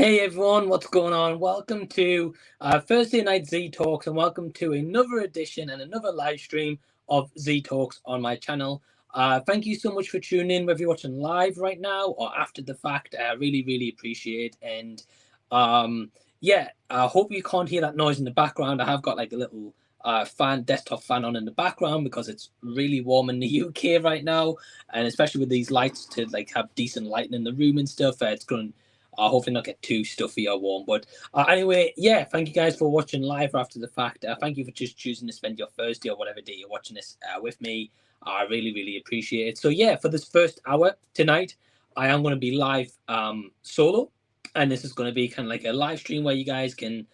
Hey everyone, what's going on? Welcome to Thursday Night Z Talks, and welcome to another edition and another live stream of Z Talks on my channel. Thank you so much for tuning in, whether you're watching live right now or after the fact. I really appreciate it. And yeah, I hope you can't hear that noise in the background. I have got like a little desktop fan on in the background because it's really warm in the UK right now, and especially with these lights to like have decent lighting in the room and stuff. It's going to hopefully not get too stuffy or warm. But anyway, yeah, thank you guys for watching live or after the fact. Thank you for just choosing to spend your Thursday or whatever day you're watching this with me. I really appreciate it. So yeah, for this first hour tonight, I am going to be live solo. And this is going to be kind of like a live stream where you guys can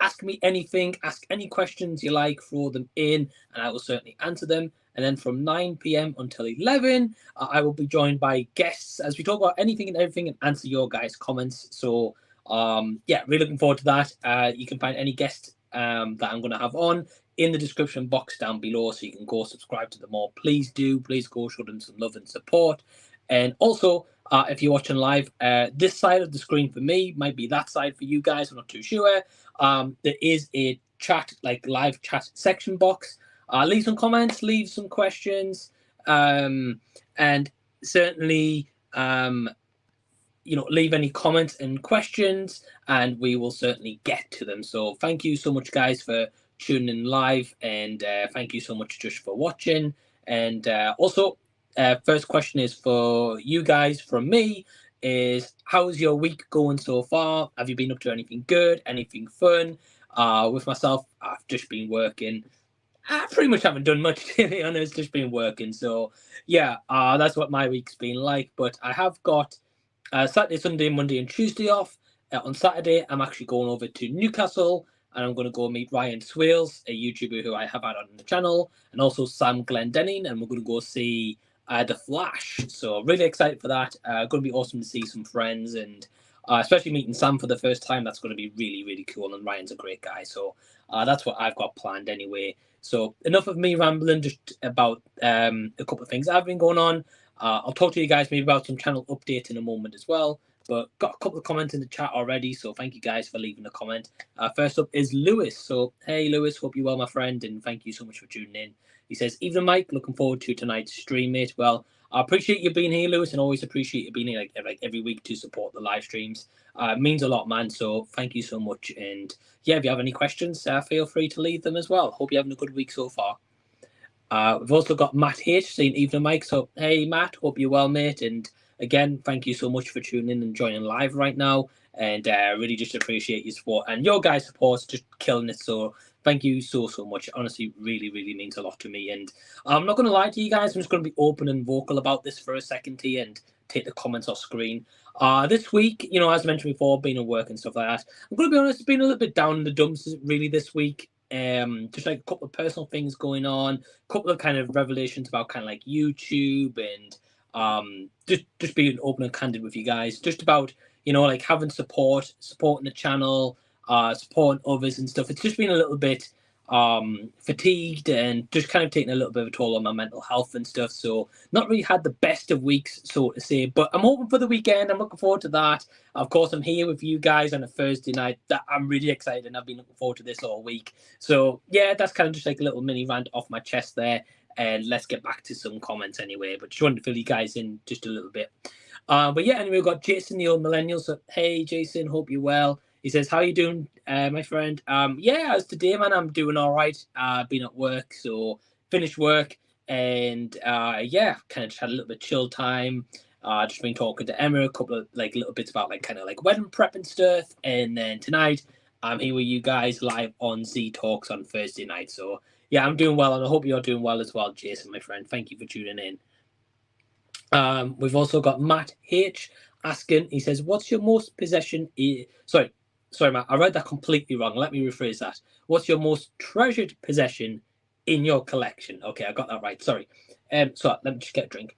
ask me anything, ask any questions you like, throw them in, and I will certainly answer them. And then from 9 p.m. until 11, I will be joined by guests as we talk about anything and everything and answer your guys' comments. So, yeah, really looking forward to that. You can find any guest that I'm going to have on in the description box down below, so you can go subscribe to them all. Please do. Please go show them some love and support. And also, if you're watching live, this side of the screen for me might be that side for you guys. I'm not too sure. There is a chat, like live chat section box. Leave some comments, leave some questions, and certainly, leave any comments and questions, and we will certainly get to them. So thank you so much, guys, for tuning in live, and thank you so much just for watching. And also, first question is for you guys from me is, how's your week going so far? Have you been up to anything good, anything fun? With myself, I've just been working. I pretty much haven't done much, to be honest, just been working. So, yeah, that's what my week's been like. But I have got Saturday, Sunday, Monday, and Tuesday off. On Saturday, I'm actually going over to Newcastle, and I'm going to go meet Ryan Swales, a YouTuber who I have had on the channel, and also Sam Glendenning, and we're going to go see The Flash. So, really excited for that. Going to be awesome to see some friends, and especially meeting Sam for the first time. That's going to be really cool, and Ryan's a great guy. So, that's what I've got planned anyway. So enough of me rambling just about a couple of things that have been going on. I'll talk to you guys maybe about some channel updates in a moment as well. But got a couple of comments in the chat already, so thank you guys for leaving a comment. First up is Lewis. So, hey, Lewis, hope you're well, my friend, and thank you so much for tuning in. He says, evening, Mike, looking forward to tonight's stream, mate. Well, I appreciate you being here, Lewis, and always appreciate you being here like every week to support the live streams. It means a lot, man, so thank you so much. And yeah, if you have any questions, feel free to leave them as well. Hope you're having a good week so far. We've also got Matt H saying, evening, Mike. So, hey, Matt, hope you're well, mate. And again, thank you so much for tuning in and joining live right now. And really just appreciate your support. And your guys' support's just killing it. So thank you so much. Honestly, really means a lot to me. And I'm not going to lie to you guys. I'm just going to be open and vocal about this for a second here and take the comments off screen. This week, as I mentioned before, being at work and stuff like that, I'm going to be honest, it's been a little bit down in the dumps really this week. Just like a couple of personal things going on, a couple of kind of revelations about kind of like YouTube, and just being open and candid with you guys, just about like having supporting the channel, supporting others and stuff. It's just been a little bit fatigued and just kind of taking a little bit of a toll on my mental health and stuff. So not really had the best of weeks, so to say, but I'm hoping for the weekend. I'm looking forward to that. Of course, I'm here with you guys on a Thursday night. That I'm really excited, and I've been looking forward to this all week. So yeah, that's kind of just like a little mini rant off my chest there. And let's get back to some comments anyway. But just wanted to fill you guys in just a little bit. But yeah, anyway, we've got Jason, the Old Millennial. So hey, Jason, hope you're well. He says, how you doing, my friend? Yeah, as today, man, I'm doing all right. Been at work, so finished work, and yeah, kind of just had a little bit chill time. Just been talking to Emma, a couple of like little bits about like kind of like wedding prep and stuff. And then tonight, I'm here with you guys live on Z Talks on Thursday night. So yeah, I'm doing well, and I hope you're doing well as well, Jason, my friend. Thank you for tuning in. We've also got Matt H asking. He says, what's your most possession? Sorry, Matt, I read that completely wrong. Let me rephrase that. What's your most treasured possession in your collection? Okay, I got that right. Sorry. So let me just get a drink.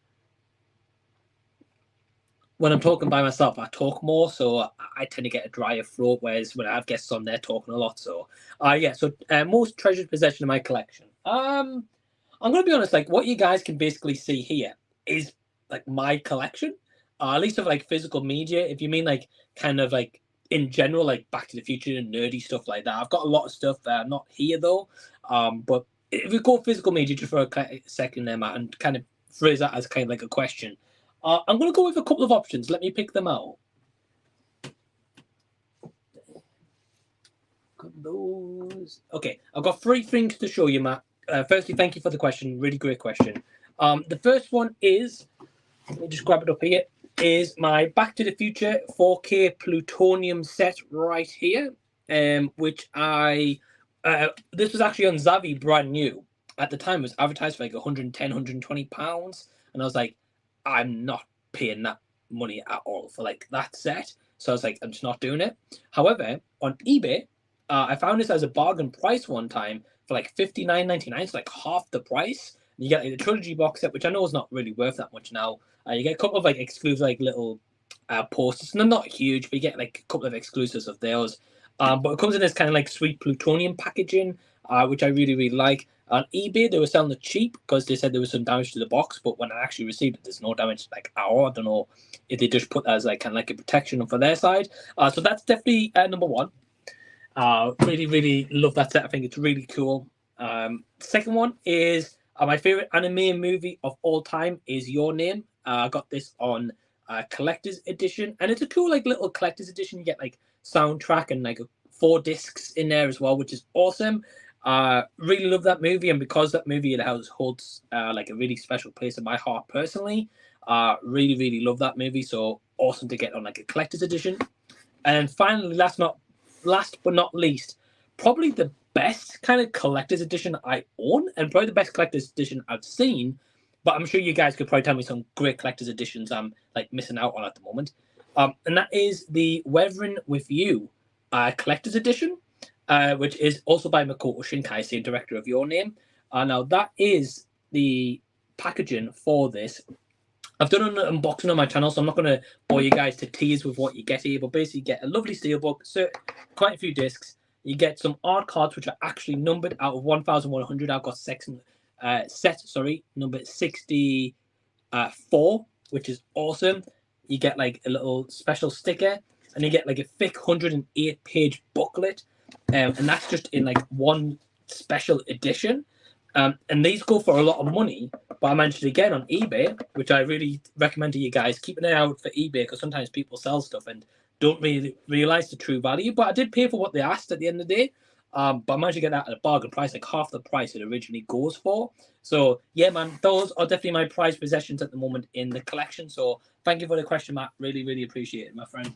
When I'm talking by myself, I talk more, so I tend to get a drier throat, whereas when I have guests on, they're talking a lot. So, yeah, so most treasured possession in my collection. I'm going to be honest, like what you guys can basically see here is like my collection, at least of like physical media. If you mean like kind of like in general, like Back to the Future and nerdy stuff like that. I've got a lot of stuff not here though. But if we go physical media just for a second there, Matt, and kind of phrase that as kind of like a question, I'm going to go with a couple of options. Let me pick them out. Those. Okay, I've got 3 things to show you, Matt. Firstly, thank you for the question. Really great question. The first one is, let me just grab it up here, is my Back to the Future 4K plutonium set right here, which this was actually on Zavvi, brand new. At the time, it was advertised for like 110, 120 pounds, and I was like, I'm not paying that money at all for like that set. So I was like, I'm just not doing it. However, on eBay, I found this as a bargain price one time for like $59.99, so like half the price. And you get like the trilogy box set, which I know is not really worth that much now. You get a couple of like exclusive like little posters, and they're not huge, but you get like a couple of exclusives of theirs. But it comes in this kind of like sweet plutonium packaging, which I really, really like. On eBay, they were selling it cheap because they said there was some damage to the box, but when I actually received it, there's no damage like at all. I don't know if they just put that as like kind of like a protection for their side. So that's definitely number one. Really, really love that set. I think it's really cool. Second one is my favorite anime movie of all time is Your Name. I got this on collector's edition, and it's a cool like little collector's edition. You get like soundtrack and like 4 discs in there as well, which is awesome. Really love that movie, and because that movie holds like a really special place in my heart personally. Really, really love that movie. So awesome to get on like a collector's edition. And finally, last but not least, probably the best kind of collector's edition I own, and probably the best collector's edition I've seen. But I'm sure you guys could probably tell me some great collector's editions I'm like missing out on at the moment. And that is the Weathering with You collector's edition, which is also by Makoto Shinkai, same director of Your Name. Now that is the packaging for this. I've done an unboxing on my channel, so I'm not going to bore you guys to tease with what you get here, but basically you get a lovely steelbook, quite a few discs. You get some art cards, which are actually numbered out of 1,100. I've got set number 64, which is awesome. You get like a little special sticker, and you get like a thick 108-page booklet, and that's just in like one special edition. And these go for a lot of money, but I managed to get on eBay, which I really recommend to you guys. Keep an eye out for eBay, because sometimes people sell stuff and don't really realize the true value. But I did pay for what they asked at the end of the day. But I managed to get that at a bargain price, like half the price it originally goes for. So yeah, man, those are definitely my prized possessions at the moment in the collection. So thank you for the question, Matt. Really, really appreciate it, my friend.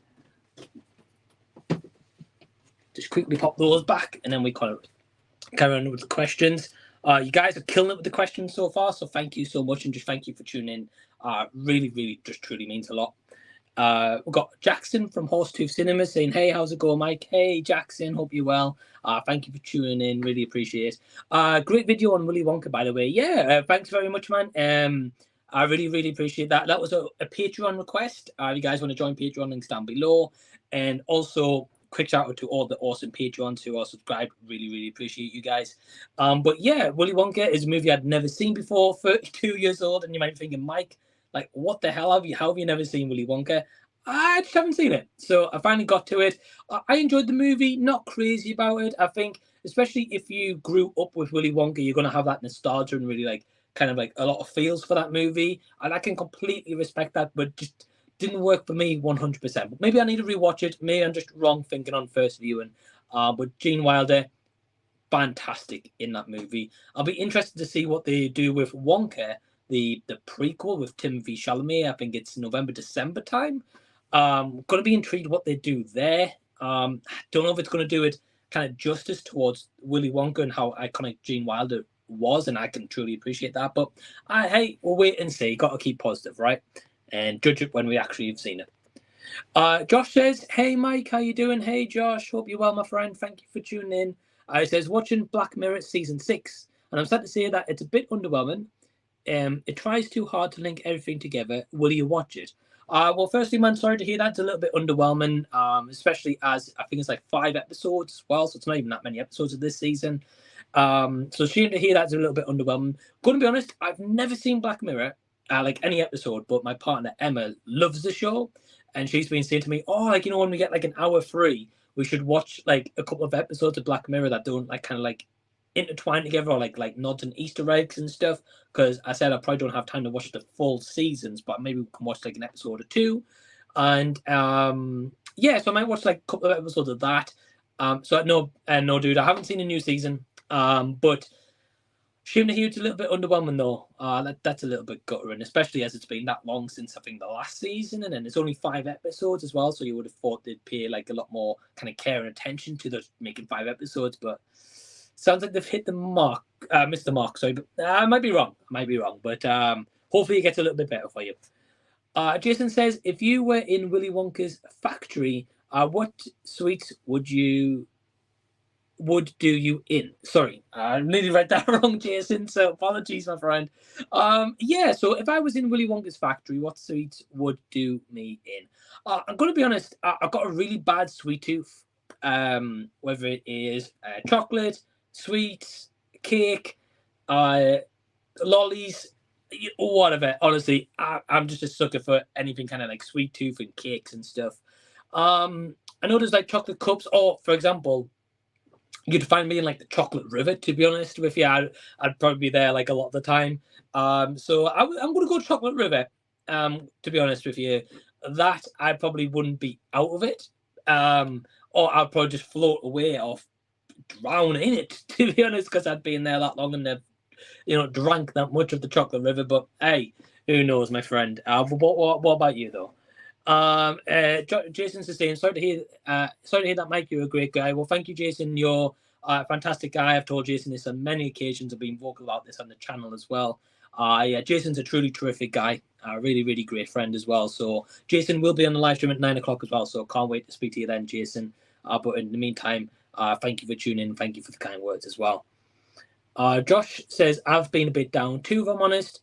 Just quickly pop those back, and then we kind of carry on with the questions. You guys are killing it with the questions so far, so thank you so much, and just thank you for tuning in. Really, really, just truly means a lot. We've got Jackson from Horsetooth Cinema saying, hey, how's it going, Mike? Hey, Jackson, hope you're well. Thank you for tuning in, really appreciate it. Great video on Willy Wonka, by the way. Yeah, thanks very much, man. I really, really appreciate that. That was a Patreon request. If you guys want to join Patreon, links down below. And also, quick shout out to all the awesome Patreons who are subscribed. Really, really appreciate you guys. But yeah, Willy Wonka is a movie I'd never seen before, 32 years old, and you might be thinking, Mike, like, what the hell how have you never seen Willy Wonka? I just haven't seen it. So I finally got to it. I enjoyed the movie, not crazy about it. I think, especially if you grew up with Willy Wonka, you're going to have that nostalgia and really like kind of like a lot of feels for that movie. And I can completely respect that, but just didn't work for me 100%. But maybe I need to rewatch it. Maybe I'm just wrong thinking on first viewing. But Gene Wilder, fantastic in that movie. I'll be interested to see what they do with Wonka, the prequel with Timothée Chalamet. I think it's November, December time. Going to be intrigued what they do there. Don't know if it's going to do it kind of justice towards Willy Wonka and how iconic Gene Wilder was, and I can truly appreciate that. But hey, we'll wait and see. Got to keep positive, right? And judge it when we actually have seen it. Josh says, hey, Mike, how you doing? Hey, Josh, hope you're well, my friend. Thank you for tuning in. He says, watching Black Mirror Season 6, and I'm sad to say that it's a bit underwhelming. It tries too hard to link everything together. Will you watch it? Well, firstly, man, sorry to hear that. It's a little bit underwhelming, especially as I think it's like 5 episodes as well, so it's not even that many episodes of this season. So shame to hear that's a little bit underwhelming. Going to be honest, I've never seen Black Mirror, like any episode, but my partner Emma loves the show. and she's been saying to me, "Oh, like, when we get like an hour free, we should watch like a couple of episodes of Black Mirror that don't like kind of like intertwine together, or like nods and Easter eggs and stuff." Because I said I probably don't have time to watch the full seasons, but maybe we can watch like an episode or two. And yeah, so I might watch like a couple of episodes of that. So no, dude, I haven't seen a new season. But shame to hear it's a little bit underwhelming though. That's a little bit guttering, especially as it's been that long since I think the last season, and then it's only 5 episodes as well. So you would have thought they'd pay like a lot more kind of care and attention to the making 5 episodes, but sounds like they've hit the mark, missed the mark. Sorry, but I might be wrong. But hopefully it gets a little bit better for you. Jason says, if you were in Willy Wonka's factory, what sweets would do you in? Sorry, I nearly read that wrong, Jason. So apologies, my friend. Yeah. So if I was in Willy Wonka's factory, what sweets would do me in? I'm going to be honest. I've got a really bad sweet tooth. Whether it is chocolate, sweets, cake, lollies, whatever. Honestly, I'm just a sucker for anything kind of like sweet tooth and cakes and stuff. I know there's like chocolate cups, or for example, you'd find me in like the chocolate river. To be honest with you, I'd probably be there like a lot of the time. So I'm going to go chocolate river. To be honest with you, that I probably wouldn't be out of it. Or I'd probably just float away or drown in it. To be honest, because I'd been there that long and they've drank that much of the chocolate river. But hey, who knows, my friend? What about you though? Jason's saying, sorry to hear that, Mike. You're a great guy. Well, thank you, Jason. You're a fantastic guy. I've told Jason this on many occasions. I've been vocal about this on the channel as well. Yeah, Jason's a truly terrific guy. A really, really great friend as well. So Jason will be on the live stream at 9 o'clock as well. So can't wait to speak to you then, Jason. But in the meantime, thank you for tuning in. Thank you for the kind words as well. Josh says, I've been a bit down too, if I'm honest.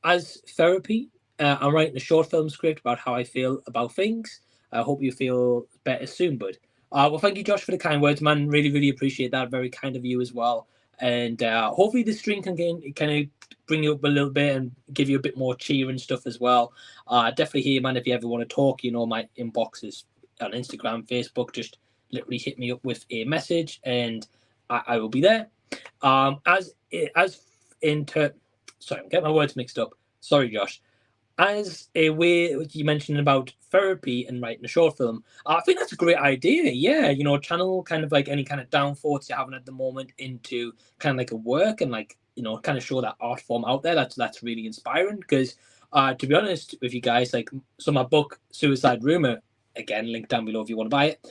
As therapy, I'm writing a short film script about how I feel about things. I hope you feel better soon, bud. Well, thank you, Josh, for the kind words, man. Really, really appreciate that. Very kind of you as well. And hopefully this stream can kind of bring you up a little bit and give you a bit more cheer and stuff as well. Definitely here, man, if you ever want to talk, my inbox is on Instagram, Facebook. Just literally hit me up with a message and I will be there. Sorry, I'm getting my words mixed up. Sorry, Josh. As a way you mentioned about therapy and writing a short film, I think that's a great idea. Yeah, channel kind of like any kind of down thoughts you're having at the moment into kind of like a work and like kind of show that art form out there. That's really inspiring because to be honest with you guys, like, so my book Suicide Rumor, again, link down below if you want to buy it.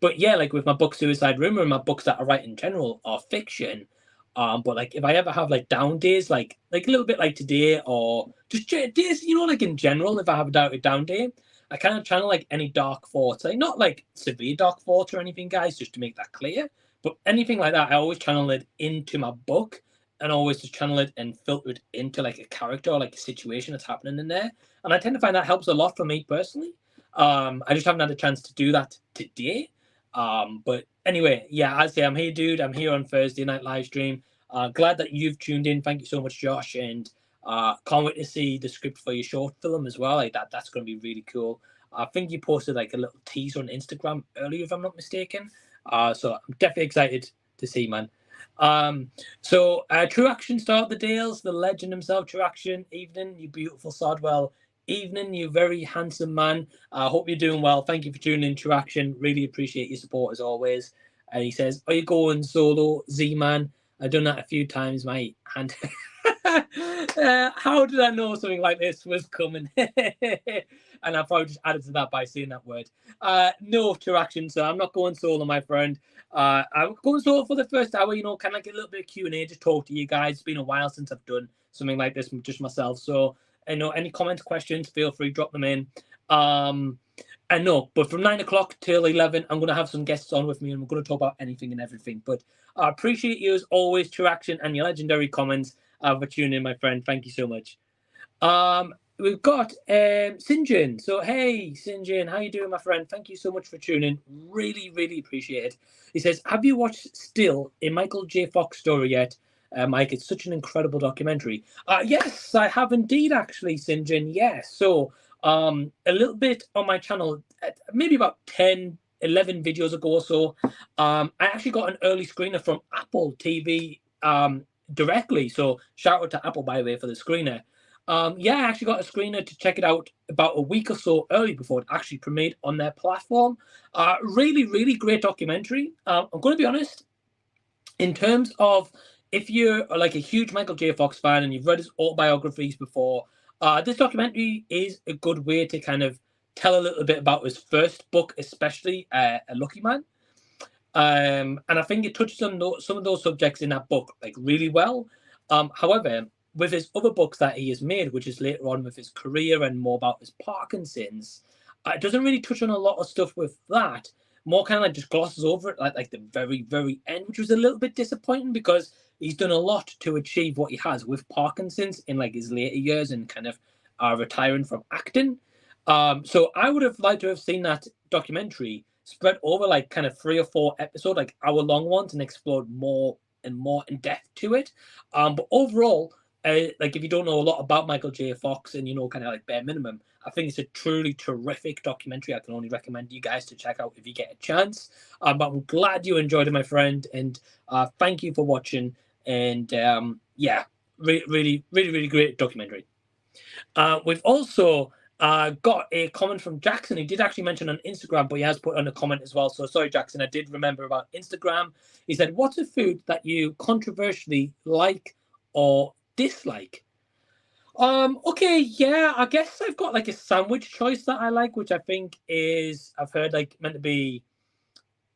But yeah, like with my book Suicide Rumor and my books that I write in general are fiction. But like if I ever have like down days, like a little bit like today, or just days, like in general, if I have a down day, I kind of channel like any dark thoughts, like not like severe dark thoughts or anything, guys, just to make that clear. But anything like that, I always channel it into my book and always just channel it and filter it into like a character or like a situation that's happening in there. And I tend to find that helps a lot for me personally. I just haven't had a chance to do that today. But anyway, yeah, I say I'm here, dude. I'm here on Thursday night live stream. Glad that you've tuned in. Thank you so much, Josh, and can't wait to see the script for your short film as well. Like that's going to be really cool. I think you posted like a little teaser on Instagram earlier, if I'm not mistaken. So I'm definitely excited to see, man. So True Action start the deals. The legend himself, True Action. Evening, you beautiful Sodwell. Evening, you very handsome man. I hope you're doing well. Thank you for tuning in, True Action. Really appreciate your support as always. And he says, are you going solo, Z-Man? I've done that a few times, mate. And how did I know something like this was coming? And I probably just added to that by saying that word. No, True Action, so I'm not going solo, my friend. I'm going solo for the first hour, kind of get a little bit of Q&A, just talk to you guys. It's been a while since I've done something like this just myself. So, any comments, questions, feel free, drop them in. I know, but from 9 o'clock till 11, I'm going to have some guests on with me and we're going to talk about anything and everything. But I appreciate you as always, True Action, and your legendary comments for tuning in, my friend. Thank you so much. We've got Sinjin. So, hey, Sinjin, how you doing, my friend? Thank you so much for tuning. Really, really appreciate it. He says, have you watched Still, a Michael J. Fox story yet? Mike, it's such an incredible documentary. Yes, I have indeed, actually, Sinjin. Yes. So a little bit on my channel, maybe about 10, 11 videos ago or so. I actually got an early screener from Apple TV directly. So shout out to Apple, by the way, for the screener. Yeah, I actually got a screener to check it out about a week or so early before it actually premiered on their platform. Really, really great documentary. I'm going to be honest, in terms of if you're like a huge Michael J. Fox fan and you've read his autobiographies before, this documentary is a good way to kind of tell a little bit about his first book, especially A Lucky Man. And I think it touches on some of those subjects in that book like really well. However, with his other books that he has made, which is later on with his career and more about his Parkinson's, it doesn't really touch on a lot of stuff with that. More kind of like just glosses over it like the very, very end, which was a little bit disappointing because he's done a lot to achieve what he has with Parkinson's in like his later years and kind of retiring from acting. So I would have liked to have seen that documentary spread over like kind of 3 or 4 episodes, like hour-long ones, and explored more and more in depth to it. But overall, like if you don't know a lot about Michael J. Fox and you know kind of like bare minimum, I think it's a truly terrific documentary. I can only recommend you guys to check out if you get a chance. But I'm glad you enjoyed it, my friend, and thank you for watching. And yeah, really, really, really great documentary. We've also got a comment from Jackson. He did actually mention on Instagram, but he has put on a comment as well. So sorry, Jackson, I did remember about Instagram. He said, what's a food that you controversially like or dislike? Okay, yeah, I guess I've got like a sandwich choice that I like, which I think is, I've heard like meant to be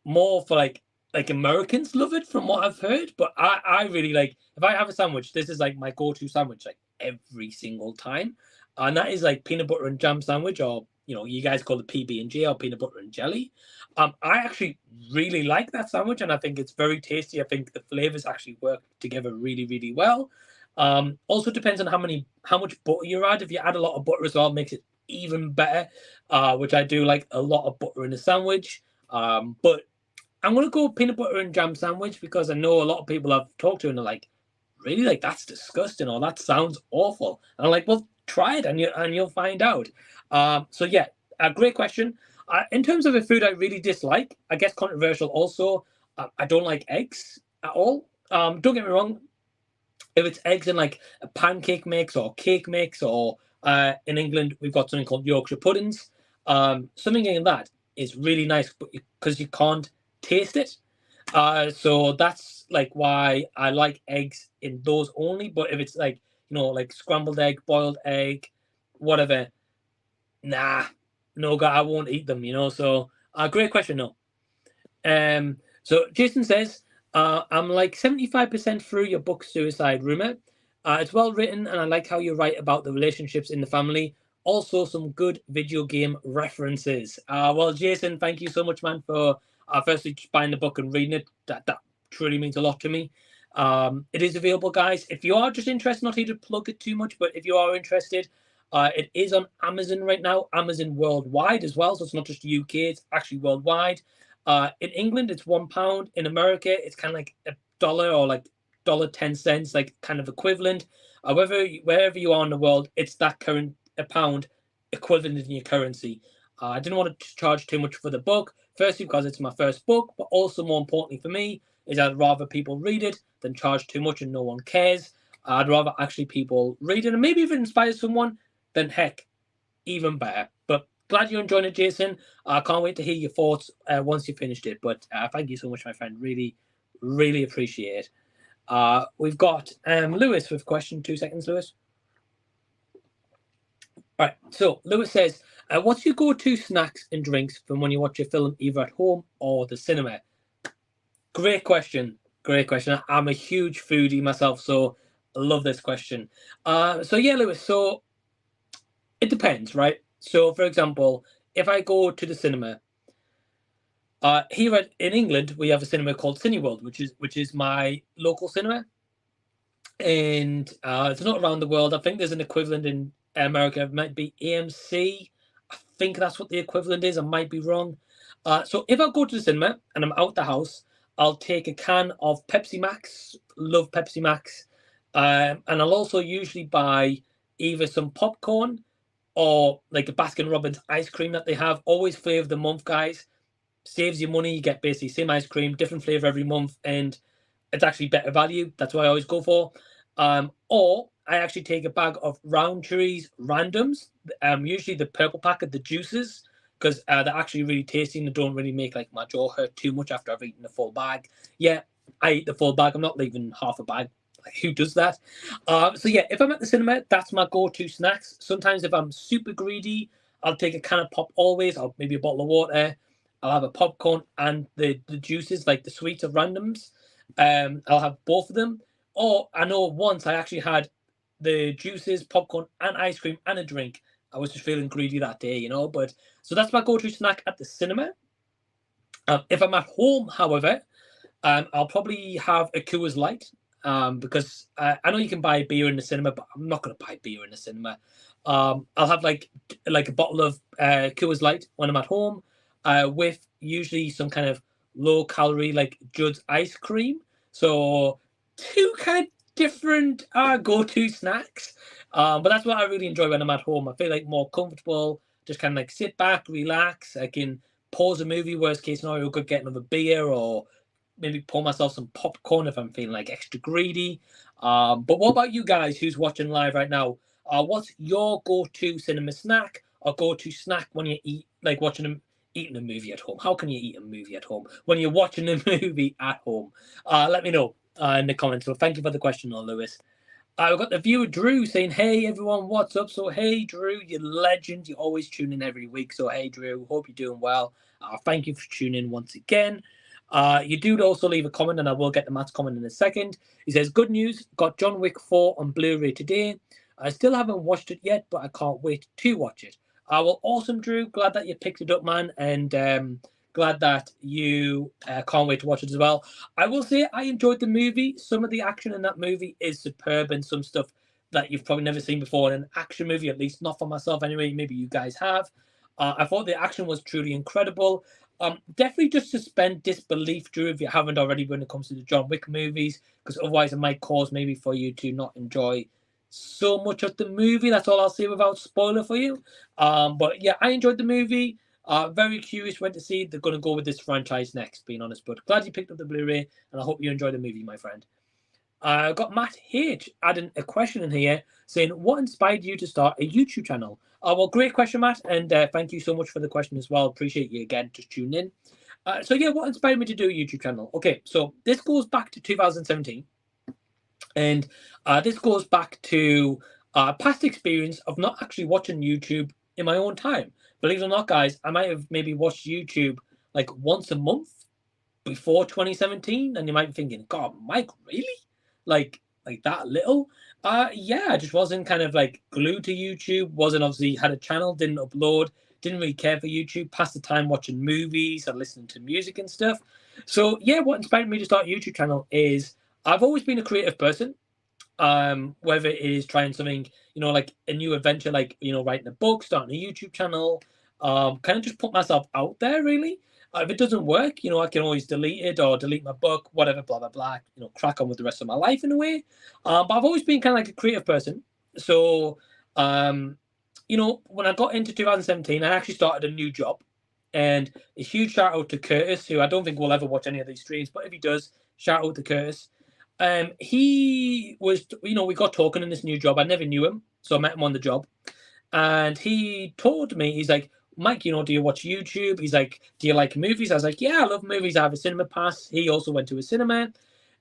more for like Americans love it from what I've heard. But I really like, if I have a sandwich, this is like my go-to sandwich like every single time. And that is like peanut butter and jam sandwich, or you know, you guys call it PB&J or peanut butter and jelly. I actually really like that sandwich, and I think it's very tasty. I think the flavors actually work together really, really well. Also depends on how much butter you add. If you add a lot of butter as well, it makes it even better. Which I do like a lot of butter in a sandwich. But I'm gonna go peanut butter and jam sandwich because I know a lot of people I've talked to and they're like, really, like that's disgusting or that sounds awful. And I'm like, well, try it and you'll find out. So yeah, a great question. In terms of a food I really dislike, I guess controversial also. I don't like eggs at all. Don't get me wrong. If it's eggs in like a pancake mix or cake mix, or in England we've got something called Yorkshire puddings. Something in that is really nice, but because you can't taste it. So that's like why I like eggs in those only. But if it's like, you know, like scrambled egg, boiled egg, whatever, nah, no, I won't eat them. You know. So great question, no. So Jason says, I'm like 75% through your book, Suicide Rumor. It's well written, and I like how you write about the relationships in the family. Also, some good video game references. Well, Jason, thank you so much, man, for firstly buying the book and reading it. That truly means a lot to me. It is available, guys. If you are just interested, not here to plug it too much, but if you are interested, it is on Amazon right now, Amazon worldwide as well. So it's not just UK, it's actually worldwide. In England, it's £1. In America, it's kind of like $1 or like $1.10, like kind of equivalent. However, wherever you are in the world, it's that current a pound equivalent in your currency. I didn't want to charge too much for the book. Firstly, because it's my first book, but also more importantly for me is I'd rather people read it than charge too much and no one cares. I'd rather actually people read it, and maybe if it inspires someone, then heck, even better. But glad you're enjoying it, Jason. I can't wait to hear your thoughts once you finished it. But thank you so much, my friend. Really, really appreciate it. We've got Lewis with a question. 2 seconds, Lewis. All right. So Lewis says, what's your go-to snacks and drinks from when you watch a film, either at home or the cinema? Great question. Great question. I'm a huge foodie myself, so I love this question. So yeah, Lewis. So it depends, right? So, for example, if I go to the cinema, here in England, we have a cinema called Cineworld, which is my local cinema, and it's not around the world. I think there's an equivalent in America. It might be AMC. I think that's what the equivalent is. I might be wrong. So if I go to the cinema and I'm out the house, I'll take a can of Pepsi Max. Love Pepsi Max, and I'll also usually buy either some popcorn or like the Baskin Robbins ice cream that they have. Always flavor of the month, guys. Saves you money. You get basically same ice cream, different flavor every month, and it's actually better value. That's what I always go for. Or I actually take a bag of Roundtree's randoms. Usually the purple packet, the juices, because they're actually really tasty and they don't really make like my jaw hurt too much after I've eaten the full bag. Yeah, I eat the full bag. I'm not leaving half a bag. Like, who does that? So yeah, if I'm at the cinema, that's my go-to snacks. Sometimes if I'm super greedy, I'll take a can of pop always, or maybe a bottle of water. I'll have a popcorn and the juices, like the sweets of randoms. I'll have both of them. Or I know once I actually had the juices, popcorn, and ice cream and a drink. I was just feeling greedy that day, you know. But so that's my go-to snack at the cinema. If I'm at home, however, I'll probably have a Coors Light, because I know you can buy beer in the cinema, but I'm not going to buy beer in the cinema. I'll have like a bottle of Coors Light when I'm at home, with usually some kind of low calorie like Judd's ice cream. So two kind of different go-to snacks. But that's what I really enjoy when I'm at home. I feel like more comfortable, just kind of like sit back, relax. I can pause a movie, worst case scenario, go get another beer, or maybe pour myself some popcorn if I'm feeling like extra greedy. But what about you guys who's watching live right now? What's your go-to cinema snack or go-to snack when you eat, like eating a movie at home? How can you eat a movie at home when you're watching a movie at home? Let me know in the comments. So thank you for the question, Lewis. I've got the viewer Drew saying, "Hey everyone, what's up?" So hey Drew, you legend. You always tune in every week. So hey Drew, hope you're doing well. Thank you for tuning in once again. You do also leave a comment, and I will get the Matt's comment in a second. He says, "Good news, got John Wick 4 on Blu-ray today. I still haven't watched it yet, but I can't wait to watch it." Well, awesome, Drew. Glad that you picked it up, man, and glad that you can't wait to watch it as well. I will say I enjoyed the movie. Some of the action in that movie is superb, and some stuff that you've probably never seen before in an action movie, at least not for myself anyway. Maybe you guys have. I thought the action was truly incredible. Definitely just suspend disbelief, Drew, if you haven't already when it comes to the John Wick movies, because otherwise it might cause maybe for you to not enjoy so much of the movie. That's all I'll say without spoiler for you. But yeah, I enjoyed the movie. Very curious when to see they're going to go with this franchise next, being honest. But glad you picked up the Blu-ray, and I hope you enjoy the movie, my friend. I got Matt H adding a question in here saying, "What inspired you to start a YouTube channel?" Well, great question, Matt, and thank you so much for the question as well. Appreciate you again just tuning in. So yeah, what inspired me to do a YouTube channel? Okay, so this goes back to 2017, and this goes back to past experience of not actually watching YouTube in my own time. Believe it or not, guys, I might have maybe watched YouTube like once a month before 2017, and you might be thinking, "God, Mike, really? Like that little?" Yeah, I just wasn't kind of like glued to YouTube. Wasn't obviously had a channel, didn't upload, didn't really care for YouTube. Passed the time watching movies and listening to music and stuff. So yeah, what inspired me to start a YouTube channel is I've always been a creative person. Whether it is trying something, like a new adventure, like writing a book, starting a YouTube channel, kind of just put myself out there really. If it doesn't work, I can always delete it or delete my book, whatever, blah blah blah. Crack on with the rest of my life in a way. But I've always been kind of like a creative person. So when I got into 2017, I actually started a new job. And a huge shout out to Curtis, who I don't think will ever watch any of these streams, but if he does, shout out to Curtis. He was, we got talking in this new job. I never knew him, so I met him on the job. And he told me, he's like, "Mike, do you watch YouTube?" He's like, "Do you like movies?" I was like, "Yeah, I love movies. I have a cinema pass." He also went to a cinema.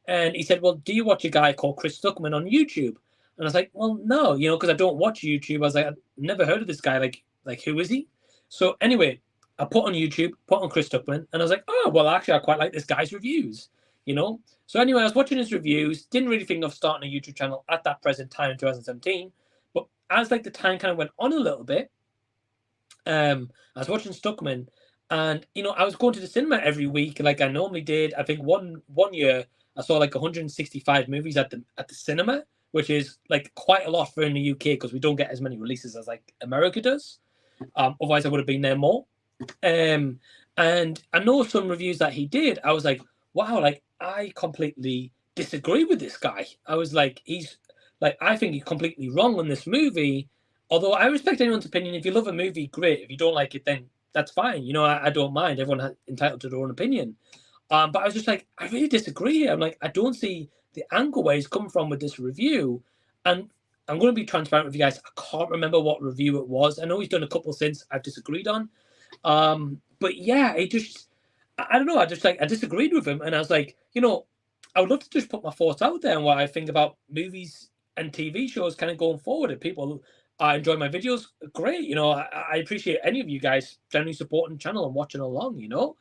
And he said, "Well, do you watch a guy called Chris Stuckman on YouTube?" And I was like, "Well, no, because I don't watch YouTube." I was like, "I've never heard of this guy. Like who is he?" So anyway, I put on YouTube, put on Chris Stuckman, and I was like, "Oh, well, actually, I quite like this guy's reviews, So anyway, I was watching his reviews, didn't really think of starting a YouTube channel at that present time in 2017. But as the time kind of went on a little bit, I was watching Stuckman, and I was going to the cinema every week like I normally did. I think one year I saw like 165 movies at the cinema, which is like quite a lot for in the UK because we don't get as many releases as like America does. Otherwise, I would have been there more. And I know some reviews that he did. I was like, wow, like I completely disagree with this guy. I was like, I think he's completely wrong on this movie. although I respect anyone's opinion. If you love a movie, great. If you don't like it, then that's fine. You know, I don't mind. Everyone has entitled to their own opinion. But I was just like, I really disagree. I'm like, I don't see the angle where he's come from with this review. And I'm going to be transparent with you guys. I can't remember what review it was. I know he's done a couple since I've disagreed on. But yeah, it just, I don't know. I disagreed with him. And I was like, you know, I would love to just put my thoughts out there and what I think about movies and TV shows kind of going forward. If people enjoy my videos, great. You know, I appreciate any of you guys generally supporting the channel and watching along, you know.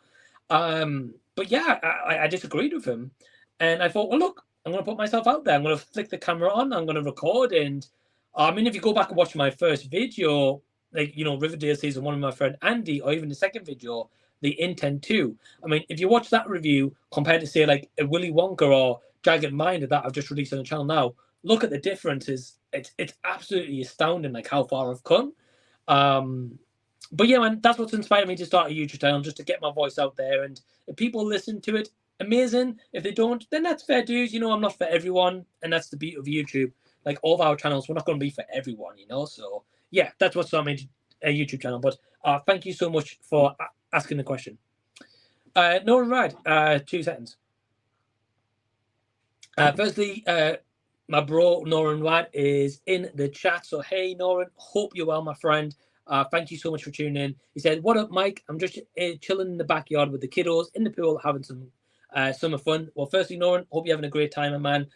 But yeah, I disagreed with him. And I thought, well, look, I'm going to put myself out there. I'm going to flick the camera on. I'm going to record. And I mean, if you go back and watch my first video, like, you know, Riverdale season 1 with my friend Andy, or even the second video, the Intent 2. I mean, if you watch that review compared to, say, like a Willy Wonka or Jagged Mind that I've just released on the channel now, look at the differences. It's absolutely astounding, like how far I've come. But yeah, man, that's what's inspired me to start a YouTube channel, just to get my voice out there. And if people listen to it, amazing. If they don't, then that's fair dues. You know, I'm not for everyone, and that's the beauty of YouTube. Like all of our channels, we're not going to be for everyone, you know. So yeah, that's what's started me a YouTube channel. But thank you so much for asking the question. Noran Rad, 2 seconds. Firstly, my bro Noran Rad is in the chat. So hey, Noran, hope you're well, my friend. Thank you so much for tuning in. He said, "What up, Mike? I'm just chilling in the backyard with the kiddos in the pool, having some summer fun." Well, firstly, Noran, hope you're having a great time, man.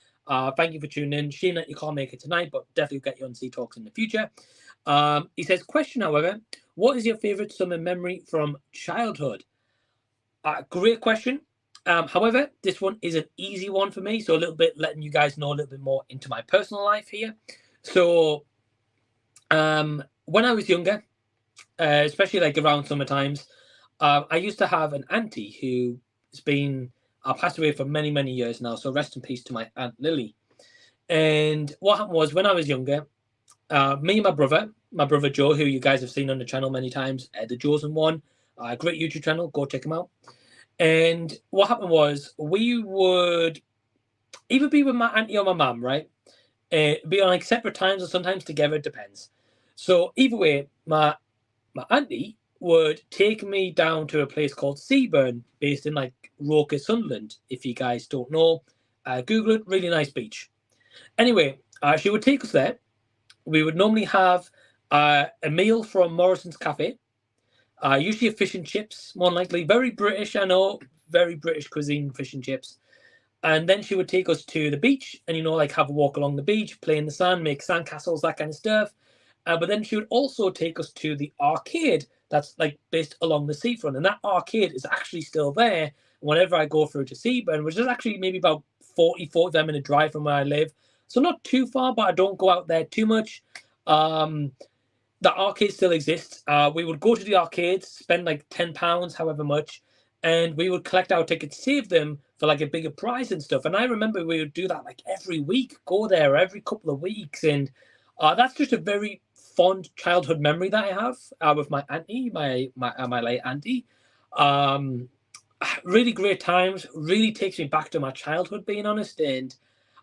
Thank you for tuning in. Shame that you can't make it tonight, but definitely get you on C Talks in the future. He says, question, however, what is your favorite summer memory from childhood? Great question. However, this one is an easy one for me. So a little bit letting you guys know a little bit more into my personal life here. So when I was younger, especially like around summer times, I used to have an auntie who has been passed away for many, many years now. So rest in peace to my Aunt Lily. And what happened was, when I was younger, me and my brother Joe, who you guys have seen on the channel many times, the Chosen One, great YouTube channel, go check him out. And what happened was, we would either be with my auntie or my mum, right? Be on like separate times or sometimes together, it depends. So either way, my auntie would take me down to a place called Seaburn, based in like Roker, Sunderland. If you guys don't know, Google it, really nice beach. Anyway, she would take us there. We would normally have a meal from Morrison's Cafe, usually a fish and chips, more than likely. Very British, I know, very British cuisine, fish and chips. And then she would take us to the beach and, you know, like have a walk along the beach, play in the sand, make sandcastles, that kind of stuff. But then she would also take us to the arcade that's like based along the seafront. And that arcade is actually still there whenever I go through to Seaburn, which is actually maybe about 45 minute drive from where I live. So not too far, but I don't go out there too much. The arcade still exists. We would go to the arcades, spend like £10, however much, and we would collect our tickets, save them for like a bigger prize and stuff. And I remember we would do that like every week, go there every couple of weeks. And that's just a very fond childhood memory that I have with my auntie, my late auntie. Really great times, really takes me back to my childhood, being honest. And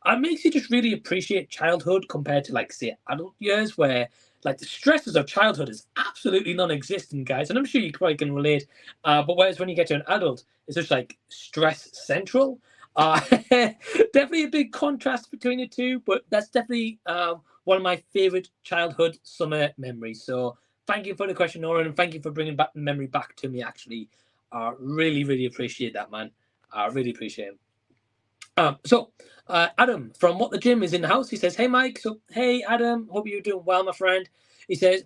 it makes you just really appreciate childhood compared to, like, say, adult years, where like the stresses of childhood is absolutely non-existent, guys. And I'm sure you probably can relate. But whereas when you get to an adult, it's just like stress central. Definitely a big contrast between the two, but that's definitely one of my favorite childhood summer memories. So thank you for the question, Nora, and thank you for bringing back the memory back to me, actually. Really, really appreciate that, man. I really appreciate it. Adam from What the Gym is in the house. He says, hey, Mike. So, hey, Adam. Hope you're doing well, my friend. He says,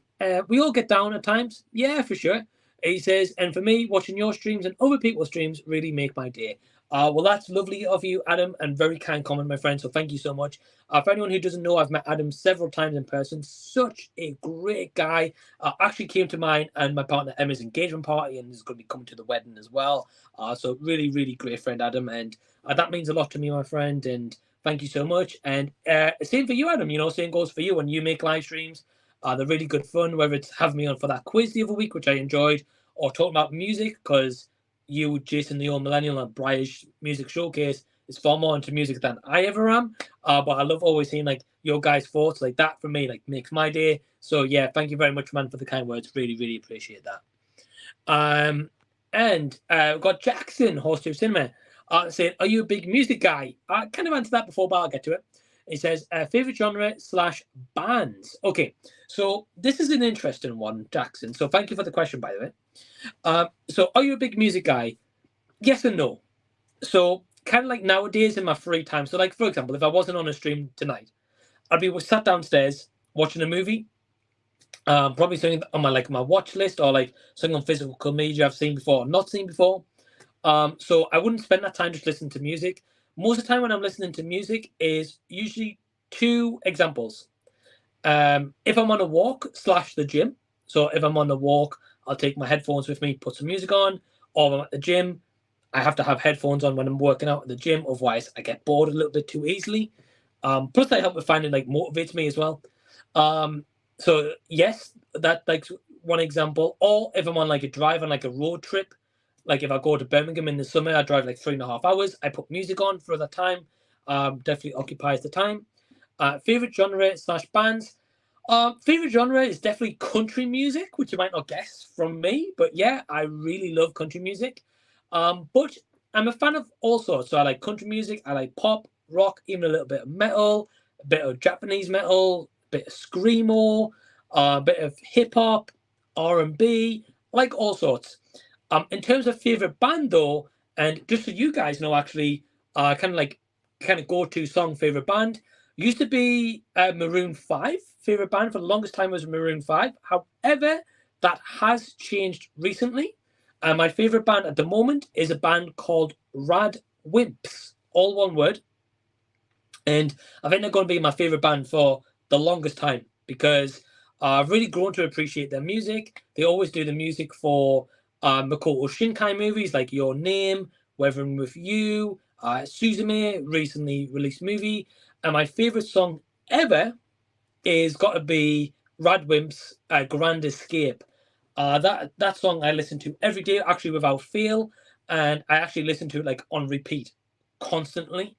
we all get down at times. Yeah, for sure. He says, and for me, watching your streams and other people's streams really make my day. Well, that's lovely of you, Adam, and very kind comment, my friend. So thank you so much. For anyone who doesn't know, I've met Adam several times in person. Such a great guy. Actually came to mine and my partner Emma's engagement party, and is going to be coming to the wedding as well. So really, really great friend, Adam. And that means a lot to me, my friend. And thank you so much. And same for you, Adam. You know, same goes for you when you make live streams. They're really good fun, whether it's having me on for that quiz the other week, which I enjoyed, or talking about music, because you, Jason, the Old Millennial, and Briar's Music Showcase is far more into music than I ever am. But I love always seeing like your guys' thoughts. Like that for me, like makes my day. So yeah, thank you very much, man, for the kind words. Really, really appreciate that. And we've got Jackson, host of Cinema, saying, "Are you a big music guy?" I kind of answered that before, but I'll get to it. He says, "Favorite genre / bands." Okay, so this is an interesting one, Jackson. So thank you for the question, by the way. So are you a big music guy? Yes and no. So kind of like nowadays in my free time. So like, for example, if I wasn't on a stream tonight, I'd be sat downstairs watching a movie. Probably something on my watch list, or like something on physical media I've seen before or not seen before. So I wouldn't spend that time just listening to music. Most of the time when I'm listening to music is usually two examples. If I'm on a walk / the gym. So if I'm on the walk, I'll take my headphones with me, put some music on, or if I'm at the gym, I have to have headphones on when I'm working out at the gym. Otherwise, I get bored a little bit too easily. Plus, they help with finding like motivates me as well. So yes, that like one example. Or if I'm on like a drive on like a road trip, like if I go to Birmingham in the summer, I drive like 3.5 hours. I put music on for that time. Definitely occupies the time. Favorite genre / bands. Favorite genre is definitely country music, which you might not guess from me, but yeah, I really love country music. But I'm a fan of all sorts. So I like country music, I like pop, rock, even a little bit of metal, a bit of Japanese metal, a bit of screamo, a bit of hip hop, R&B, like all sorts. In terms of favorite band though, and just so you guys know, actually, kind of go-to song favorite band used to be Maroon 5. Favorite band for the longest time was Maroon 5. However, that has changed recently. My favorite band at the moment is a band called Rad Wimps, all one word. And I think they're going to be my favorite band for the longest time because I've really grown to appreciate their music. They always do the music for Makoto Shinkai movies like Your Name, Weathering with You, Suzume, recently released movie. And my favorite song ever is got to be Rad Wimps' Grand Escape. That song I listen to every day, actually without fail, and I actually listen to it like on repeat constantly.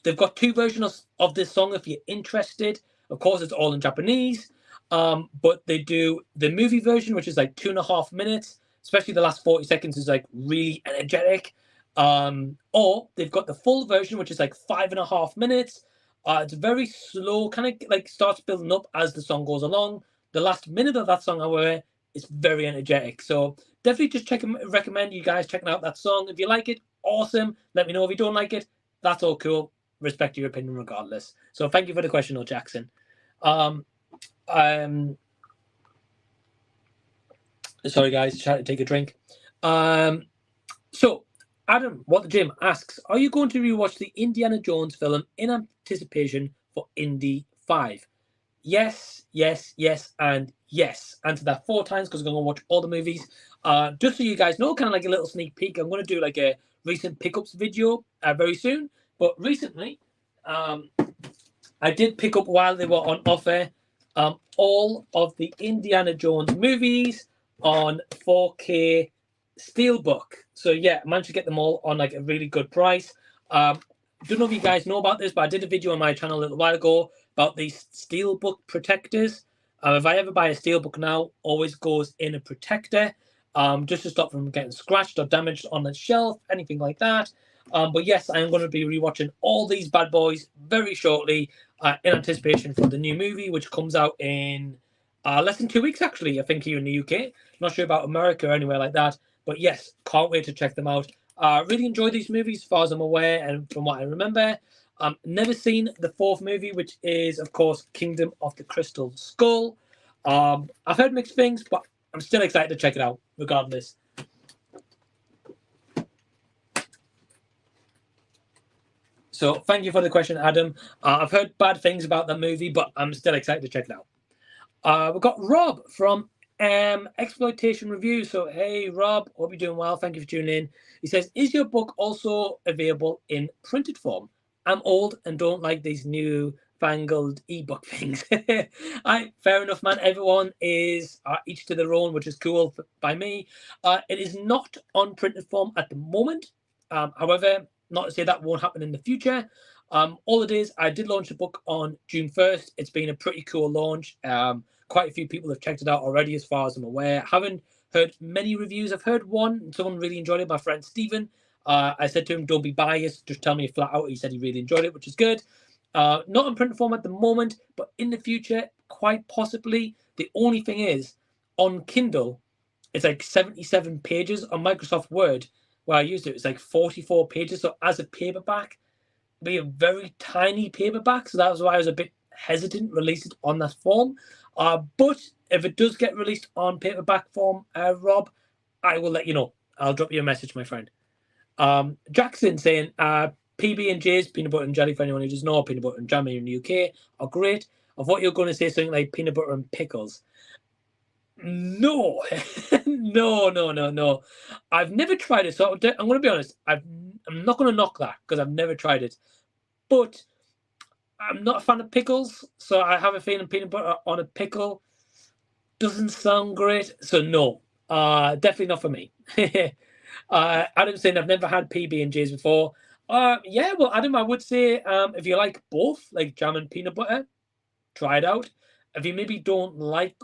They've got two versions of this song if you're interested. Of course, it's all in Japanese, but they do the movie version, which is like 2.5 minutes. Especially the last 40 seconds is like really energetic. Or they've got the full version, which is like 5.5 minutes. It's very slow, kind of like starts building up as the song goes along. The last minute of that song, however, is very energetic. So definitely just recommend you guys checking out that song. If you like it, awesome. Let me know if you don't like it. That's all cool. Respect your opinion regardless. So thank you for the question, though, Jackson. Sorry, guys, trying to take a drink. So Adam, what the Jim asks, are you going to rewatch the Indiana Jones film in anticipation for Indy 5? Yes, yes, yes, and yes. Answer that 4 times because I'm going to watch all the movies. Just so you guys know, kind of like a little sneak peek, I'm going to do like a recent pickups video very soon. But recently, I did pick up while they were on offer all of the Indiana Jones movies on 4K Steelbook. So yeah, I managed to get them all on like a really good price. Don't know if you guys know about this, but I did a video on my channel a little while ago about these Steelbook protectors. If I ever buy a Steelbook now, always goes in a protector, just to stop from getting scratched or damaged on the shelf, anything like that. But yes, I am going to be rewatching all these bad boys very shortly in anticipation for the new movie, which comes out in less than 2 weeks, actually, I think, here in the UK. Not sure about America or anywhere like that. But yes, can't wait to check them out. Really enjoy these movies as far as I'm aware and from what I remember. Never seen the 4th movie, which is, of course, Kingdom of the Crystal Skull. I've heard mixed things, but I'm still excited to check it out, regardless. So thank you for the question, Adam. I've heard bad things about that movie, but I'm still excited to check it out. We've got Rob from Exploitation Reviews. So hey Rob, hope you're doing well. Thank you for tuning in. He says, is your book also available in printed form? I'm old and don't like these new fangled ebook things. Fair enough, man. Everyone is each to their own, which is cool by me. It is not on printed form at the moment. However, not to say that won't happen in the future. All it is, I did launch the book on June 1st. It's been a pretty cool launch. Quite a few people have checked it out already, as far as I'm aware. Haven't heard many reviews. I've heard one. Someone really enjoyed it, my friend Stephen. I said to him, don't be biased. Just tell me flat out. He said he really enjoyed it, which is good. Not in print form at the moment, but in the future, quite possibly. The only thing is, on Kindle, it's like 77 pages. On Microsoft Word, where I used it, it's like 44 pages. So as a paperback, it'd be a very tiny paperback. So that was why I was a bit hesitant to release it on that form. But if it does get released on paperback form, Rob, I will let you know. I'll drop you a message, my friend. Jackson saying, PB&J's, peanut butter and jelly, for anyone who doesn't know, peanut butter and jam in the UK, are great. I thought you were going to say something like peanut butter and pickles. No, no. I've never tried it, so I'm going to be honest. I'm not going to knock that because I've never tried it. But I'm not a fan of pickles, so I have a feeling peanut butter on a pickle doesn't sound great. So no, definitely not for me. Adam's saying I've never had PB&J's before. Yeah, well, Adam, I would say if you like both, like jam and peanut butter, try it out. If you maybe don't like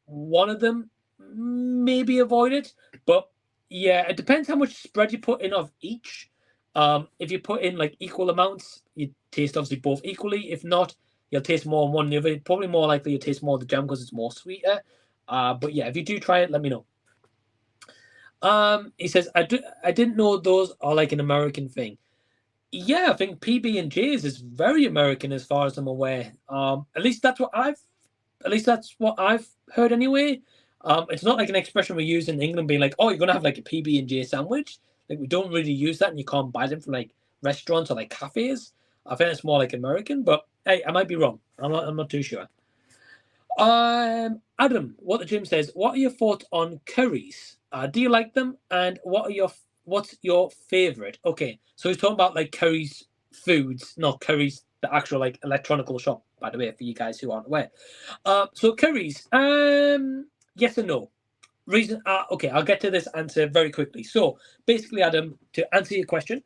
one of them, maybe avoid it. But yeah, it depends how much spread you put in of each. If you put in like equal amounts, you taste obviously both equally. If not, you'll taste more on one than the other. Probably more likely you'll taste more of the jam because it's more sweeter. But yeah, if you do try it, let me know. He says, I didn't know those are like an American thing. Yeah, I think PB&J's is very American as far as I'm aware. At least that's what I've heard anyway. It's not like an expression we use in England, being like, "Oh, you're gonna have like a PB&J sandwich." Like we don't really use that, and you can't buy them from like restaurants or like cafes. I think it's more like American, but hey, I might be wrong. I'm not too sure. Adam, what the gym says. What are your thoughts on curries? Do you like them? And what's your favorite? Okay, so he's talking about like curries foods, not curries, the actual like electronical shop, by the way, for you guys who aren't aware. So curries, yes and no. Reason, okay, I'll get to this answer very quickly. So basically, Adam, to answer your question,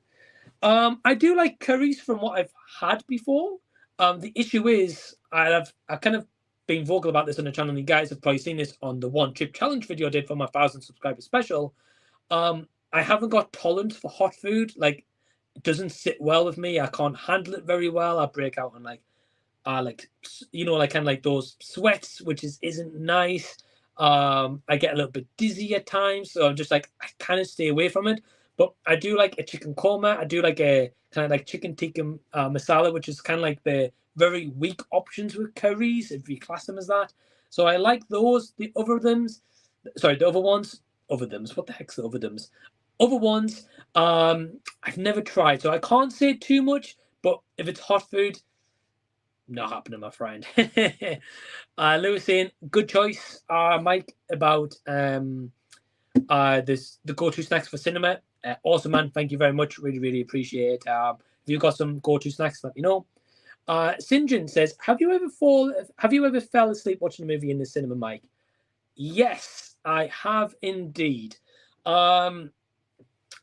I do like curries from what I've had before. The issue is I've kind of been vocal about this on the channel, and you guys have probably seen this on the one chip challenge video I did for my 1,000 subscriber special. I haven't got tolerance for hot food. Like, it doesn't sit well with me. I can't handle it very well. I break out on like kind of like those sweats, which isn't nice. I get a little bit dizzy at times, so I'm just like I kind of stay away from it. But I do like a chicken korma. I do like a kind of like chicken tikka masala, which is kind of like the very weak options with curries, if you class them as that. So I like those. The other ones. What the heck's the other ones? Other ones, I've never tried, so I can't say too much. But if it's hot food, not happening, my friend. Lewis saying, good choice, Mike, about the go-to snacks for cinema. Awesome, man. Thank you very much. Really, really appreciate it. If you've got some go-to snacks, let me know. Sinjin says, have you ever fell asleep watching a movie in the cinema, Mike? Yes, I have indeed.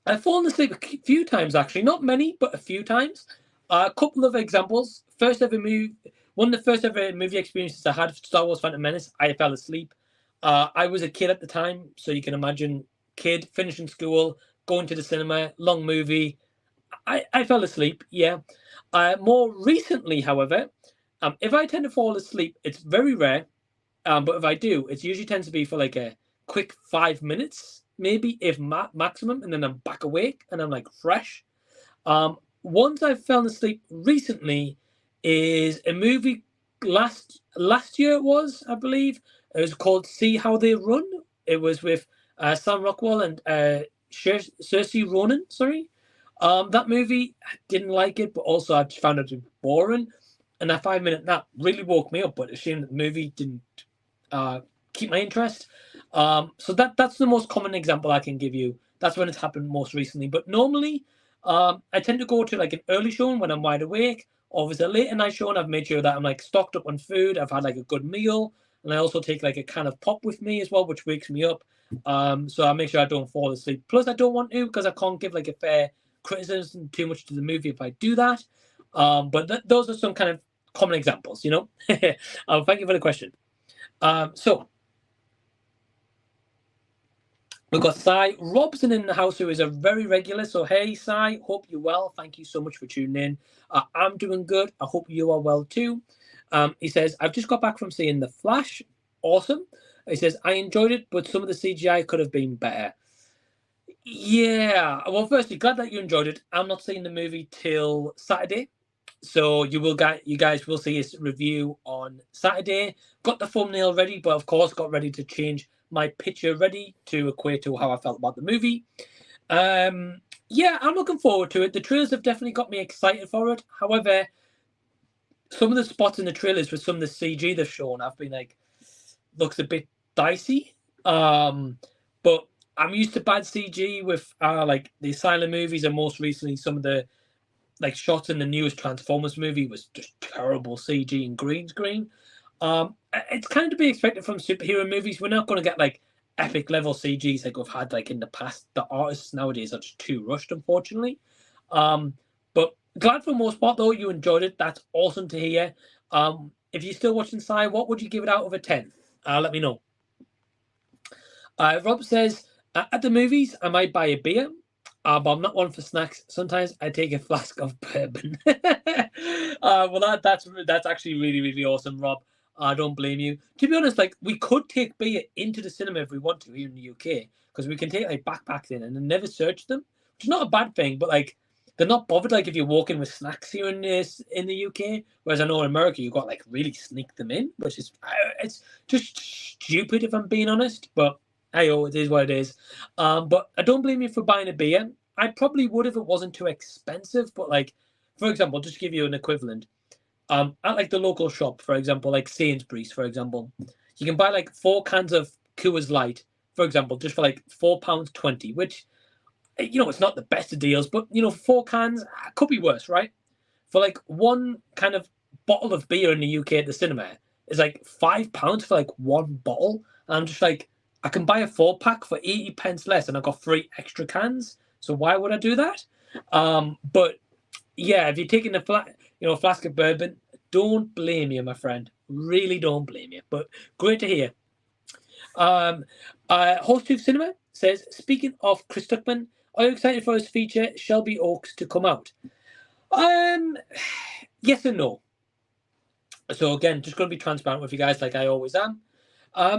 I've fallen asleep a few times, actually. Not many, but a few times. A couple of examples. One of the first ever movie experiences I had, Star Wars Phantom Menace, I fell asleep. I was a kid at the time, so you can imagine, kid, finishing school, going to the cinema, long movie. I fell asleep, yeah. More recently, however, if I tend to fall asleep, it's very rare. But if I do, it usually tends to be for like a quick 5 minutes, maybe, if maximum, and then I'm back awake and I'm like fresh. Ones I've fallen asleep recently is a movie last year it was, I believe. It was called See How They Run. It was with Sam Rockwell and Saoirse Ronan, sorry. That movie, I didn't like it, but also I just found it boring. And that 5-minute nap really woke me up, but a shame that the movie didn't keep my interest. So that's the most common example I can give you. That's when it's happened most recently. But normally, I tend to go to like an early showing when I'm wide awake, or if it's a later night showing, I've made sure that I'm like stocked up on food. I've had like a good meal, and I also take like a can of pop with me as well, which wakes me up. So I make sure I don't fall asleep. Plus, I don't want to, because I can't give like a fair criticism too much to the movie if I do that. But those are some kind of common examples, you know. Thank you for the question. So we've got Sai Robson in the house, who is a very regular. So hey, Sai, hope you're well. Thank you so much for tuning in. I'm doing good. I hope you are well too. He says, I've just got back from seeing The Flash. Awesome. He says, I enjoyed it, but some of the CGI could have been better. Yeah. Well, firstly, glad that you enjoyed it. I'm not seeing the movie till Saturday. So you guys will see his review on Saturday. Got the thumbnail ready, but of course got ready to change my picture ready to equate to how I felt about the movie. Yeah, I'm looking forward to it. The trailers have definitely got me excited for it. However, some of the spots in the trailers with some of the CG they've shown, I've been like, looks a bit dicey. But I'm used to bad CG with like the Asylum movies, and most recently some of the like shots in the newest Transformers movie was just terrible CG and green screen. It's kind of to be expected from superhero movies. We're not going to get like epic level CGs like we've had like in the past. The artists nowadays are just too rushed, unfortunately. But glad for the most part though you enjoyed it. That's awesome to hear. If you're still watching Sai, what would you give it out of a 10? Let me know. Rob says, at the movies, I might buy a beer, but I'm not one for snacks. Sometimes I take a flask of bourbon. Well, that's actually really, really awesome, Rob. I don't blame you. To be honest, like we could take beer into the cinema if we want to here in the UK, because we can take like backpacks in and then never search them, which is not a bad thing. But like they're not bothered like if you're walking with snacks here in the UK. Whereas I know in America you've got like really sneak them in, which is it's just stupid if I'm being honest. But hey, oh, it is what it is. But I don't blame you for buying a beer. I probably would if it wasn't too expensive. But like, for example, just to give you an equivalent, at like the local shop, for example, like Sainsbury's, for example, you can buy like 4 cans of Coors Light, for example, just for like £4.20, which, you know, it's not the best of deals, but you know, 4 cans could be worse, right? For like one kind of bottle of beer in the UK at the cinema is like £5 for like one bottle. And I'm just like, I can buy a 4-pack for 80 pence less, and I've got 3 extra cans. So why would I do that? But yeah, if you're taking a flask of bourbon, don't blame you, my friend. Really don't blame you. But great to hear. Horse Tooth Cinema says, speaking of Chris Tuckman, are you excited for his feature Shelby Oaks to come out? Yes and no. So again, just going to be transparent with you guys like I always am.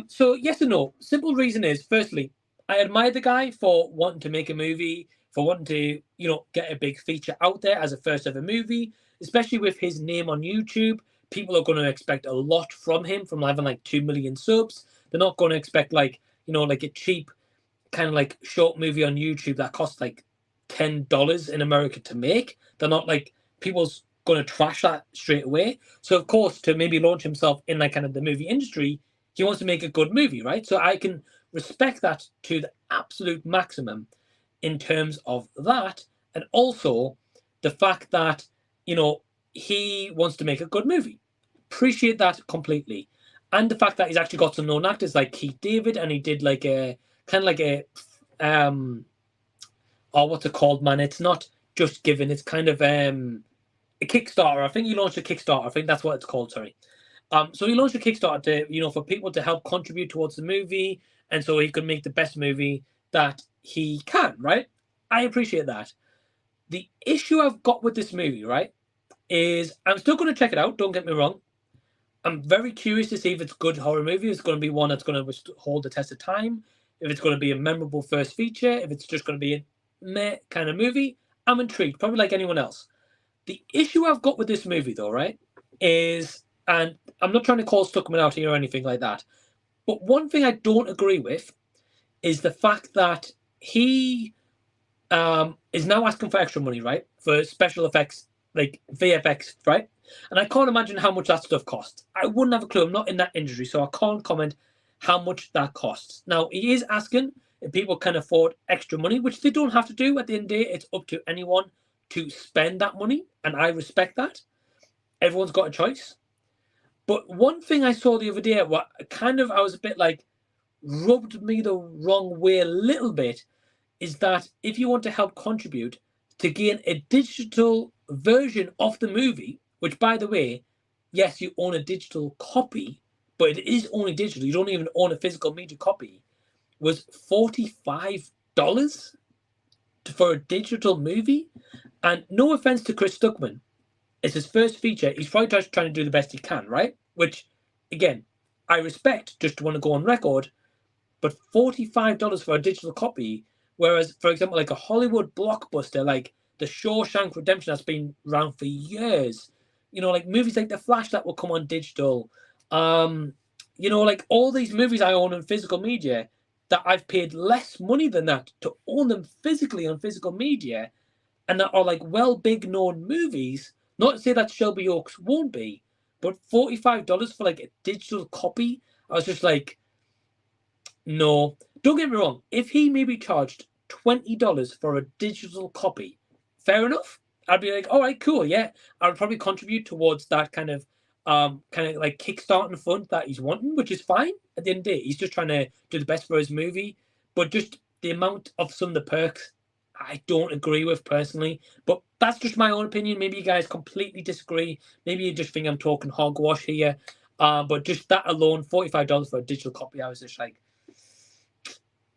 So yes and no. Simple reason is, firstly, I admire the guy for wanting to make a movie, for wanting to, you know, get a big feature out there as a first ever movie, especially with his name on YouTube. People are going to expect a lot from him, from having like 2 million subs. They're not going to expect like, you know, like a cheap kind of like short movie on YouTube that costs like $10 in America to make. They're not like, people's going to trash that straight away. So of course, to maybe launch himself in like kind of the movie industry, he wants to make a good movie, right? So I can respect that to the absolute maximum in terms of that. And also the fact that, you know, he wants to make a good movie. Appreciate that completely. And the fact that he's actually got some known actors like Keith David, and he did like a kind of like a what's it called, man? It's not Just Giving. It's kind of a Kickstarter. I think he launched a Kickstarter. I think that's what it's called. Sorry. So he launched a Kickstarter to, you know, for people to help contribute towards the movie, and so he could make the best movie that he can, right? I appreciate that. The issue I've got with this movie, right, is I'm still going to check it out. Don't get me wrong. I'm very curious to see if it's a good horror movie. If it's going to be one that's going to hold the test of time. If it's going to be a memorable first feature. If it's just going to be a meh kind of movie. I'm intrigued, probably like anyone else. The issue I've got with this movie, though, right, is, and I'm not trying to call Stuckman out here or anything like that, but one thing I don't agree with is the fact that he is now asking for extra money, right, for special effects, like VFX, right? And I can't imagine how much that stuff costs. I wouldn't have a clue. I'm not in that industry, so I can't comment how much that costs. Now, he is asking if people can afford extra money, which they don't have to do. At the end of the day, it's up to anyone to spend that money, and I respect that. Everyone's got a choice. But one thing I saw the other day, what kind of I was a bit like rubbed me the wrong way a little bit, is that if you want to help contribute to gain a digital version of the movie, which, by the way, yes, you own a digital copy, but it is only digital. You don't even own a physical media copy. Was $45 for a digital movie. And no offense to Chris Stuckman, it's his first feature. He's probably just trying to do the best he can, right? Which, again, I respect, just want to go on record. But $45 for a digital copy, whereas, for example, like a Hollywood blockbuster like The Shawshank Redemption that's been around for years, like movies like The Flash that will come on digital, like all these movies I own in physical media that I've paid less money than that to own them physically on physical media, and that are like big known movies. Not to say that Shelby Oaks won't be, but $45 for like a digital copy, I was just like, no. Don't get me wrong. If he maybe charged $20 for a digital copy, fair enough. I'd be like, all right, cool, yeah. I would probably contribute towards that kind of like kickstarting fund that he's wanting, which is fine. At the end of the day, he's just trying to do the best for his movie. But just the amount of some of the perks, I don't agree with personally. But that's just my own opinion. Maybe you guys completely disagree. Maybe you just think I'm talking hogwash here. But just that alone, $45 for a digital copy, I was just like,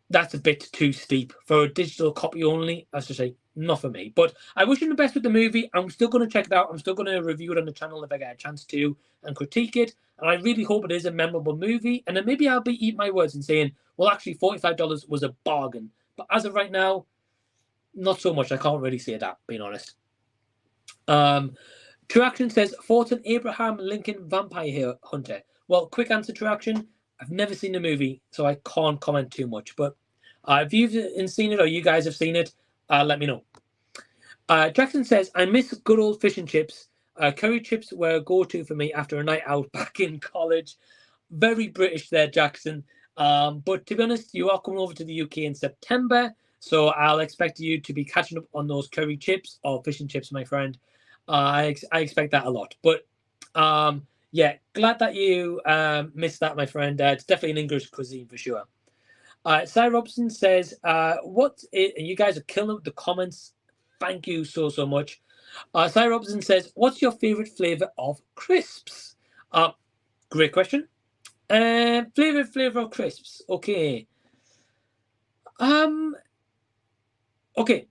that's a bit too steep for a digital copy only. I was just like, not for me. But I wish him the best with the movie. I'm still going to check it out. I'm still going to review it on the channel if I get a chance to and critique it. And I really hope it is a memorable movie. And then maybe I'll be eating my words and saying, well, actually, $45 was a bargain. But as of right now, not so much. I can't really say that, being honest. True Action says, thoughts on Abraham Lincoln Vampire Hunter? Well, quick answer, True Action. I've never seen the movie, so I can't comment too much. But if you've seen it or you guys have seen it, let me know. Jackson says, I miss good old fish and chips. Curry chips were a go-to for me after a night out back in college. Very British there, Jackson. But to be honest, you are coming over to the UK in September, so I'll expect you to be catching up on those curry chips or fish and chips, my friend. I expect that a lot. But yeah, glad that you missed that, my friend. It's definitely an English cuisine for sure. Cy Robson says, and you guys are killing it with the comments. Thank you so much. Cy Robson says, what's your favorite flavor of crisps? Great question. Flavor of crisps. Okay. Okay.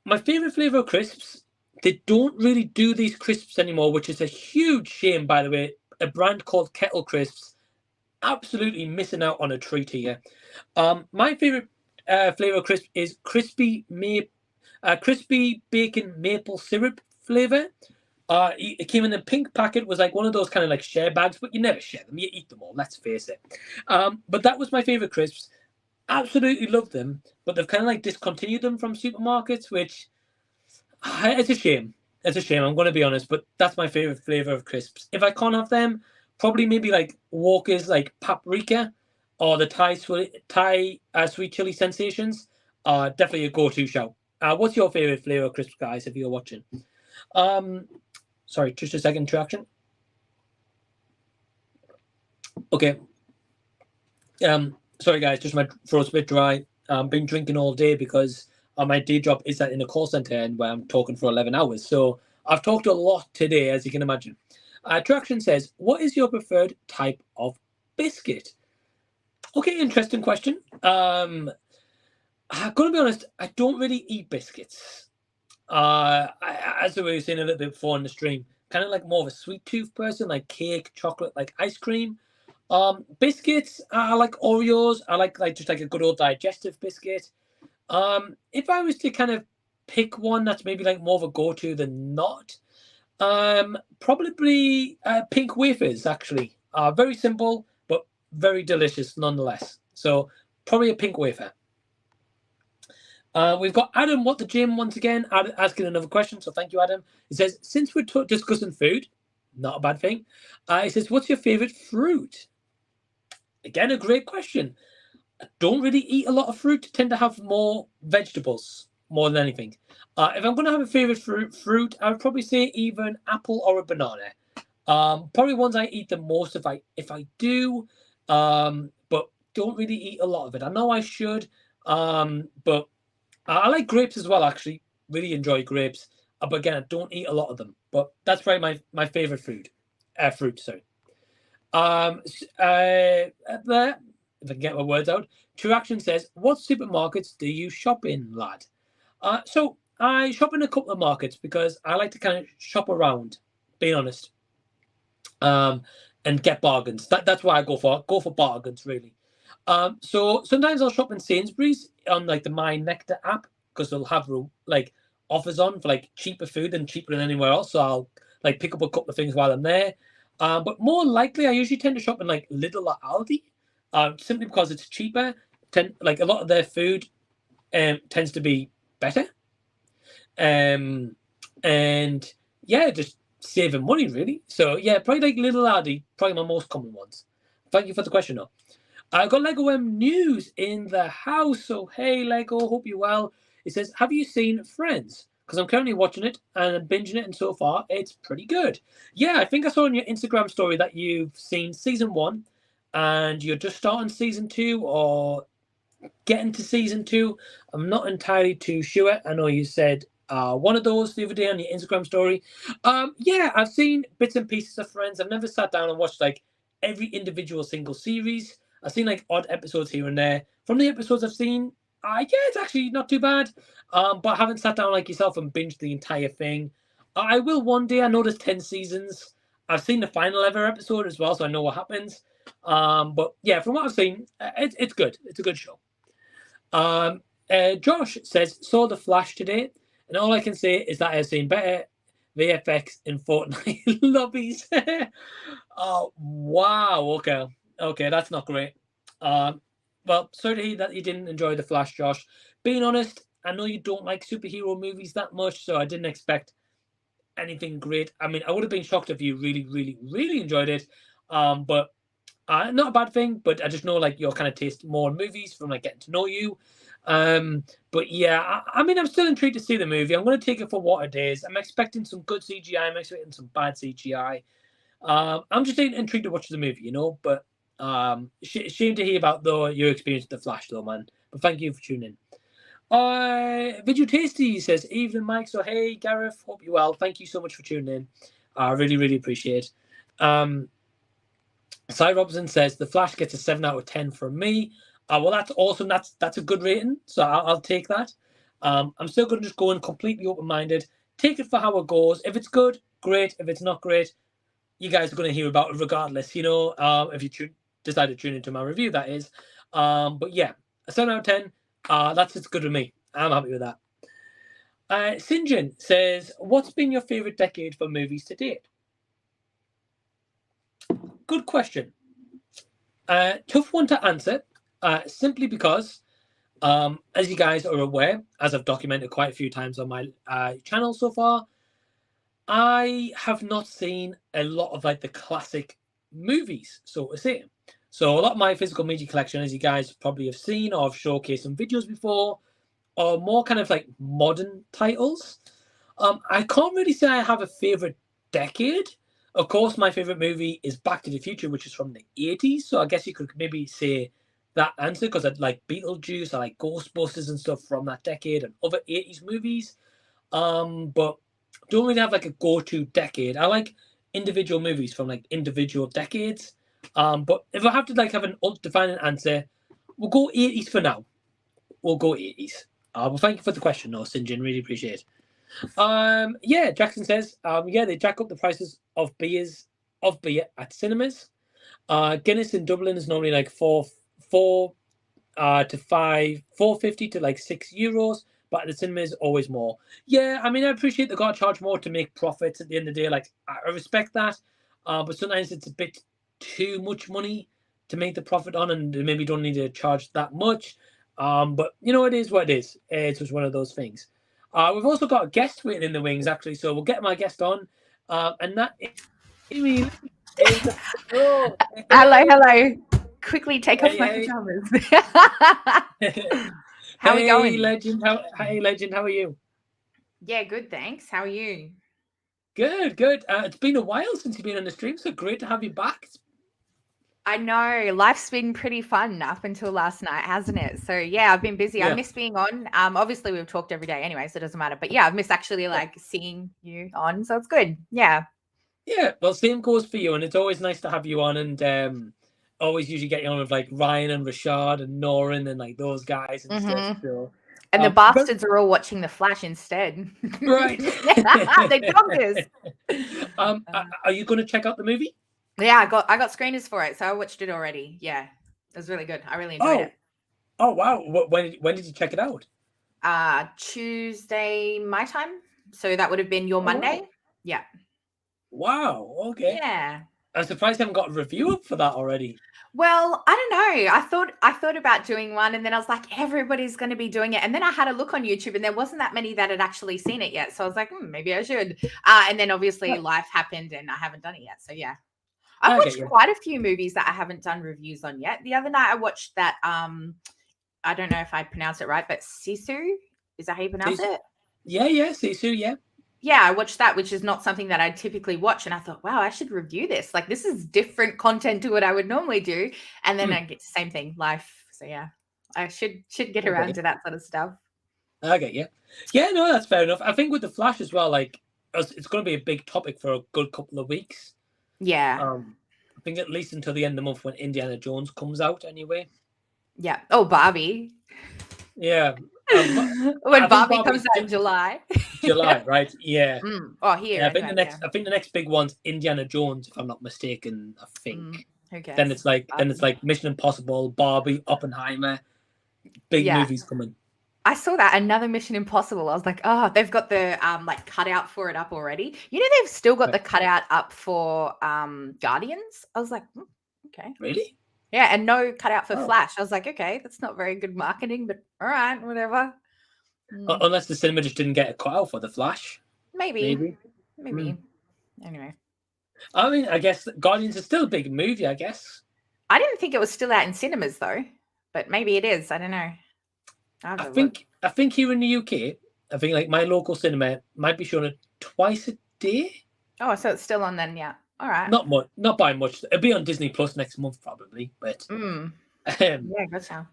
My favorite flavor of crisps, they don't really do these crisps anymore, which is a huge shame, by the way. A brand called Kettle Crisps, absolutely missing out on a treat here. My favorite flavor of crisp is crispy bacon maple syrup flavor. It came in a pink packet. Was like one of those kind of like share bags, but you never share them. You eat them all. Let's face it. But that was my favorite crisps. Absolutely love them, but they've kind of like discontinued them from supermarkets, which it's a shame. It's a shame. I'm going to be honest, but that's my favorite flavor of crisps. If I can't have them, probably maybe like Walker's like paprika or the Thai sweet chili sensations. Definitely a go-to shout. What's your favorite flavor of crisps, guys? If you're watching, sorry, just a second. Traction. Okay. Sorry, guys, just my throat's a bit dry. Been drinking all day because my day job is in a call center and where I'm talking for 11 hours. So I've talked a lot today, as you can imagine. Traction says, what is your preferred type of biscuit? Okay, interesting question. I'm going to be honest, I don't really eat biscuits. As we were saying a little bit before in the stream, kind of like more of a sweet tooth person, like cake, chocolate, like ice cream. Biscuits, I like Oreos. I like just like a good old digestive biscuit. If I was to kind of pick one that's maybe like more of a go-to than not, probably pink wafers, actually. Very simple, but very delicious nonetheless. So probably a pink wafer. We've got Adam What the Gym once again asking another question. So thank you, Adam. He says, since we're discussing food, not a bad thing. He says, what's your favorite fruit? Again, a great question. I don't really eat a lot of fruit. Tend to have more vegetables more than anything. If I'm going to have a favorite fruit, I would probably say either an apple or a banana. Probably ones I eat the most if I do, but don't really eat a lot of it. I know I should, but I like grapes as well. Actually, really enjoy grapes. But again, I don't eat a lot of them. But that's probably my favorite fruit. Sorry. If I can get my words out. True Action says, "What supermarkets do you shop in, lad?" So I shop in a couple of markets because I like to kind of shop around. Being honest. And get bargains. That's why I go for bargains, really. So sometimes I'll shop in Sainsbury's on like the My Nectar app because they'll have like offers on for like cheaper food and cheaper than anywhere else. So I'll like pick up a couple of things while I'm there. But more likely, I usually tend to shop in like Lidl or Aldi, simply because it's cheaper. Like a lot of their food tends to be better. And yeah, just saving money really. So yeah, probably like Little Aldi, probably my most common ones. Thank you for the question though. I got Lego News in the house. So hey Lego, hope you're well. It says, have you seen Friends? Because I'm currently watching it and I'm binging it, and so far it's pretty good. Yeah, I think I saw in your Instagram story that you've seen season 1 and you're just starting season 2 or getting to season 2. I'm not entirely too sure. I know you said one of those the other day on your Instagram story. Yeah, I've seen bits and pieces of Friends. I've never sat down and watched like every individual single series. I've seen like odd episodes here and there. From the episodes I've seen, yeah, it's actually not too bad. But I haven't sat down like yourself and binged the entire thing. I will one day. I know there's 10 seasons. I've seen the final ever episode as well, so I know what happens. But yeah, from what I've seen, it's good. It's a good show. Josh says, saw The Flash today, and all I can say is that I've seen better VFX in Fortnite lobbies. Oh, wow. Okay, that's not great. Well, sorry to hear that you didn't enjoy The Flash, Josh. Being honest, I know you don't like superhero movies that much, so I didn't expect anything great. I mean, I would have been shocked if you really, really, really enjoyed it. But not a bad thing, but I just know like your kind of taste more in movies from like getting to know you. But yeah, I mean, I'm still intrigued to see the movie. I'm going to take it for what it is. I'm expecting some good CGI. I'm expecting some bad CGI. I'm just intrigued to watch the movie, you know. But shame to hear about your experience with The Flash, though, man. But thank you for tuning in. Video Tasty says, evening, Mike. So hey, Gareth, hope you're well. Thank you so much for tuning in. I really, really appreciate it. Cy Robinson says The Flash gets a 7 out of 10 from me. Well, that's awesome. That's a good rating, so I'll take that. I'm still going to just go in completely open-minded. Take it for how it goes. If it's good, great. If it's not great, you guys are going to hear about it regardless. You know, if you decide to tune into my review, that is. But yeah, a 7 out of 10. That's it's good with me. I'm happy with that. Sinjin says, what's been your favorite decade for movies to date? Good question. Tough one to answer, simply because, as you guys are aware, as I've documented quite a few times on my channel so far, I have not seen a lot of like the classic movies, so to say. So a lot of my physical media collection, as you guys probably have seen or have showcased some videos before, are more kind of like modern titles. I can't really say I have a favorite decade. Of course, my favorite movie is Back to the Future, which is from the 80s. So I guess you could maybe say that answer because I like Beetlejuice, I like Ghostbusters and stuff from that decade and other 80s movies. But don't really have like a go-to decade. I like individual movies from like individual decades. But if I have to like have an defining answer, we'll go 80s for now. We'll go 80s. Well, thank you for the question, though, Sinjin. Really appreciate it. Yeah, Jackson says, yeah, they jack up the prices of beer at cinemas. Guinness in Dublin is normally like four to £4.50 to like €6, but at the cinema is always more. Yeah, I mean, I appreciate they got to charge more to make profits at the end of the day. Like, I respect that, but sometimes it's a bit too much money to make the profit on, and they maybe don't need to charge that much. But you know, it is what it is. It's just one of those things. We've also got a guest waiting in the wings, actually, so we'll get my guest on, and that is Amy. Hello. Quickly take off my pajamas. How are we going? Legend. Hey, Legend. How are you? Yeah, good. Thanks. How are you? Good. It's been a while since you've been on the stream, so great to have you back. I know life's been pretty fun up until last night, hasn't it? So yeah, I've been busy. I Yeah. miss being on. Obviously we've talked every day anyway, so it doesn't matter. But yeah, I've missed actually like seeing you on, so it's good. Yeah. Yeah, well, same goes for you, and it's always nice to have you on, and always usually get you on with like Ryan and Rashad and Norin and like those guys and stuff. So, And the but- bastards are all watching The Flash instead. right, They doggers. are you going to check out the movie? Yeah, I got screeners for it, so I watched it already. Yeah, it was really good. I really enjoyed it. Oh wow! When did you check it out? Tuesday my time, so that would have been your Monday. Wow. Yeah. Wow. Okay. Yeah. I'm surprised you haven't got a review up for that already. Well, I don't know. I thought about doing one, and then I was like, everybody's going to be doing it. And then I had a look on YouTube, and there wasn't that many that had actually seen it yet. So I was like, maybe I should. And then obviously life happened, and I haven't done it yet. So yeah, I've watched quite a few movies that I haven't done reviews on yet. The other night I watched that. I don't know if I pronounced it right, but Sisu, is that how you pronounce it? Yeah, Sisu, yeah. Yeah, I watched that, which is not something that I typically watch. And I thought, wow, I should review this. Like, this is different content to what I would normally do. And then I get the same thing, life. So yeah, I should get around to that sort of stuff. Okay, yeah. Yeah, no, that's fair enough. I think with The Flash as well, like, it's going to be a big topic for a good couple of weeks. Yeah. I think at least until the end of the month when Indiana Jones comes out anyway. Yeah. Oh, Barbie. Yeah. When Barbie comes out in July. July, right? Yeah. Oh, here. Yeah, I think I think the next big one's Indiana Jones, if I'm not mistaken. I think. Okay. Then it's like Mission Impossible, Barbie, Oppenheimer. Big movies coming. I saw that another Mission Impossible. I was like, oh, they've got the like cutout for it up already. You know, they've still got the cutout up for Guardians. I was like, okay. Really? Yeah, and no cutout for Flash. I was like, okay, that's not very good marketing, but all right, whatever. Unless the cinema just didn't get a cutout for the Flash. Maybe. Anyway. I mean, I guess Guardians is still a big movie, I guess. I didn't think it was still out in cinemas though, but maybe it is. I don't know. I think here in the UK, I think like my local cinema might be showing it twice a day. Oh, so it's still on then, yeah. All right. Not by much. It'll be on Disney Plus next month probably, but yeah, good sound.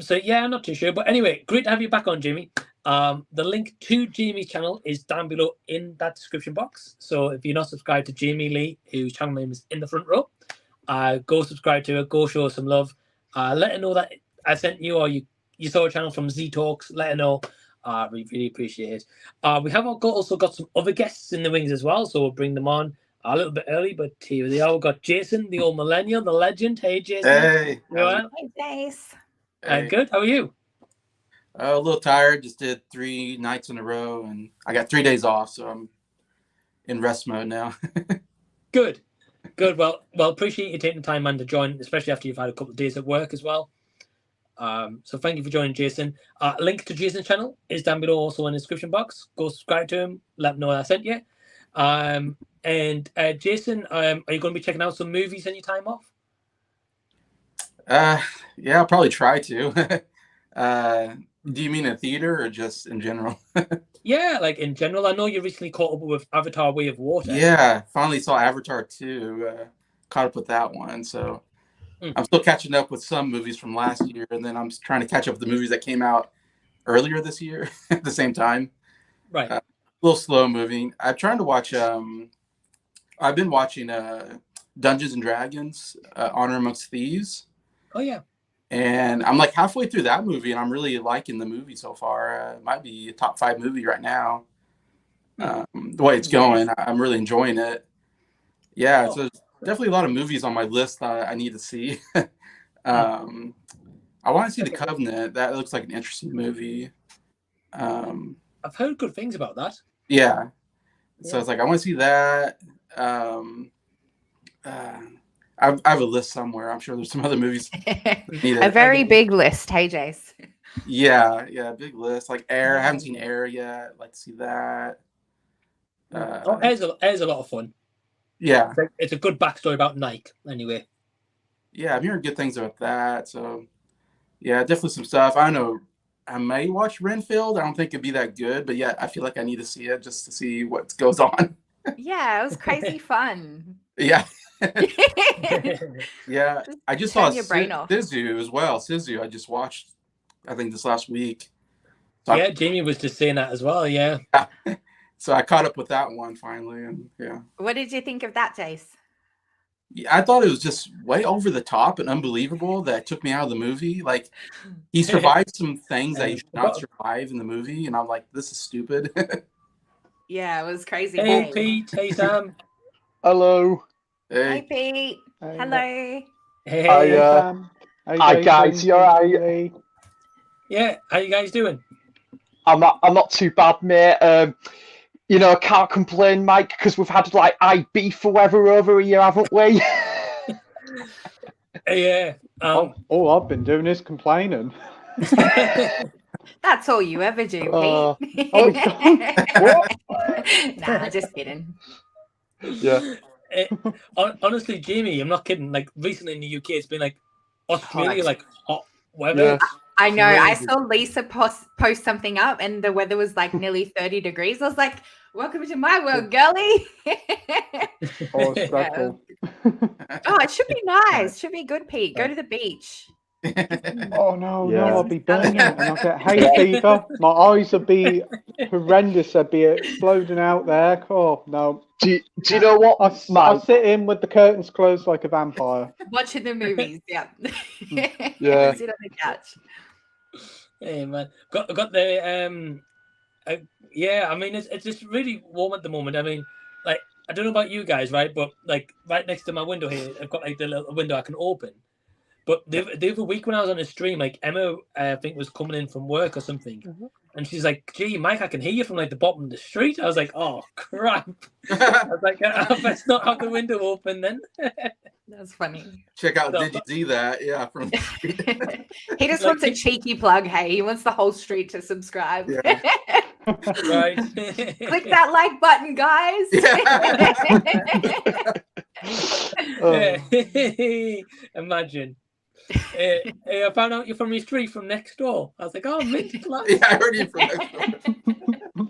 So yeah, I'm not too sure, but anyway, great to have you back on, Jamie. The link to Jamie's channel is down below in that description box. So if you're not subscribed to Jamie Lee, whose channel name is in the front row, go subscribe to her. Go show her some love. Let her know that I sent you, or you saw a channel from Z Talks. Let her know. We really appreciate it. We have also got some other guests in the wings as well, so we'll bring them on a little bit early, but here they are. We've got Jason, the old millennial, the legend. Hey, Jason. Hey. Hey, Jace. Good. How are you? A little tired. Just did 3 nights in a row, and I got 3 days off, so I'm in rest mode now. Good. Well, appreciate you taking the time, man, to join, especially after you've had a couple of days at work as well. So thank you for joining, Jason. Link to Jason's channel is down below, also in the description box. Go subscribe to him. Let him know I sent you. And Jason, are you going to be checking out some movies in your time off? Yeah, I'll probably try to. Do you mean a theater or just in general? Yeah, like in general. I know you recently caught up with Avatar: Way of Water. Yeah, finally saw Avatar 2. Caught up with that one, so I'm still catching up with some movies from last year, and then I'm trying to catch up with the movies that came out earlier this year at the same time. Right. A little slow moving. I'm trying to watch. I've been watching Dungeons and Dragons: Honor Amongst Thieves. Oh yeah. And I'm like halfway through that movie, and I'm really liking the movie so far. It might be a top 5 movie right now. The way it's going, I'm really enjoying it. Yeah, so there's definitely a lot of movies on my list that I need to see. I want to see The Covenant. That looks like an interesting movie. I've heard good things about that. Yeah. So it's like, I want to see that. I have a list somewhere. I'm sure there's some other movies. A very big list. Hey, Jace. Yeah, big list. Like Air. I haven't seen Air yet. I'd like to see that. Air's a lot of fun. Yeah. It's a good backstory about Nike, anyway. Yeah, I'm hearing good things about that. So, yeah, definitely some stuff. I don't know. I may watch Renfield. I don't think it'd be that good, but yeah, I feel like I need to see it just to see what goes on. Yeah, it was crazy fun. Yeah. Yeah, I just turn saw your brain off. Sisu as well. Sisu, I just watched, I think this last week. So yeah, Jamie was just saying that as well. Yeah. So I caught up with that one finally, and yeah. What did you think of that, Jace? Yeah, I thought it was just way over the top and unbelievable that took me out of the movie. Like, he survived some things that he should not survive in the movie, and I'm like, this is stupid. Yeah, it was crazy. Hey, Pete. Hey, Sam. Hello. Hey, Pete. Hey. Hello. Hey, Hi, Sam. Hi, guys. You alright? Yeah. How you guys doing? I'm not too bad, mate. You know, I can't complain, Mike, because we've had like beef or whatever over here, haven't we? Yeah. All I've been doing is complaining. That's all you ever do, Pete. What? Nah, just kidding. Yeah. Honestly, Jamie, I'm not kidding. Like recently in the UK, it's been like Australia, like hot weather. Yeah. I know. Crazy. I saw Lisa post something up, and the weather was like nearly 30 degrees. I was like, "Welcome to my world, girlie." Oh, it's dreadful. Oh, it should be nice. Should be good, Pete. Go to the beach. Oh no, Yeah. I'll be burning and I'll get hay fever. My eyes will be horrendous. I'll be exploding out there. Oh no. Do you know what, I sit in with the curtains closed like a vampire. Watching the movies. Yeah. Yeah. Sit on the couch. Hey man, got the yeah. I mean, it's just really warm at the moment. I mean, like I don't know about you guys, right? But like right next to my window here, I've got like the little window I can open. But the other week when I was on a stream, like Emma, I think was coming in from work or something, and she's like, "Gee, Mike, I can hear you from like the bottom of the street." I was like, "Oh crap!" I was like, "Let's not have the window open then." That's funny. Check out DigiZ that, yeah. From the street. He just wants a cheeky plug. Hey, he wants the whole street to subscribe. Yeah. Right. Click that like button, guys. Imagine. I found out you're from your street from next door. I was like, "Oh, mint plus." Yeah, I heard you from next door.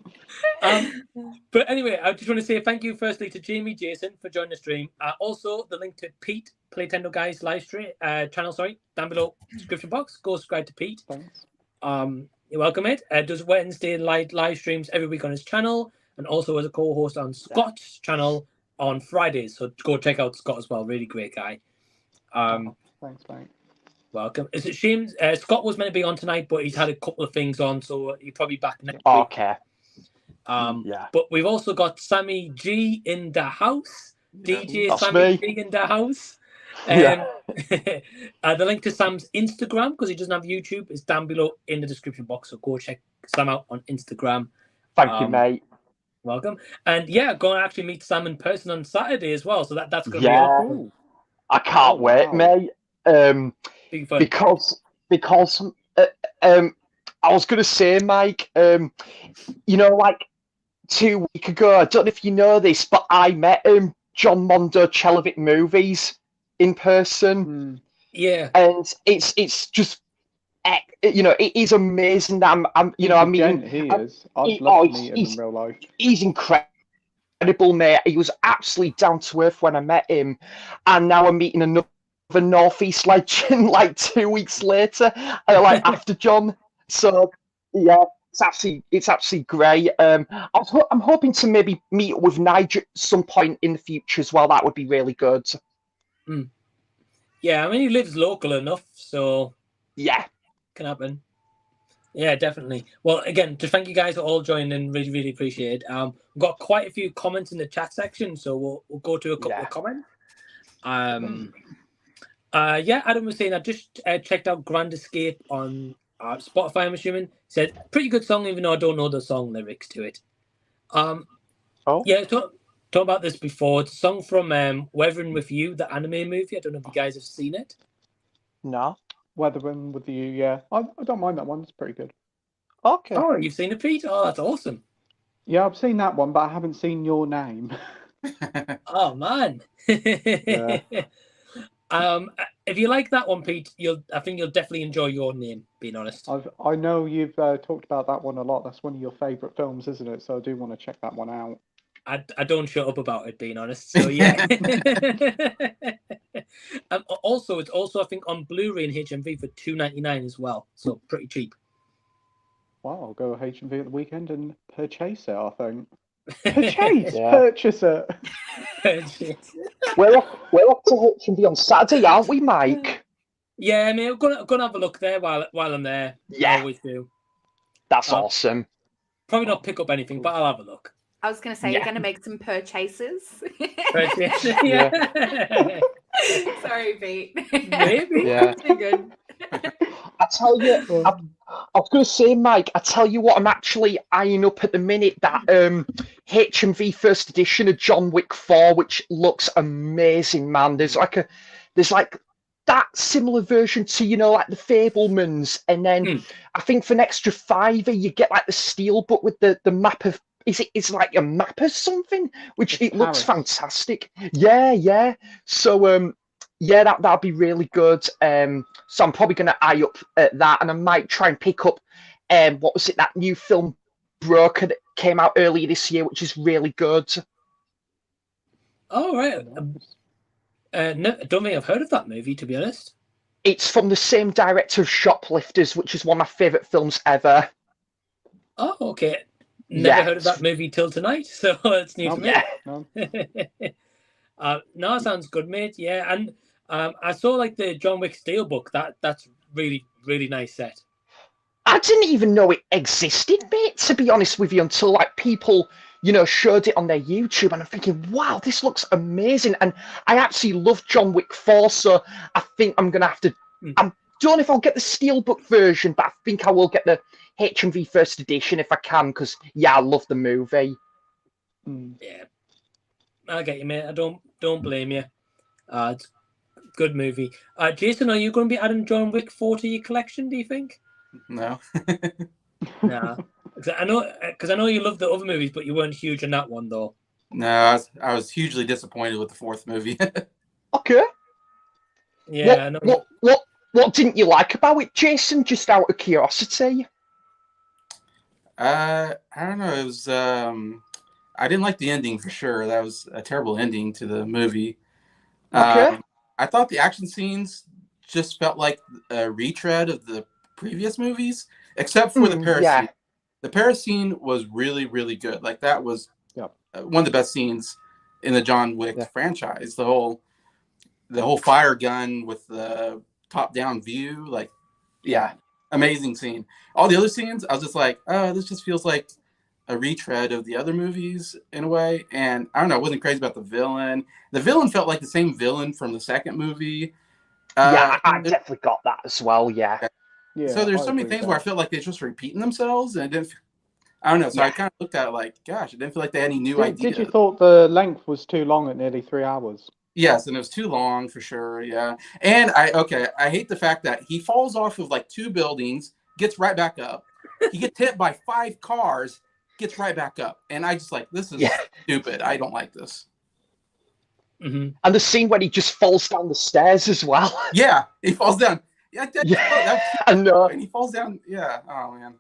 But anyway, I just want to say thank you firstly to Jamie, Jason for joining the stream. Also, the link to Pete PlayTendoGuy's live stream channel, down below description box. Go subscribe to Pete. Thanks. You're welcome, mate. Does Wednesday live streams every week on his channel, and also as a co-host on Scott's channel on Fridays. So go check out Scott as well. Really great guy. Thanks, mate. Welcome. It's a shame Scott was meant to be on tonight, but he's had a couple of things on, so he'll probably be back next week. Okay. Yeah. But we've also got Sammy G in the house. DJ That's Sammy me. G in the house. Yeah. The link to Sam's Instagram, because he doesn't have YouTube, is down below in the description box. So go check Sam out on Instagram. Thank you, mate. Welcome. And yeah, go and actually meet Sam in person on Saturday as well. So that's going to be cool. I can't wait, mate. Big fun. Because I was gonna say, Mike, you know, like 2 weeks ago, I don't know if you know this, but I met John Mondo Chelovic Movies in person. Yeah. And it's just, you know, it is amazing that I'm you know, I mean, he is. I'd love to meet him in real life. He's incredible, mate. He was absolutely down to earth when I met him, and now I'm meeting another Northeast legend like 2 weeks later, like after John. So yeah, it's absolutely great. I'm hoping to maybe meet with Nigel at some point in the future as well. That would be really good. Yeah, I mean he lives local enough, so yeah, can happen. Yeah, definitely. Well, again, just thank you guys for all joining in. Really, really appreciate it. We've got quite a few comments in the chat section, so we'll go to a couple of comments. Yeah, Adam was saying I just checked out Grand Escape on Spotify, I'm assuming. Said pretty good song, even though I don't know the song lyrics to it. Yeah, talk about this before. It's a song from Weathering with You, the anime movie. I don't know if you guys have seen it. No. Weathering with You, yeah. I don't mind that one. It's pretty good. Okay. Oh, you've seen it, Pete? Oh, that's awesome. Yeah, I've seen that one, but I haven't seen Your Name. Oh man. Yeah. If you like that one, Pete, I think you'll definitely enjoy Your Name, being honest. I know you've talked about that one a lot. That's one of your favourite films, isn't it? So I do want to check that one out. I don't shut up about it, being honest. So yeah. Also, it's also I think on Blu-ray and HMV for $2.99 as well. So pretty cheap. Wow, I'll go H&V at the weekend and purchase it, I think. Purchase! Yeah. Purchase it! We're off to H&V on Saturday, aren't we, Mike? Yeah, I mean, I'm gonna have a look there while I'm there. Yeah. I always do. That's awesome. Probably not pick up anything, but I'll have a look. I was going to say, Yeah. you're going to make some purchases. Yeah. Sorry, Pete. Maybe. Yeah. Too good. I tell you, I was going to say, Mike, I tell you what, I'm actually eyeing up at the minute that H&V first edition of John Wick 4, which looks amazing, man. There's like that similar version to, you know, like the Fablemans, and then I think for an extra $5 you get like the steelbook with the map of. It's like a map or something, which it looks fantastic. Yeah. So yeah, that'd be really good. So I'm probably going to eye up at that, and I might try and pick up what was it, that new film Broker that came out earlier this year, which is really good. Oh right. No, I don't think I've heard of that movie, to be honest. It's from the same director of Shoplifters, which is one of my favourite films ever. Oh, okay. Never heard of that movie till tonight, so it's new to me. No, sounds good, mate. Yeah, and I saw like the John Wick Steelbook. That's really, really nice set. I didn't even know it existed, mate, to be honest with you, until like people, you know, showed it on their YouTube, and I'm thinking, wow, this looks amazing. And I actually love John Wick 4, so I think I'm gonna have to. I don't know if I'll get the Steelbook version, but I think I will get the H&V first edition if I can, because I love the movie. Yeah, I get you, mate. I don't blame you. It's a good movie. Jason, are you going to be adding John Wick 4 to your collection, do you think? No. Nah. I know you love the other movies, but you weren't huge on that one, though. No, I was hugely disappointed with the fourth movie. Okay. Yeah. What didn't you like about it, Jason? Just out of curiosity. I don't know. It was I didn't like the ending for sure. That was a terrible ending to the movie. Okay. I thought the action scenes just felt like a retread of the previous movies, except for the Paris scene. The Paris scene was really, really good. Like that was one of the best scenes in the John Wick franchise. The whole fire gun with the top-down view, like amazing scene. All the other scenes, I was just like, oh, this just feels like a retread of the other movies in a way. And I don't know, I wasn't crazy about the villain. The villain felt like the same villain from the second movie. I definitely got that as well. Yeah. So there's so many things where I felt like they're just repeating themselves, and it didn't. I don't know. So I kind of looked at it like, gosh, it didn't feel like they had any new ideas. Did you thought the length was too long at nearly 3 hours? Yes, and it was too long for sure. Yeah, and I hate the fact that he falls off of like 2 buildings, gets right back up. He gets hit by 5 cars, gets right back up, and I just like, this is stupid. I don't like this. Mm-hmm. And the scene when he just falls down the stairs as well. Yeah, he falls down. I know. And he falls down. Yeah. Oh man.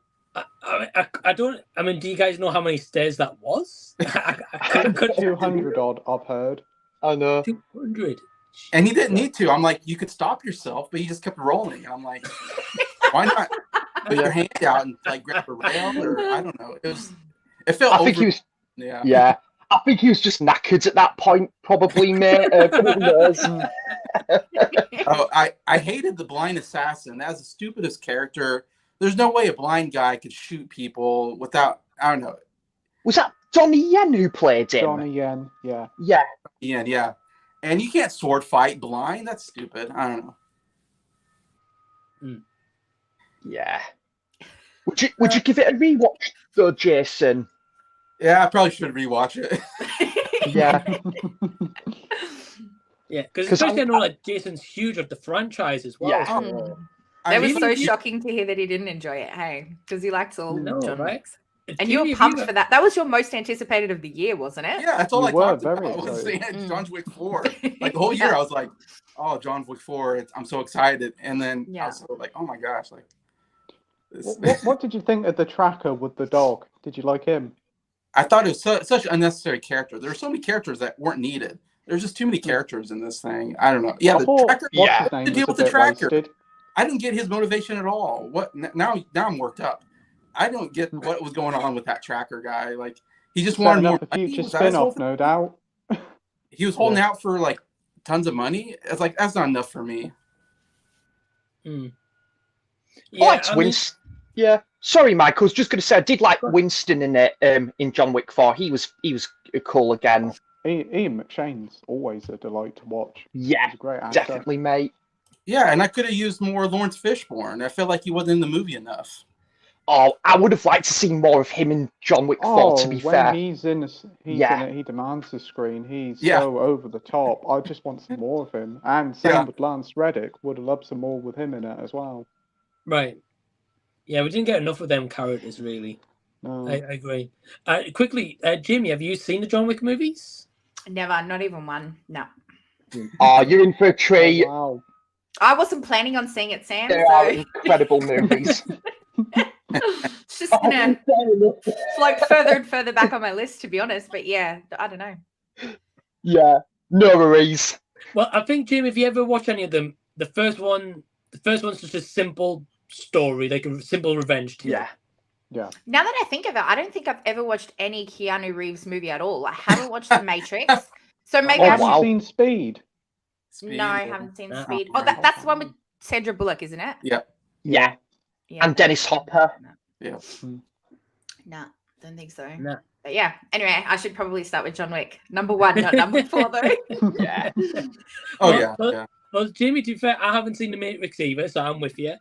I don't. I mean, do you guys know how many stairs that was? 200 odd, I've heard. I know. 200. And he didn't need to. I'm like, you could stop yourself, but he just kept rolling. And I'm like, why not put your hand out and like grab a rail, or I don't know. It felt. I think he was. Yeah. I think he was just knackered at that point, probably, mate. I hated the blind assassin. That was the stupidest character. There's no way a blind guy could shoot people without, I don't know. Was that Donnie Yen who played him? Donnie Yen, yeah. Yeah. And you can't sword fight blind. That's stupid. I don't know. Yeah. Would you give it a rewatch though, Jason? Yeah, I probably should rewatch it. Yeah. Yeah, because especially I know like Jason's huge of the franchise as well. Yeah. So. That was so shocking to hear that he didn't enjoy it, hey? Because he likes all John Wicks. And you were pumped for that. That was your most anticipated of the year, wasn't it? Yeah, that's all I talked about. I was saying John Wick 4. Like the whole year, I was like, oh, John Wick 4, I'm so excited. And then I was like, oh my gosh. Like, what did you think of the tracker with the dog? Did you like him? I thought it was such an unnecessary character. There were so many characters that weren't needed. There's just too many characters in this thing. I don't know. Yeah, I the thought tracker. what's Yeah. his name The deal was with a the bit tracker. wasted. I didn't get his motivation at all. What now? Now I'm worked up. I don't get what was going on with that tracker guy. Like he just wanted Setting more up a money. future Was that his whole spin-off, thing? no doubt. He was holding out for like tons of money. It's like that's not enough for me. I Yeah, liked I mean, Winston. Yeah. Sorry, Mike. I was just going to say I did like Winston in it. In John Wick 4, he was cool again. Ian McShane's always a delight to watch. Yeah, He's a great actor. definitely, mate. Yeah, and I could have used more Lawrence Fishburne. I felt like he wasn't in the movie enough. Oh, I would have liked to see more of him in John Wick 4. To be when fair, he's in it, he demands the screen. He's so over the top. I just want some more of him. And same with Lance Reddick. Would have loved some more with him in it as well. right. Yeah, we didn't get enough of them characters, really. No. I agree. Quickly, Jimmy, have you seen the John Wick movies? Never, not even one. No. oh, you're in for a treat. Oh, wow. I wasn't planning on seeing it, Sam. They are incredible movies. It's just gonna float further and further back on my list, to be honest. But yeah, I don't know. Yeah, no worries. Well, I think, Jim, if you ever watch any of them, the first one's just a simple story, like a simple revenge tale. Yeah. Yeah. Now that I think of it, I don't think I've ever watched any Keanu Reeves movie at all. I haven't watched The Matrix, so maybe Oh, I have should. you seen Speed? No, I haven't seen No. Speed. Oh, that's the one with Sandra Bullock, isn't it? Yeah. Yeah. Yeah. And Dennis Hopper. Yeah. No, don't think so. No. But yeah, anyway, I should probably start with John Wick. Number 1, not number 4, though. Yeah. Oh Well, yeah. Well, Jamie, to be fair, I haven't seen The Matrix either, so I'm with you.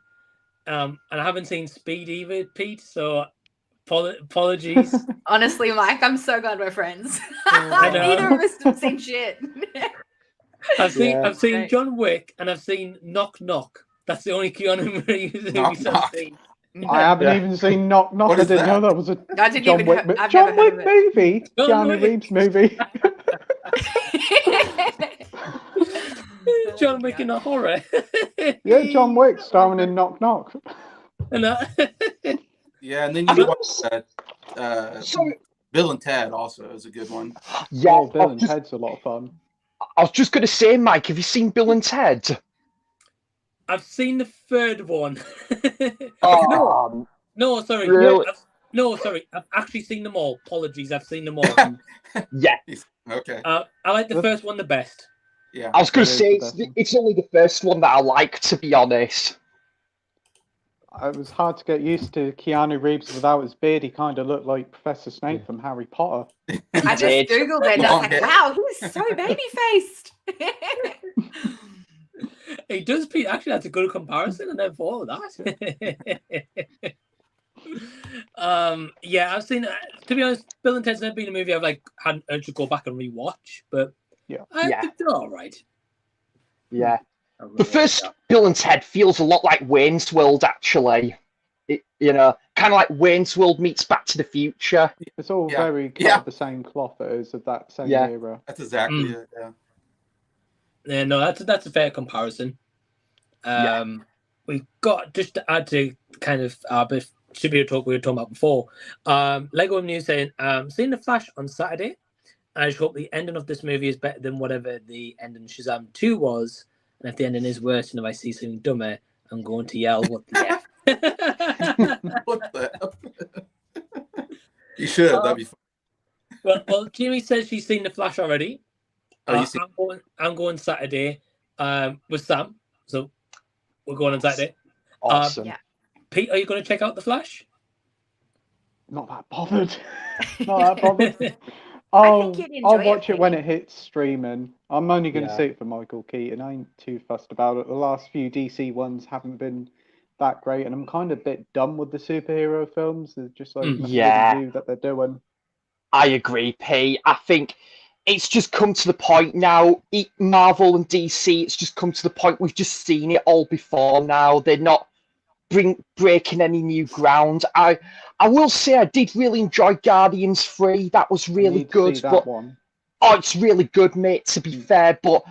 And I haven't seen Speed either, Pete, so apologies. Honestly, Mike, I'm so glad we're friends. I know. Neither of us have seen shit. I've seen Right. John Wick and I've seen Knock Knock. That's the only Keanu Reeves Knock movies I've Knock. seen. I haven't even seen Knock Knock. What I is didn't know that? that was a I didn't John even Wick, heard- I've John never heard Wick of it. movie. John Keanu Wick. Reeves movie. John Wick in a horror. Yeah, John Wick starring in Knock Knock. And Yeah, and then I you mean, watch Sorry. Bill and Ted also is a good one. Yeah. Oh, Bill and Ted's a lot of fun. I was just going to say, Mike, have you seen Bill and Ted? I've seen the third one. Oh, No, sorry. Really? No, sorry. I've actually seen them all. Apologies, I've seen them all. yeah. Okay. I like the first one the best. Yeah. I was going It to is say, the best one. it's only the first one that I like, to be honest. It was hard to get used to Keanu Reeves without his beard. He kind of looked like Professor Snape from Harry Potter. I just did. Googled it and I was like, Long hair. wow, he's so baby-faced. It does, Pete. Actually, that's a good comparison. I never thought of that. Yeah, I've seen. To be honest, Bill and Ted's never been a movie I've had to go back and rewatch, but Yeah. I think they're all right. Yeah. I really The like first that. Bill and Ted feels a lot like Wayne's World, actually. Kind of like Wayne's World meets Back to the Future. It's all Yeah. very kind of the same cloth it is of that same Yeah. era. That's exactly it. Yeah. Yeah, no, that's a fair comparison. We've got just to add to kind of our superhero talk we were talking about before. Lego News saying, seeing The Flash on Saturday. I just hope the ending of this movie is better than whatever the ending of Shazam 2 was. And if the ending is worse, and if I see something dumber, I'm going to yell, what the F? What the F? You should. That'd be fun. Well, Jimmy says she's seen The Flash already. Oh, you seen- I'm going Saturday with Sam. So we're going on Saturday. Awesome. yeah. Pete, are you going to check out The Flash? Not that bothered. Not that bothered. I I'll think you'd enjoy watch it, it when maybe. it hits streaming. I'm only going to Yeah. see it for Michael Keaton. I ain't too fussed about it. The last few DC ones haven't been that great, and I'm kind of a bit done with the superhero films. There's just like nothing Yeah. new that they're doing. I agree, Pete. I think it's just come to the point now. Marvel and DC, it's just come to the point we've just seen it all before now. They're not breaking any new ground. I will say I did really enjoy Guardians 3. That was I really need to good. see that But one. oh, it's really good, mate, to be fair. But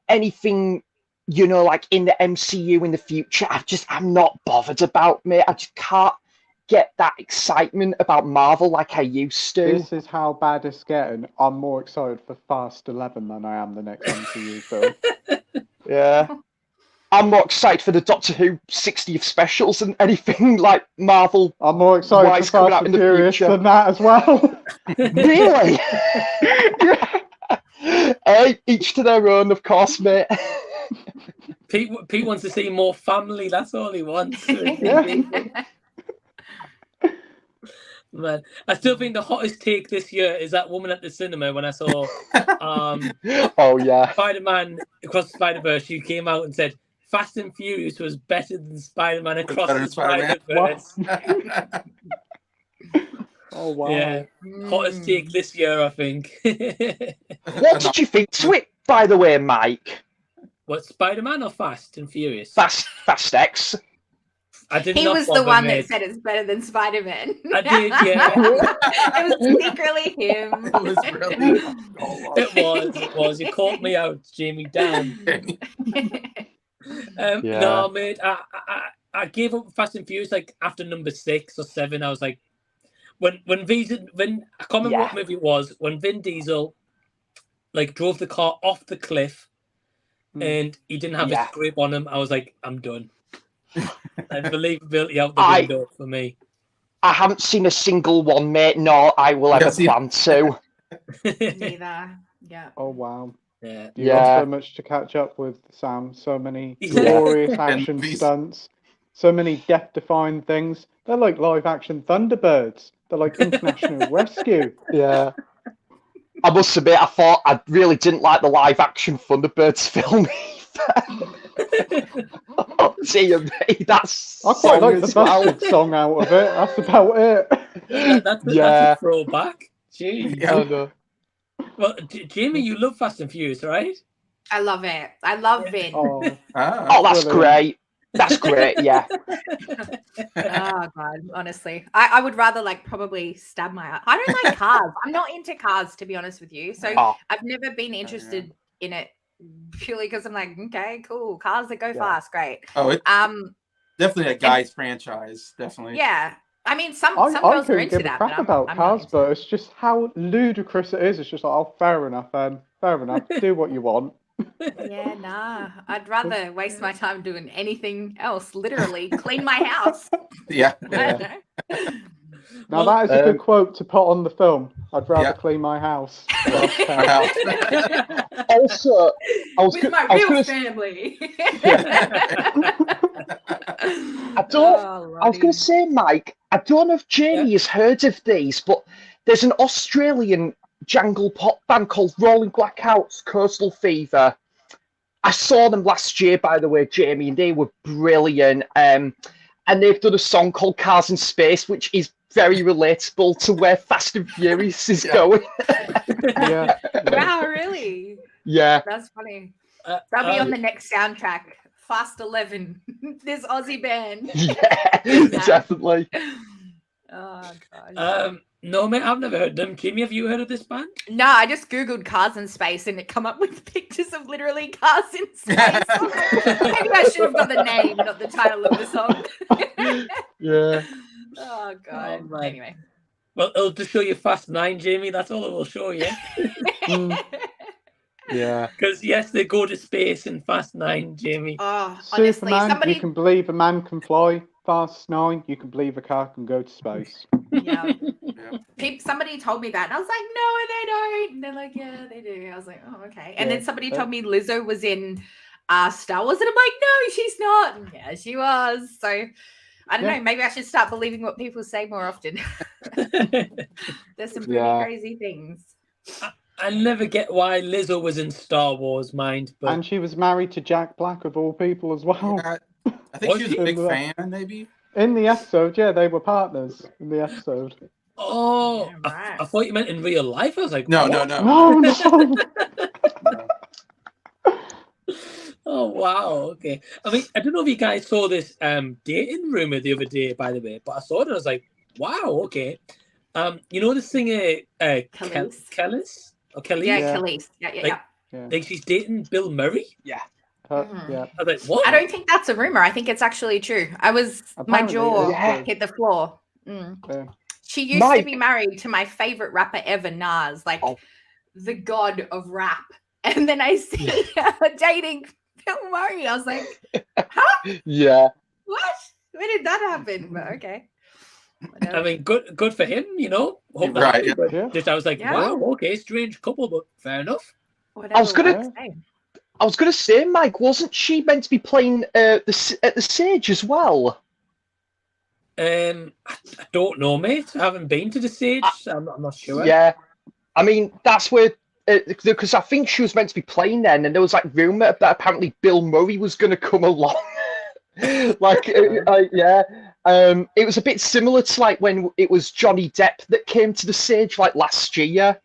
anything, like in the MCU in the future, I'm not bothered about, mate. I just can't. get that excitement about Marvel like I used to. This is how bad it's getting. I'm more excited for Fast 11 than I am the next MCU film. Yeah. I'm more excited for the Doctor Who 60th specials and anything like Marvel. I'm more excited for Fast and Furious than that as well. Really? Hey, each to their own, of course, mate. Pete wants to see more family. That's all he wants. Man, I still think the hottest take this year is that woman at the cinema when I saw oh yeah, Spider-Man Across the Spider-Verse. She came out and said Fast and Furious was better than Spider-Man Across the Spider-Verse. Oh wow. Yeah. Hottest take this year, I think. What did you think to it, by the way, Mike? What, Spider-Man or Fast and Furious? Fast X. He was the one that said it's better than Spider-Man. I did, yeah. It was secretly him. It was really. It was. You caught me out, Jamie. Damn. No, mate. I gave up Fast and Furious like after number 6 or 7. I was like, when I can't remember what movie it was, when Vin Diesel like drove the car off the cliff and he didn't have his grip on him, I was like, I'm done. And believability out the window for me. I haven't seen a single one, mate. No, I will ever plan to. Neither. Yeah. Oh wow. Yeah. You got so much to catch up with, Sam. So many glorious action stunts. So many death-defying things. They're like live-action Thunderbirds. They're like International Rescue. Yeah. I must admit, I thought I really didn't like the live-action Thunderbirds film either. Oh, dear me, that's I quite like the Busted song out of it. That's about it. That's a throwback. Jeez. Yeah. Well, Jamie, you love Fast and Furious, right? I love it. I love Vin. Oh, that's great. That's great, yeah. Oh god, honestly, I would rather like probably stab my eye. I don't like cars. I'm not into cars, to be honest with you. So I've never been interested in it purely because I'm like, okay, cool, cars that go fast, great. Oh, it's definitely a guy's franchise, definitely. Yeah, I mean, some girls are into that. I couldn't give a crap about cars, but it's just how ludicrous it is. It's just like, oh, fair enough, then. Fair enough. Do what you want. Yeah, nah. I'd rather waste my time doing anything else. Literally, clean my house. Yeah. Now that is a good quote to put on the film. I'd rather clean my house. Also, with my real family. I was going to say, Mike, I don't know if Jamie has heard of these, but there's an Australian jangle pop band called Rolling Blackouts, Coastal Fever. I saw them last year, by the way, Jamie, and they were brilliant. And they've done a song called Cars in Space, which is very relatable to where Fast and Furious is going. Wow, really? Yeah. That's funny. That'll be on the next soundtrack. Fast 11. This Aussie band. Yeah, definitely. Oh, God. No, mate, I've never heard them. Jimmy, have you heard of this band? No, I just Googled cars in space and it come up with pictures of literally cars in space. Maybe I should have got the name, not the title of the song. Yeah. Oh, God. Oh, anyway. Well, it'll just show you Fast 9, Jamie. That's all it will show you. Yeah. Because, yes, they go to space in Fast 9, Jamie. Oh, honestly, Superman, you can believe a man can fly. Fast 9, you can believe a car can go to space. Yeah. Somebody told me that, and I was like, no, they don't. And they're like, yeah, they do. I was like, oh, okay. And then somebody told me Lizzo was in Star Wars, and I'm like, no, she's not. And yeah, she was. So I don't know. Maybe I should start believing what people say more often. There's some pretty crazy things. I never get why Lizzo was in Star Wars, mind. But... And she was married to Jack Black, of all people, as well. Yeah, I think she was a big fan, maybe. In the episode, they were partners in the episode. Oh, yeah, right. I thought you meant in real life. I was like, no. Oh, wow. Okay. I mean, I don't know if you guys saw this dating rumor the other day, by the way, but I saw it and I was like, wow, okay. You know the singer Kellis? Or Kelly? Yeah, Kelly. Yeah. Like she's dating Bill Murray? Yeah. Yeah. I was like, what? I don't think that's a rumor. I think it's actually true. My jaw hit the floor She used to be married to my favorite rapper ever, Nas, like the god of rap. And then I see her dating Bill Murray. I was like, huh? Yeah. What? When did that happen? But okay. I mean, good for him, you know. Hope that Right, happened, yeah. but just I was like, wow, okay, strange couple, but fair enough. Whatever I was gonna say, Mike, wasn't she meant to be playing at the Sage as well? I don't know, mate. I haven't been to the Sage. I'm not sure. Yeah, I mean that's where because I think she was meant to be playing then, and there was like rumor that apparently Bill Murray was going to come along. Like, yeah. It was a bit similar to like when it was Johnny Depp that came to the Sage like last year.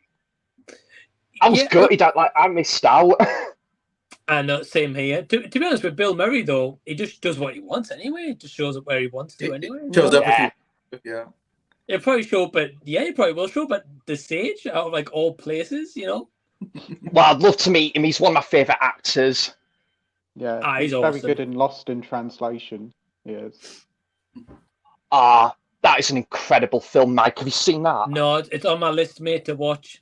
I was gutted. I missed out. I know, same here. To be honest with Bill Murray, though, he just does what he wants anyway. He just shows up where he wants to anyway. Shows up yeah. He'll probably show up he probably will show up at the Sage out of like all places, you know. Well, I'd love to meet him. He's one of my favourite actors. Yeah, he's very awesome. good in Lost in Translation. Yes. That is an incredible film, Mike. Have you seen that? No, it's on my list, mate, to watch.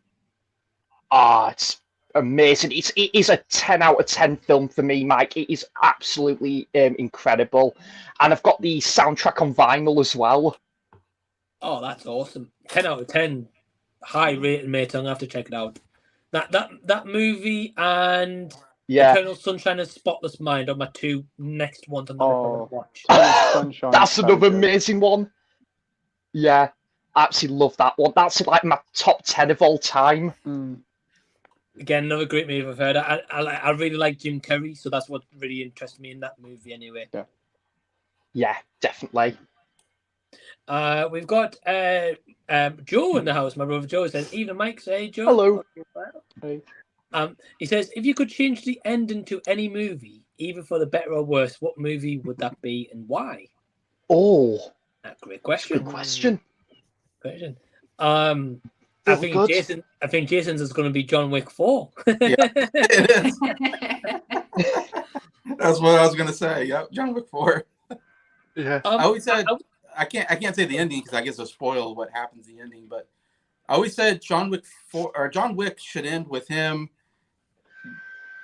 It's amazing. It is a 10 out of 10 film for me, Mike. It is absolutely incredible. And I've got the soundtrack on vinyl as well. Oh, that's awesome. 10 out of 10. High rating, mate. I'm going to have to check it out. That movie and Eternal Sunshine of the Spotless Mind are my two next ones I'm going to watch. That's another amazing one. Yeah, absolutely love that one. That's like my top 10 of all time. Again, another great movie I've heard. I really like Jim Carrey, so that's what really interested me in that movie anyway. Yeah, definitely. We've got Joe in the house. My brother Joe says, "Evening, Mike." Say, Joe. Hello. Hey. He says, if you could change the ending to any movie, either for the better or worse, what movie would that be and why? Oh, great question. Good question. I think Jason's is going to be John Wick 4. Yeah, it is. That's what I was going to say. Yep, John Wick 4. Yeah. I always said I can't say the ending because I guess it'll spoil what happens in the ending. But I always said John Wick should end with him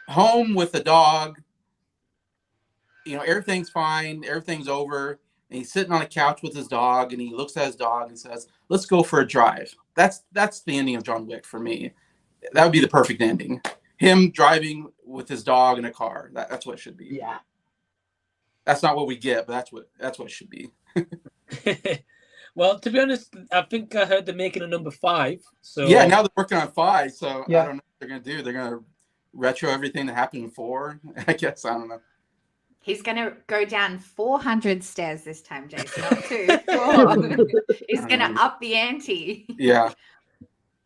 home with the dog. You know, everything's fine, everything's over, and he's sitting on a couch with his dog, and he looks at his dog and says, "Let's go for a drive." That's the ending of John Wick for me. That would be the perfect ending. Him driving with his dog in a car. That's what it should be. Yeah. That's not what we get, but that's what it should be. Well, to be honest, I think I heard they're making a number 5. So yeah, now they're working on 5. So yeah. I don't know what they're gonna do. They're gonna retro everything that happened in 4. I guess I don't know. He's gonna go down 400 stairs this time, Jason. Not 2, 4. He's gonna up the ante. Yeah.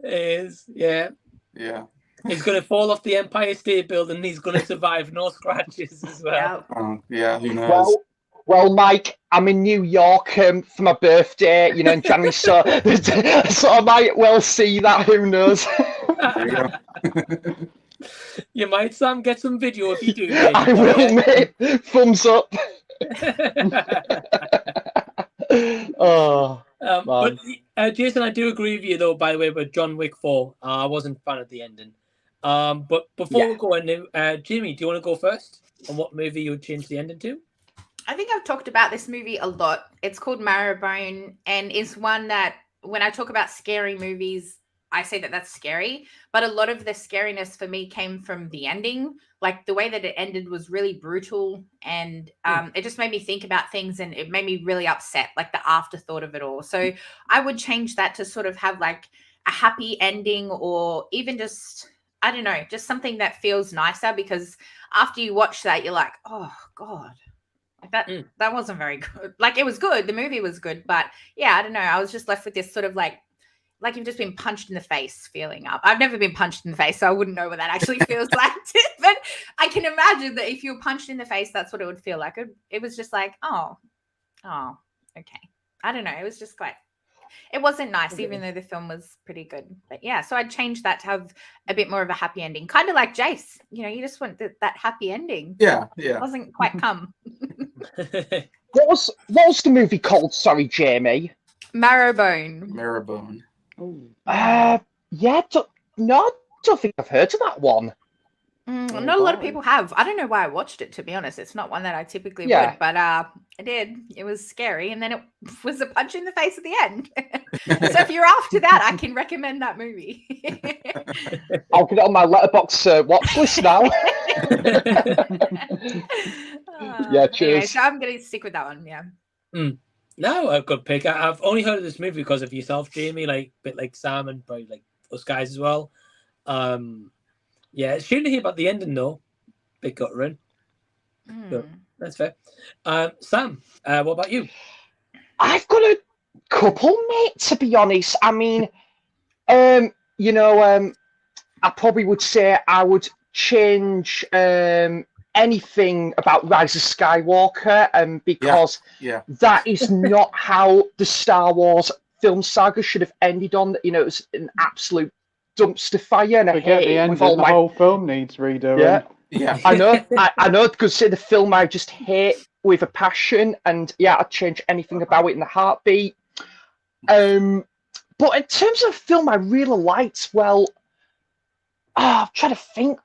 Yeah. He's gonna fall off the Empire State Building. He's gonna survive no scratches as well. Yeah. Who knows? Well, Mike, I'm in New York for my birthday, you know, in January, so I might well see that. Who knows? There you go. You might, Sam, get some video if you do. Mate. I will, mate. Thumbs up. But Jason, I do agree with you, though, by the way, with John Wick 4. I wasn't a fan of the ending. But before we go on, Jamie, do you want to go first on what movie you would change the ending to? I think I've talked about this movie a lot. It's called Marrowbone, and it's one that when I talk about scary movies, I say that that's scary, but a lot of the scariness for me came from the ending. Like the way that it ended was really brutal, and it just made me think about things, and it made me really upset, like the afterthought of it all. So I would change that to sort of have like a happy ending, or even just, I don't know, just something that feels nicer, because after you watch that, you're like, oh God. Like that wasn't very good. Like it was good. The movie was good. But yeah, I don't know. I was just left with this sort of like you've just been punched in the face feeling up. I've never been punched in the face, so I wouldn't know what that actually feels like. But I can imagine that if you were punched in the face, that's what it would feel like. It was just like, oh, okay. I don't know. It was just quite, it wasn't nice, even though the film was pretty good. But yeah, so I'd change that to have a bit more of a happy ending. Kind of like Jace. You know, you just want that happy ending. Yeah. It wasn't quite come. What was the movie called? Sorry, Jamie. Marrowbone. Marrowbone. Yeah, no, I don't think I've heard of that one. Not a lot of people have. I don't know why I watched it, to be honest. It's not one that I typically Yeah. would, but I did. It was scary, and then it was a punch in the face at the end. So if you're after that, I can recommend that movie. I'll get it on my Letterboxd watch list now. Yeah, cheers. Anyway, so I'm going to stick with that one, yeah. No, a good pick. I've only heard of this movie because of yourself, Jamie, like a bit like Sam and probably like us guys as well. Yeah, it's shame to hear about the ending though. Big guttering. So, that's fair. Sam, what about you? I've got a couple, mate, to be honest. I mean, you know, I probably would say I would change anything about Rise of Skywalker, because that is not how the Star Wars film saga should have ended on. You know, it was an absolute dumpster fire, and I hate it with all the whole film needs redoing. Yeah, I know. I know, because the film I just hate with a passion, and yeah, I'd change anything about it in a heartbeat. But in terms of film I really liked, well, I'm trying to think.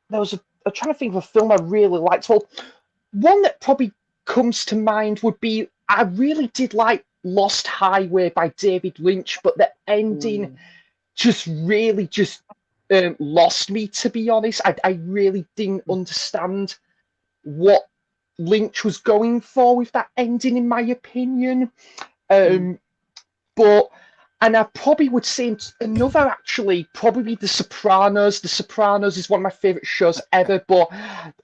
I'm trying to think of a film I really liked. Well, one that probably comes to mind would be, I really did like Lost Highway by David Lynch, but the ending just really lost me, to be honest. I really didn't understand what Lynch was going for with that ending, in my opinion. But, and I probably would say another, actually, probably The Sopranos. The Sopranos is one of my favourite shows ever, but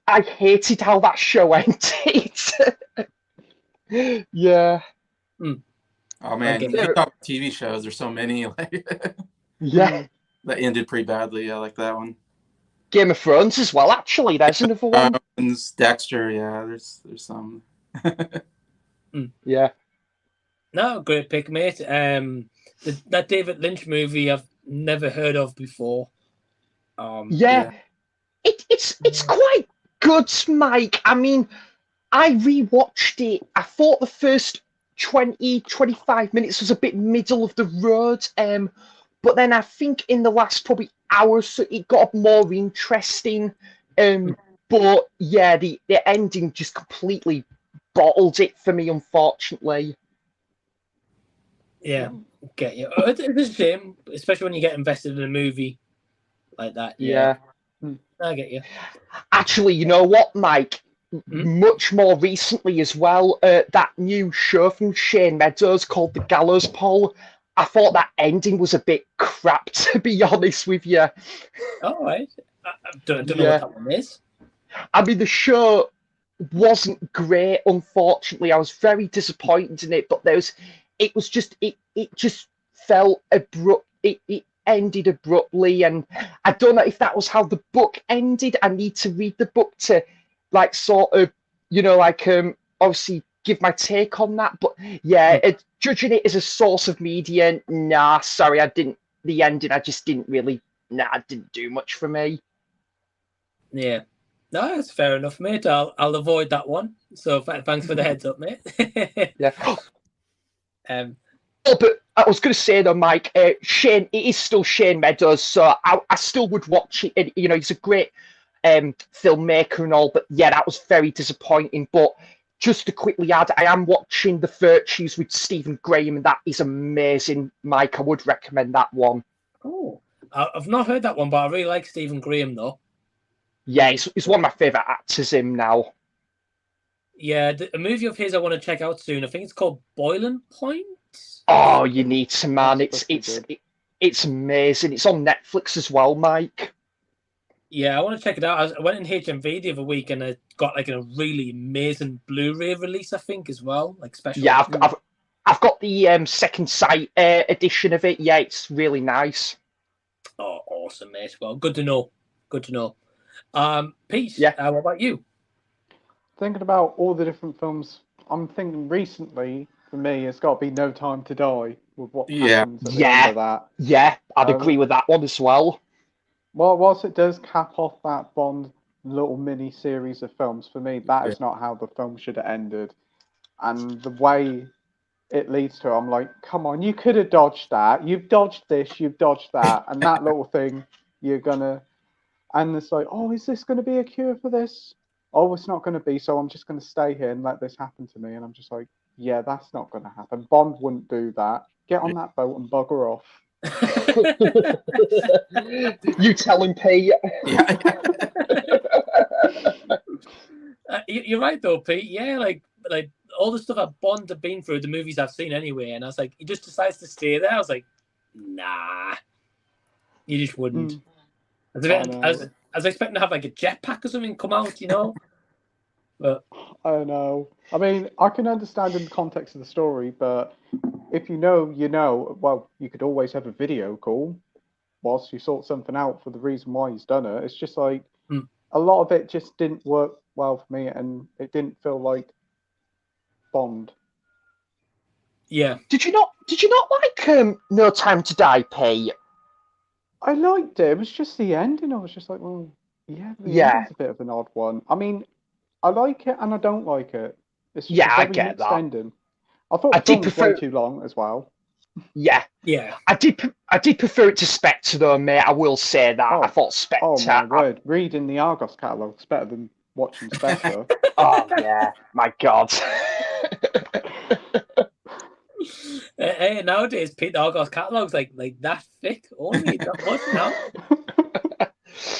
I hated how that show ended. Yeah. Oh man, you talk TV shows. There's so many. Yeah. That ended pretty badly. I like that one. Game of Thrones as well, actually. There's another one. Dexter, yeah. There's some. Yeah. No, great pick, mate. That David Lynch movie I've never heard of before. It's quite good, Mike. I mean, I rewatched it. I thought the first 20-25 minutes was a bit middle of the road, but then I think in the last probably hour or so it got more interesting. But yeah, the ending just completely bottled it for me, unfortunately. Yeah, get you. It's a shame, especially when you get invested in a movie like that. Yeah. I get you. Actually, you know what, Mike? Much more recently as well, that new show from Shane Meadows called The Gallows Pole. I thought that ending was a bit crap, to be honest with you. All right. I don't know what that one is. I mean, the show wasn't great, unfortunately. I was very disappointed in it, but it just felt abrupt. It ended abruptly, and I don't know if that was how the book ended. I need to read the book to, like, sort of, you know, like, obviously give my take on that. But yeah, judging it as a source of media, nah, sorry, the ending, I just didn't really, it didn't do much for me. Yeah. No, that's fair enough, mate. I'll avoid that one. So thanks for the heads up, mate. Yeah. But I was going to say though, Mike, Shane, it is still Shane Meadows, so I still would watch it. And, you know, he's a great filmmaker and all, but yeah, that was very disappointing. But just to quickly add, I am watching The Virtues with Stephen Graham, and that is amazing, Mike. I would recommend that one. Oh, I've not heard that one, but I really like Stephen Graham though. Yeah, he's one of my favourite actors, him now. Yeah, a movie of his I want to check out soon. I think it's called Boiling Point. Oh, you need to, man. It's amazing. It's on Netflix as well, Mike. Yeah, I want to check it out. I went in HMV the other week and I got like a really amazing Blu-ray release, I think, as well, like special. Yeah, I've got the second sight edition of it. Yeah, it's really nice. Oh, awesome, mate. Well, good to know. Good to know. Pete, what about you? Thinking about all the different films, I'm thinking recently, for me, it's got to be No Time to Die with what happens at the end of that. Yeah, I'd agree with that one as well. Well, whilst it does cap off that Bond little mini series of films, for me, that is not how the film should have ended. And the way it leads to. I'm like, come on, you could have dodged that. You've dodged this, you've dodged that, and that little thing you're gonna. And it's like, oh, is this going to be a cure for this? Oh, it's not going to be. So I'm just going to stay here and let this happen to me. And I'm just like, yeah, that's not going to happen. Bond wouldn't do that. Get on that boat and bugger off. You tell him, Pete. Yeah. You're right though, Pete. Yeah, like all the stuff that Bond have been through, the movies I've seen anyway, and I was like, he just decides to stay there. I was like, nah, you just wouldn't. I was expecting to have like a jetpack or something come out, you know. But I know. I mean, I can understand in the context of the story, but if you know, you know. Well, you could always have a video call whilst you sort something out for the reason why he's done it. It's just like a lot of it just didn't work well for me, and it didn't feel like Bond. yeah, Did you not like No Time to Die, Pete? I liked it. It was just the ending. I was just like, well, yeah, the ending's a bit of an odd one. I mean, I like it and I don't like it. It's just I get that. ending. I thought the film was way too long as well. Yeah. I did prefer it to Spectre though, mate. I will say that. I thought Spectre. Oh my word! Reading the Argos catalogue's better than watching Spectre. Oh yeah, my God. Hey, nowadays, Pete, the Argos catalogue's like that thick. Only that much now.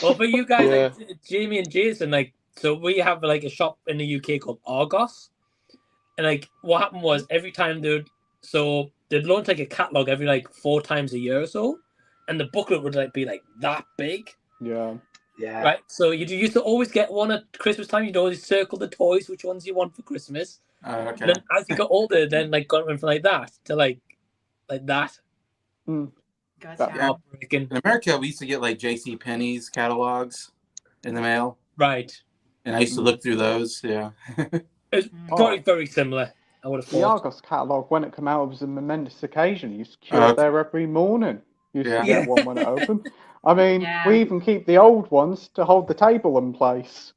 Well, for you guys, like Jamie and Jason, like, so we have like a shop in the UK called Argos, and like what happened was every time they'd launch like a catalog every like 4 times a year or so, and the booklet would like be like that big. Yeah. Right. So you used to always get one at Christmas time. You'd always circle the toys, which ones you want for Christmas. Okay. And then as you got older, then like got from like that to like that. Gotcha. In America, we used to get like J.C. Penney's catalogs in the mail. Right. And I used to look through those. Yeah. It's very, very similar. I would have thought. The Argos catalogue, when it came out, it was a momentous occasion. You used to queue up there every morning. You used to get one when it opened. I mean, we even keep the old ones to hold the table in place.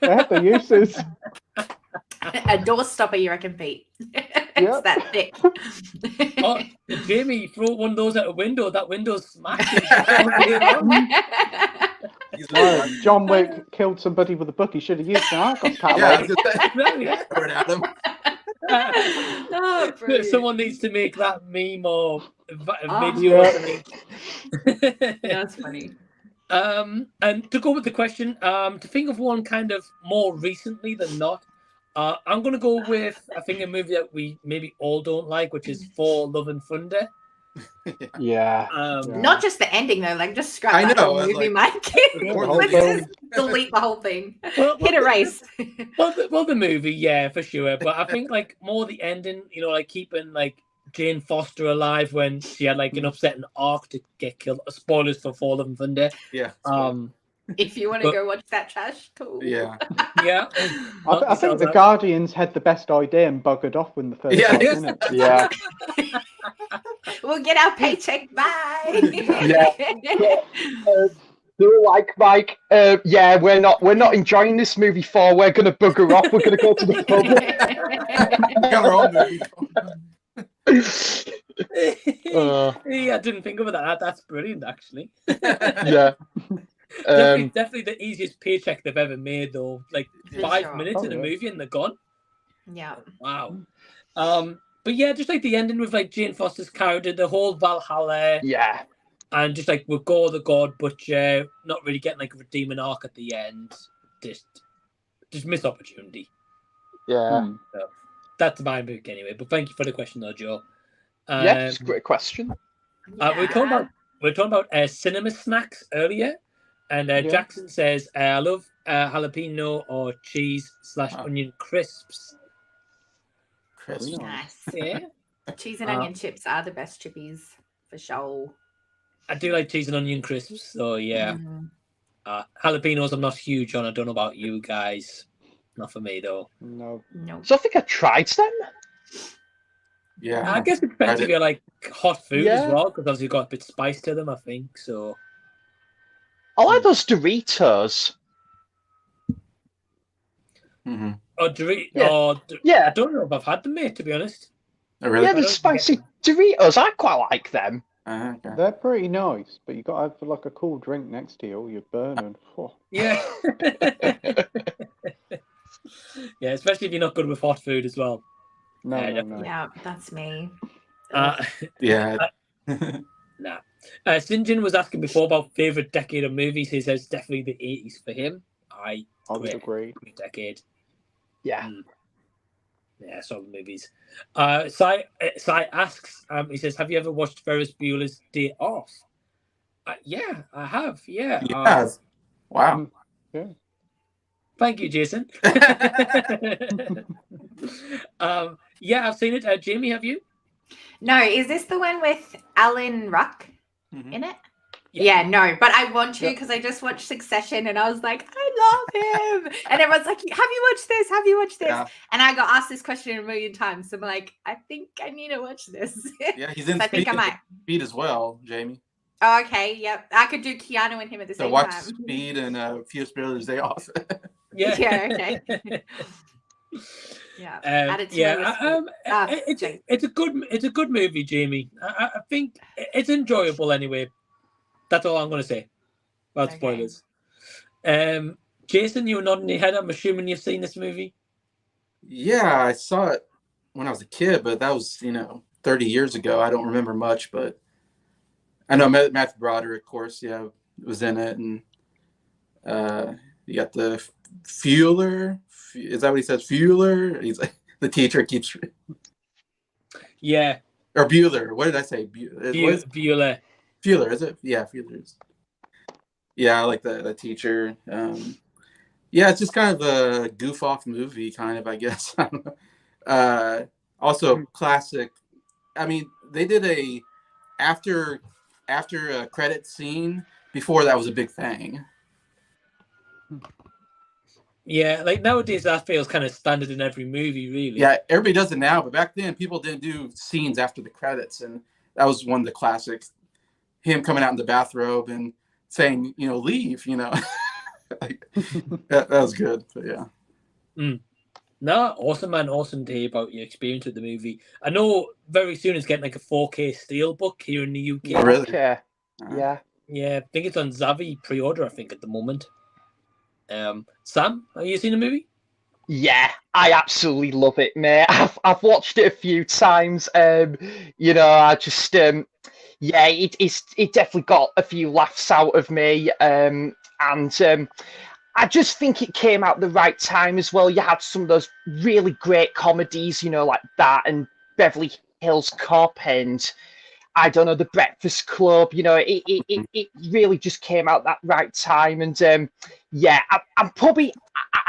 They have their uses. A door stopper, you reckon, Pete? It's that thick. Oh, Jamie, you throw one of those out a window. That window's smashing. John Wick killed somebody with a book. He should have used an Argos catalogue. Someone needs to make that meme or video. That's funny. And to go with the question, to think of one kind of more recently than not, I'm going to go with, I think, a movie that we maybe all don't like, which is For Love and Thunder. Not just the ending, though. Like, just scrap that whole movie, Mike. Just delete the whole thing. Hit erase. Well, the movie, yeah, for sure. But I think, like, more the ending, you know, like keeping, like, Jane Foster alive when she had, like, an upsetting arc to get killed. Spoilers for For Love and Thunder. Yeah. If you want to go watch that trash, cool. Yeah. I think the Guardians had the best idea and buggered off when the first minute. Yeah. We'll get our paycheck. Bye. They're like, Mike, we're not enjoying this movie 4. We're gonna bugger off. We're gonna go to the pub. Got our own movie. Yeah, I didn't think of that. That's brilliant, actually. Yeah. Definitely the easiest paycheck they've ever made, though. Like 5 minutes in a movie and they're gone. Yeah. Wow. But yeah, just like the ending with like Jane Foster's character, the whole Valhalla. Yeah. And just like with Gore the God Butcher, not really getting like a redeeming arc at the end. Just missed opportunity. Yeah. So that's my book anyway. But thank you for the question, though, Joe. It's a great question. We're talking about cinema snacks earlier, and Jackson says, "I love jalapeno or cheese / onion crisps." Nice. Yeah. Cheese and onion chips are the best chippies for sure. I do like cheese and onion crisps, so yeah. Jalapenos, I'm not huge on. I don't know about you guys. Not for me though. No. So I think I tried them. Yeah. I guess it's better if you're like hot food as well, because obviously you've got a bit of spice to them, I think. So I like those Doritos. Or Doritos. I don't know if I've had them, mate, to be honest. Oh, really? Yeah, the spicy Doritos. I quite like them. Okay. They're pretty nice, but you got to have like a cool drink next to you, or you're burning. Oh. Yeah. Yeah, especially if you're not good with hot food as well. No, Yeah, no, no. Yeah, that's me. Yeah. Nah. St. John was asking before about favorite decade of movies. He says definitely the 80s for him. I would agree. Great decade. Yeah. Yeah, solid movies. Sai asks, he says, have you ever watched Ferris Bueller's Day Off? Yeah, I have. Yeah. Yeah. Wow. Yeah. Thank you, Jason. Yeah, I've seen it. Jamie, have you? No, is this the one with Alan Ruck Mhm. in it? Yeah. Yeah, no, but I want to because I just watched Succession and I was like, I love him. And everyone's like, have you watched this? Have you watched this? Yeah. And I got asked this question a million times. So I'm like, I think I need to watch this. Yeah, he's in So I think I might. Speed as well, Jamie. Oh, okay, yep. I could do Keanu and him at the So same watch time. Speed and Fierce Bueller's Day Off. Yeah. Yeah, okay. Yeah. Add it to my list. It's a good movie, Jamie. I think it's enjoyable anyway. That's all I'm going to say about spoilers. Jason, you were nodding your head. I'm assuming you've seen this movie. Yeah, I saw it when I was a kid, but that was 30 years ago. I don't remember much, but I know Matthew Broderick, of course, was in it, and you got the Fueler. Is that what he says? Fueler. He's like the teacher keeps. Yeah. Or Bueller. What did I say? Bueller. Fueler, is it? Yeah, Fueler. Yeah, I like the teacher. Yeah, it's just kind of a goof off movie, kind of, I guess. Also classic. I mean, they did a after a credit scene. Before that was a big thing. Yeah, like nowadays that feels kind of standard in every movie, really. Yeah, everybody does it now, but back then people didn't do scenes after the credits, and that was one of the classics. Him coming out in the bathrobe and saying, leave, like, that was good. But yeah. No, awesome, man. Awesome to hear about your experience with the movie. I know very soon it's getting like a 4K steelbook here in the UK. Oh, really? Okay. Yeah. Yeah, I think it's on Zavi pre-order, I think, at the moment. Sam, have you seen the movie? Yeah, I absolutely love it, mate. I've watched it a few times. I just it definitely got a few laughs out of me. And I just think it came out the right time as well. You had some of those really great comedies, like that, and Beverly Hills Cop, and I don't know, The Breakfast Club. It really just came out that right time. And I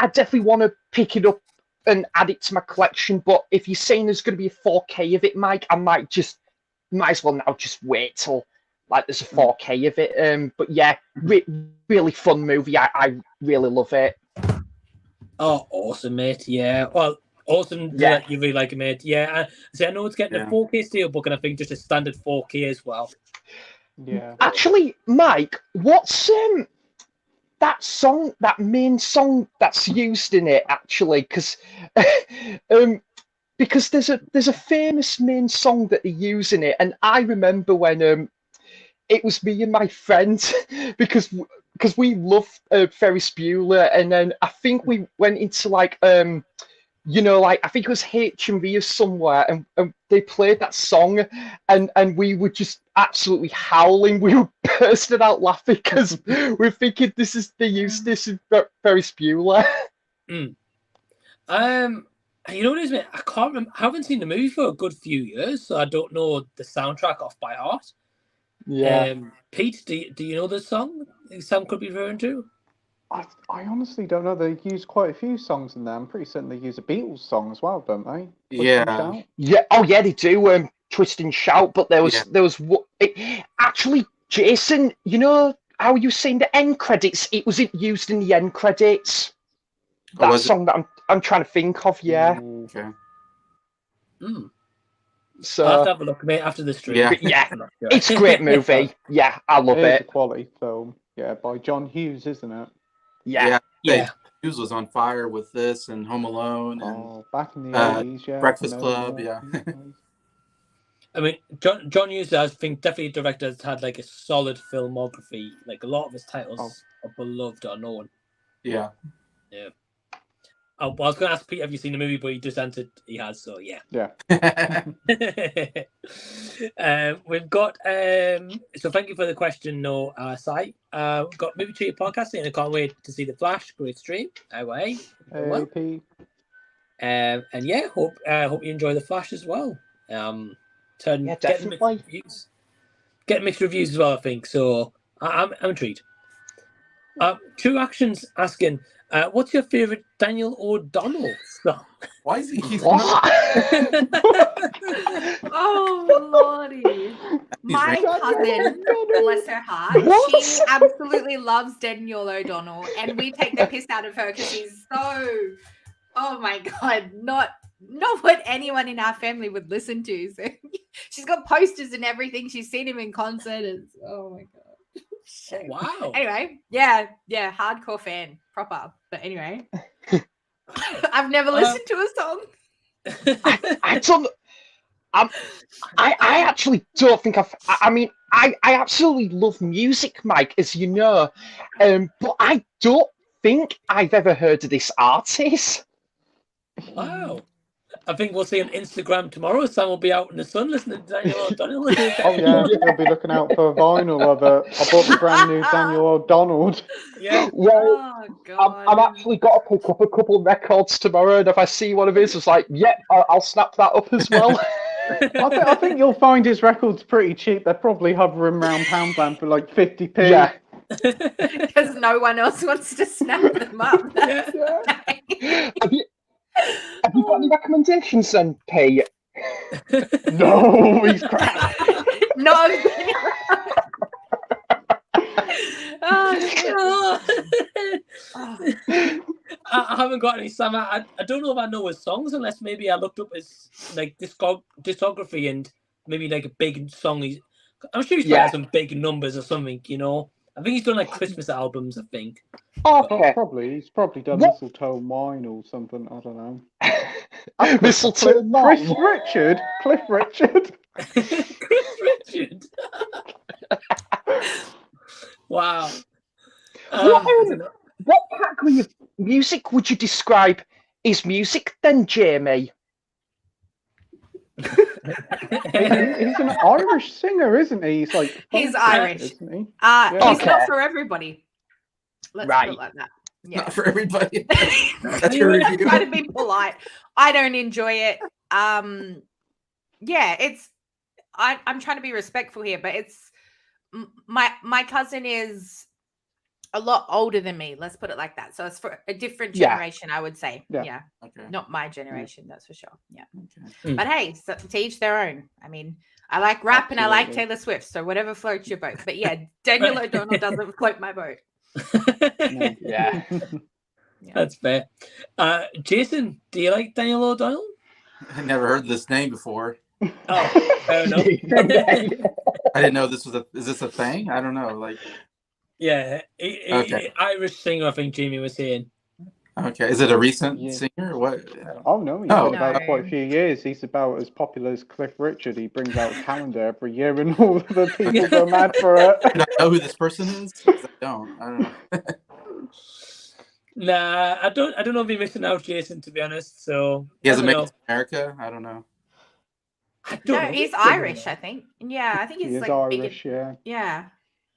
definitely want to pick it up and add it to my collection. But if you're saying there's going to be a 4K of it, Mike, I might as well now just wait till there's a 4K of it. But yeah, really fun movie. I really love it. Oh, awesome, mate. Yeah. Well, awesome that you really like it, mate. Yeah. I know it's getting a 4K steelbook, and I think just a standard 4K as well. Yeah. Actually, Mike, what's that song, that main song that's used in it? Actually, because there's a famous main song that they use in it, and I remember when it was me and my friend because we love Ferris Bueller, and then I think we went into I think it was HMV or somewhere, and they played that song, and we were just absolutely howling. We were bursting out laughing because we're thinking they used this in Ferris Bueller. You know what it is, mate? I can't remember. I haven't seen the movie for a good few years, so I don't know the soundtrack off by heart. Yeah. Pete, do you know the song Sam could be referring to? I honestly don't know. They use quite a few songs in there. I'm pretty certain they use a Beatles song as well, don't they? Yeah. Yeah. Oh, yeah, they do. Twist and Shout. But there was actually, Jason. You know how you seen the end credits? It was used in the end credits. That song that I'm trying to think of. Yeah. Okay. So I'll have to have a look, mate, after the stream. Yeah. It's a great movie. Yeah, I love It's a it. quality film. Yeah, by John Hughes, isn't it? Yeah. Hughes was on fire with this and Home Alone and back in the 80s, yeah. Breakfast Club, yeah. I mean, John Hughes, I think, definitely a director that's had like a solid filmography. Like a lot of his titles are beloved or known. Yeah. Yeah. Oh, well, I was going to ask Pete, have you seen the movie? But he just answered he has, so yeah. Yeah. We've got, so thank you for the question, no, Si. We've got Movie Tree Podcast, and I can't wait to see The Flash. Great stream. Away. Well. AP. And yeah, hope you enjoy The Flash as well. Definitely. Get mixed reviews as well, I think. So I'm intrigued. True Actions asking, what's your favorite Daniel O'Donnell song? Why is he? Oh, Lordy. My cousin, bless her heart, she absolutely loves Daniel O'Donnell, and we take the piss out of her because she's so, oh my God, not what anyone in our family would listen to. So she's got posters and everything. She's seen him in concert. It's, oh my God. Oh, wow. Anyway, yeah, hardcore fan, proper. But anyway, I've never listened to a song. I don't. I actually don't think I mean, I absolutely love music, Mike, as you know, but I don't think I've ever heard of this artist. Wow. I think we'll see on Instagram tomorrow. Sam will be out in the sun listening to Daniel O'Donnell. Oh yeah, you'll be looking out for a vinyl of it. I bought the brand new Daniel O'Donnell. Yeah. Well, Oh, God. I'm actually got to pick up a couple of records tomorrow, and if I see one of his, it's like, yep, I'll snap that up as well. I think you'll find his records pretty cheap. They're probably hovering around Poundland for like 50p. Yeah. Because no one else wants to snap them up. Yeah. Have you got any recommendations then, P? No, he's crap. No. I haven't got any Sam. I don't know if I know his songs unless maybe I looked up his like discography and maybe like a big song. I'm sure he's got some big numbers or something, you know. I think he's done like Christmas albums, I think. Okay. Probably. He's probably done Mistletoe Wine or something. I don't know. Mistletoe Wine. Cliff Richard. Chris Richard. Wow. What category of music would you describe is music then, Jamie? He's an Irish singer, isn't he? He's Irish. Isn't he? He's not for everybody. Let's put it like that. Yeah. Not for everybody. That's your review. Try to be polite. I don't enjoy it. Yeah, it's. I'm trying to be respectful here, but it's my cousin is a lot older than me. Let's put it like that. So it's for a different generation, I would say. Yeah. Okay. Not my generation, that's for sure. Yeah. Okay. But hey, so to each their own. I mean, I like rap and I like Taylor Swift, so whatever floats your boat. But yeah, Daniel O'Donnell doesn't float my boat. Yeah. That's fair. Jason, do you like Daniel O'Donnell? I never heard this name before. Oh, fair enough. I didn't know this was is this a thing? I don't know. Like, yeah, okay. Irish singer, I think Jamie was saying. Okay, is it a recent singer? Or what? Oh no, he's been about quite a few years. He's about as popular as Cliff Richard. He brings out a calendar every year, and all the people go mad for it. Do I know who this person is? I don't know. Nah, I don't know if you're missing out, Jason. To be honest, so he hasn't made it to America. I don't know. No, he's Irish, I think. Yeah, I think he's like Irish. Big, yeah.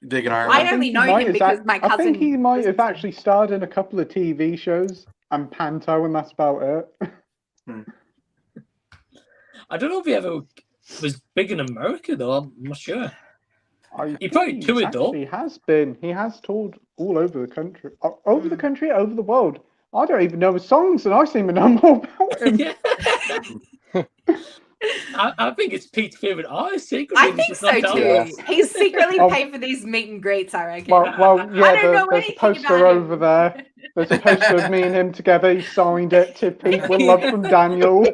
Big in Ireland. I only know him because my cousin. I think he might have actually starred in a couple of TV shows and Panto, and that's about it. I don't know if he ever was big in America, though. I'm not sure. He probably toured, though. He has been. He has toured all over the country. Over the country, over the world. I don't even know his songs, and I seem to know more about him. Yeah. I think it's Pete's favourite artist. I think so too. He's secretly paid for these meet and greets, I reckon. Well, yeah, there's a poster over there. There's a poster of me and him together. He signed it to Pete with love from Daniel.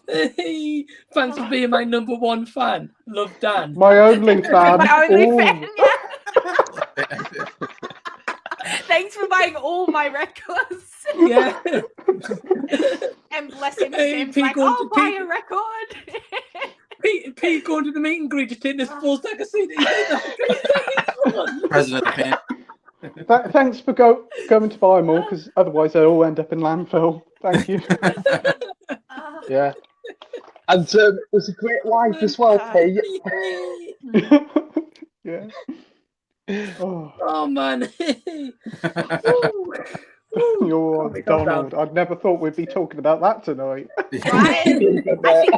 Hey, thanks for being my #1 fan. Love, Dan. My only fan. My only fan, yeah. Thanks for buying all my records. Yeah. And And bless him, Hey, Sam's Pete like, going "I'll to buy Pete. a record." Pete going to the meet and greet to take this full stack of CDs. President of the band. Thanks for going to buy more, because otherwise they'll all end up in landfill. Thank you. Yeah. And there's a great line as well, Pete. Yeah. Oh, Oh man. you're right, Donald. I'd never thought we'd be talking about that tonight. Right? I think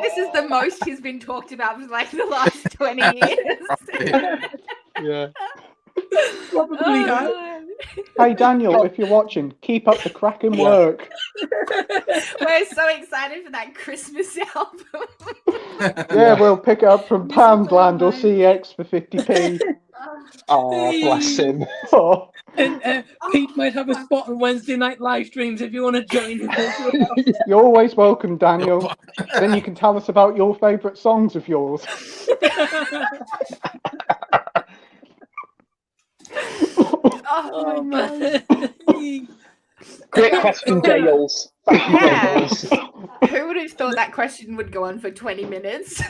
this is the most he's been talked about for like the last 20 years. Yeah. Probably Oh, have. God. Hey, Daniel, if you're watching, keep up the cracking work. We're so excited for that Christmas album. Yeah, we'll pick it up from Poundland or CX for 50p. Oh, bless him. Oh, And Pete might have a spot on Wednesday night live streams if you want to join him. you're always welcome, Daniel. Then you can tell us about your favourite songs of yours. Oh, my God. man. Great question, Dales. Thank you, Yeah. Dales. Who would have thought that question would go on for 20 minutes?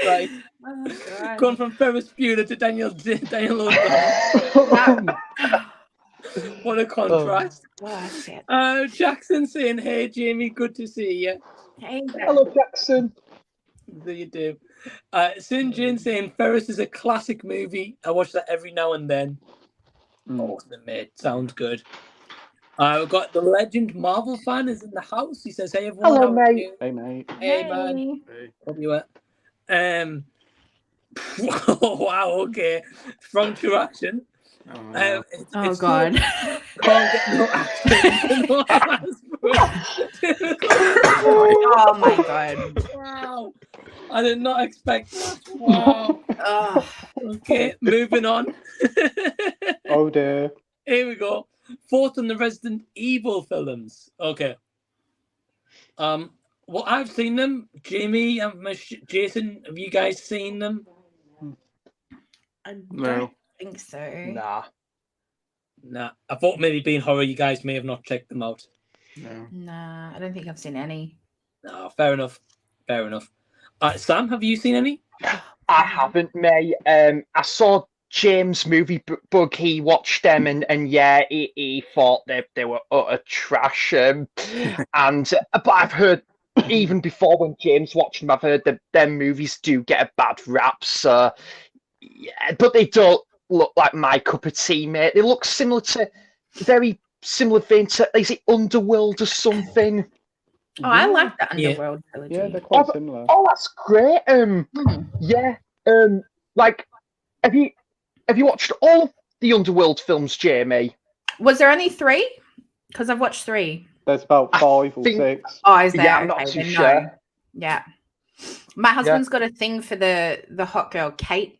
Right. Oh, God. Gone from Ferris Bueller to Daniel O'Donnell. What a contrast. Oh, shit. Jackson saying, "Hey Jamie, good to see you." Hey, Hello, Jackson. There you do. Sin Jin saying Ferris is a classic movie. I watch that every now and then. Awesome, mate. Sounds good. We've got the legend Marvel fan is in the house. He says, "Hey everyone." Hello, how are mate. you?" Hey, mate. Hey man. Hope you are. Wow. Okay. Front to action. Oh, God. Can't get no action. Oh, my God. Wow. I did not expect that. Wow. Oh. Okay, moving on. Oh, dear. Here we go. Fourth on the Resident Evil films. Okay. Well, I've seen them. Jamie and Jason, have you guys seen them? I No. don't think so. Nah. Nah. I thought maybe being horror, you guys may have not checked them out. No. Nah, I don't think I've seen any. No, fair enough. Fair enough. Sam, have you seen any? I haven't, mate. I saw James movie bug. He watched them, and yeah, he thought they were utter trash. But I've heard even before when James watched them, I've heard that them movies do get a bad rap. So yeah, but they don't look like my cup of tea, mate. They look similar to very similar vein to, is it Underworld or something? Oh, I like the Yeah. Underworld trilogy. Yeah, they're quite similar. Oh, that's great. Yeah. Like, have you watched all the Underworld films, Jamie? Was there only 3? Because I've watched 3. There's about 5 or think- 6. Oh, is there? Yeah, I'm not Okay, too then sure. no. Yeah. My husband's got a thing for the hot girl, Kate.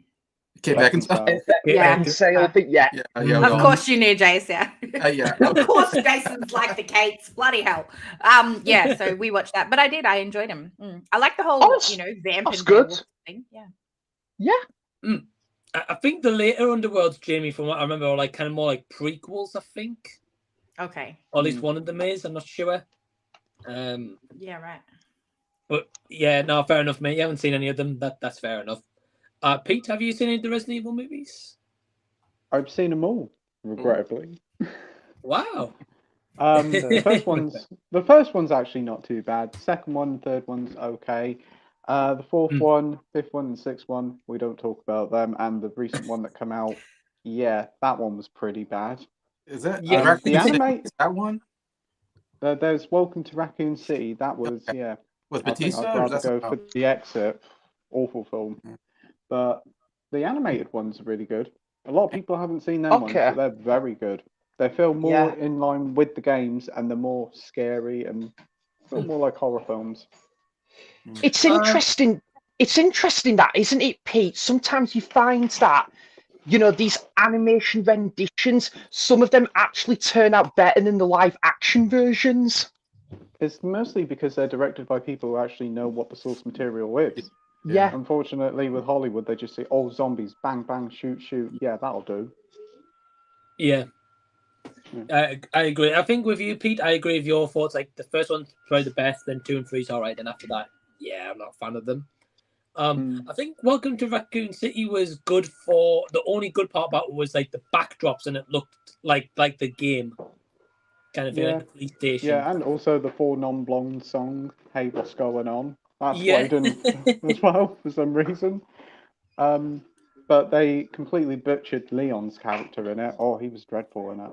Kate Beckinsale. Yeah. Beckinsale, but yeah. Of course you knew, Jason. Yeah. Of course Jason's like the Kates. Bloody hell. Yeah, so we watched that. But I enjoyed him. I like the whole, that's vamp that's and good. werewolf thing. Yeah. Yeah. I think the later Underworlds, Jamie, from what I remember, are like kind of more like prequels, I think. Okay. Or at least one of them is, I'm not sure. Yeah, right. But yeah, no, fair enough, mate. You haven't seen any of them. That's fair enough. Pete, have you seen any of the Resident Evil movies? I've seen them all, regrettably. Wow. The first one's actually not too bad. The second one, third one's okay. The fourth one, fifth one, and sixth one, we don't talk about them. And the recent one that came out, yeah, that one was pretty bad. Is that the anime? Is that one? There's Welcome to Raccoon City. That was yeah. With I think Batista? I'd Or is rather that go for the Exit. Awful film. But the animated ones are really good. A lot of people haven't seen them ones, but they're very good. They feel more in line with the games, and they're more scary and feel more like horror films. It's interesting. It's interesting that, isn't it, Pete? Sometimes you find that, these animation renditions, some of them actually turn out better than the live action versions. It's mostly because they're directed by people who actually know what the source material is. Yeah. Unfortunately, with Hollywood, they just say, "Oh, zombies, bang, bang, shoot, shoot." Yeah, that'll do. Yeah. I agree. I think with you, Pete, I agree with your thoughts. Like the first one's probably the best, then 2 and 3's all right, and after that, yeah, I'm not a fan of them. I think Welcome to Raccoon City was good for the only good part about it was like the backdrops, and it looked like the game kind of thing, like the police station. Yeah, and also the Four Non-Blondes song, "Hey, What's Going On?" That's Yeah. played in as well for some reason. But they completely butchered Leon's character in it. Oh, he was dreadful in it.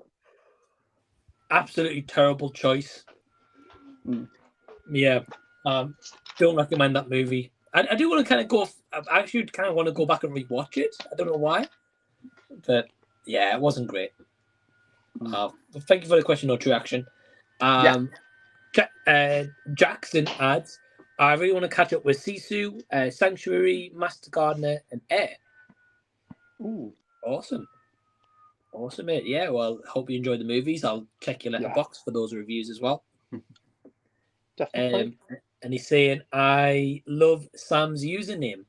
Absolutely terrible choice. Yeah, don't recommend that movie. I do want to kind of go. I actually kind of want to go back and rewatch it. I don't know why, but yeah, it wasn't great. Thank you for the question. No true action. Jackson adds, I really want to catch up with Sisu, Sanctuary, Master Gardener, and Air. Ooh, awesome, mate. Yeah, well, hope you enjoyed the movies. I'll check your letterbox for those reviews as well. Definitely. And he's saying, I love Sam's username.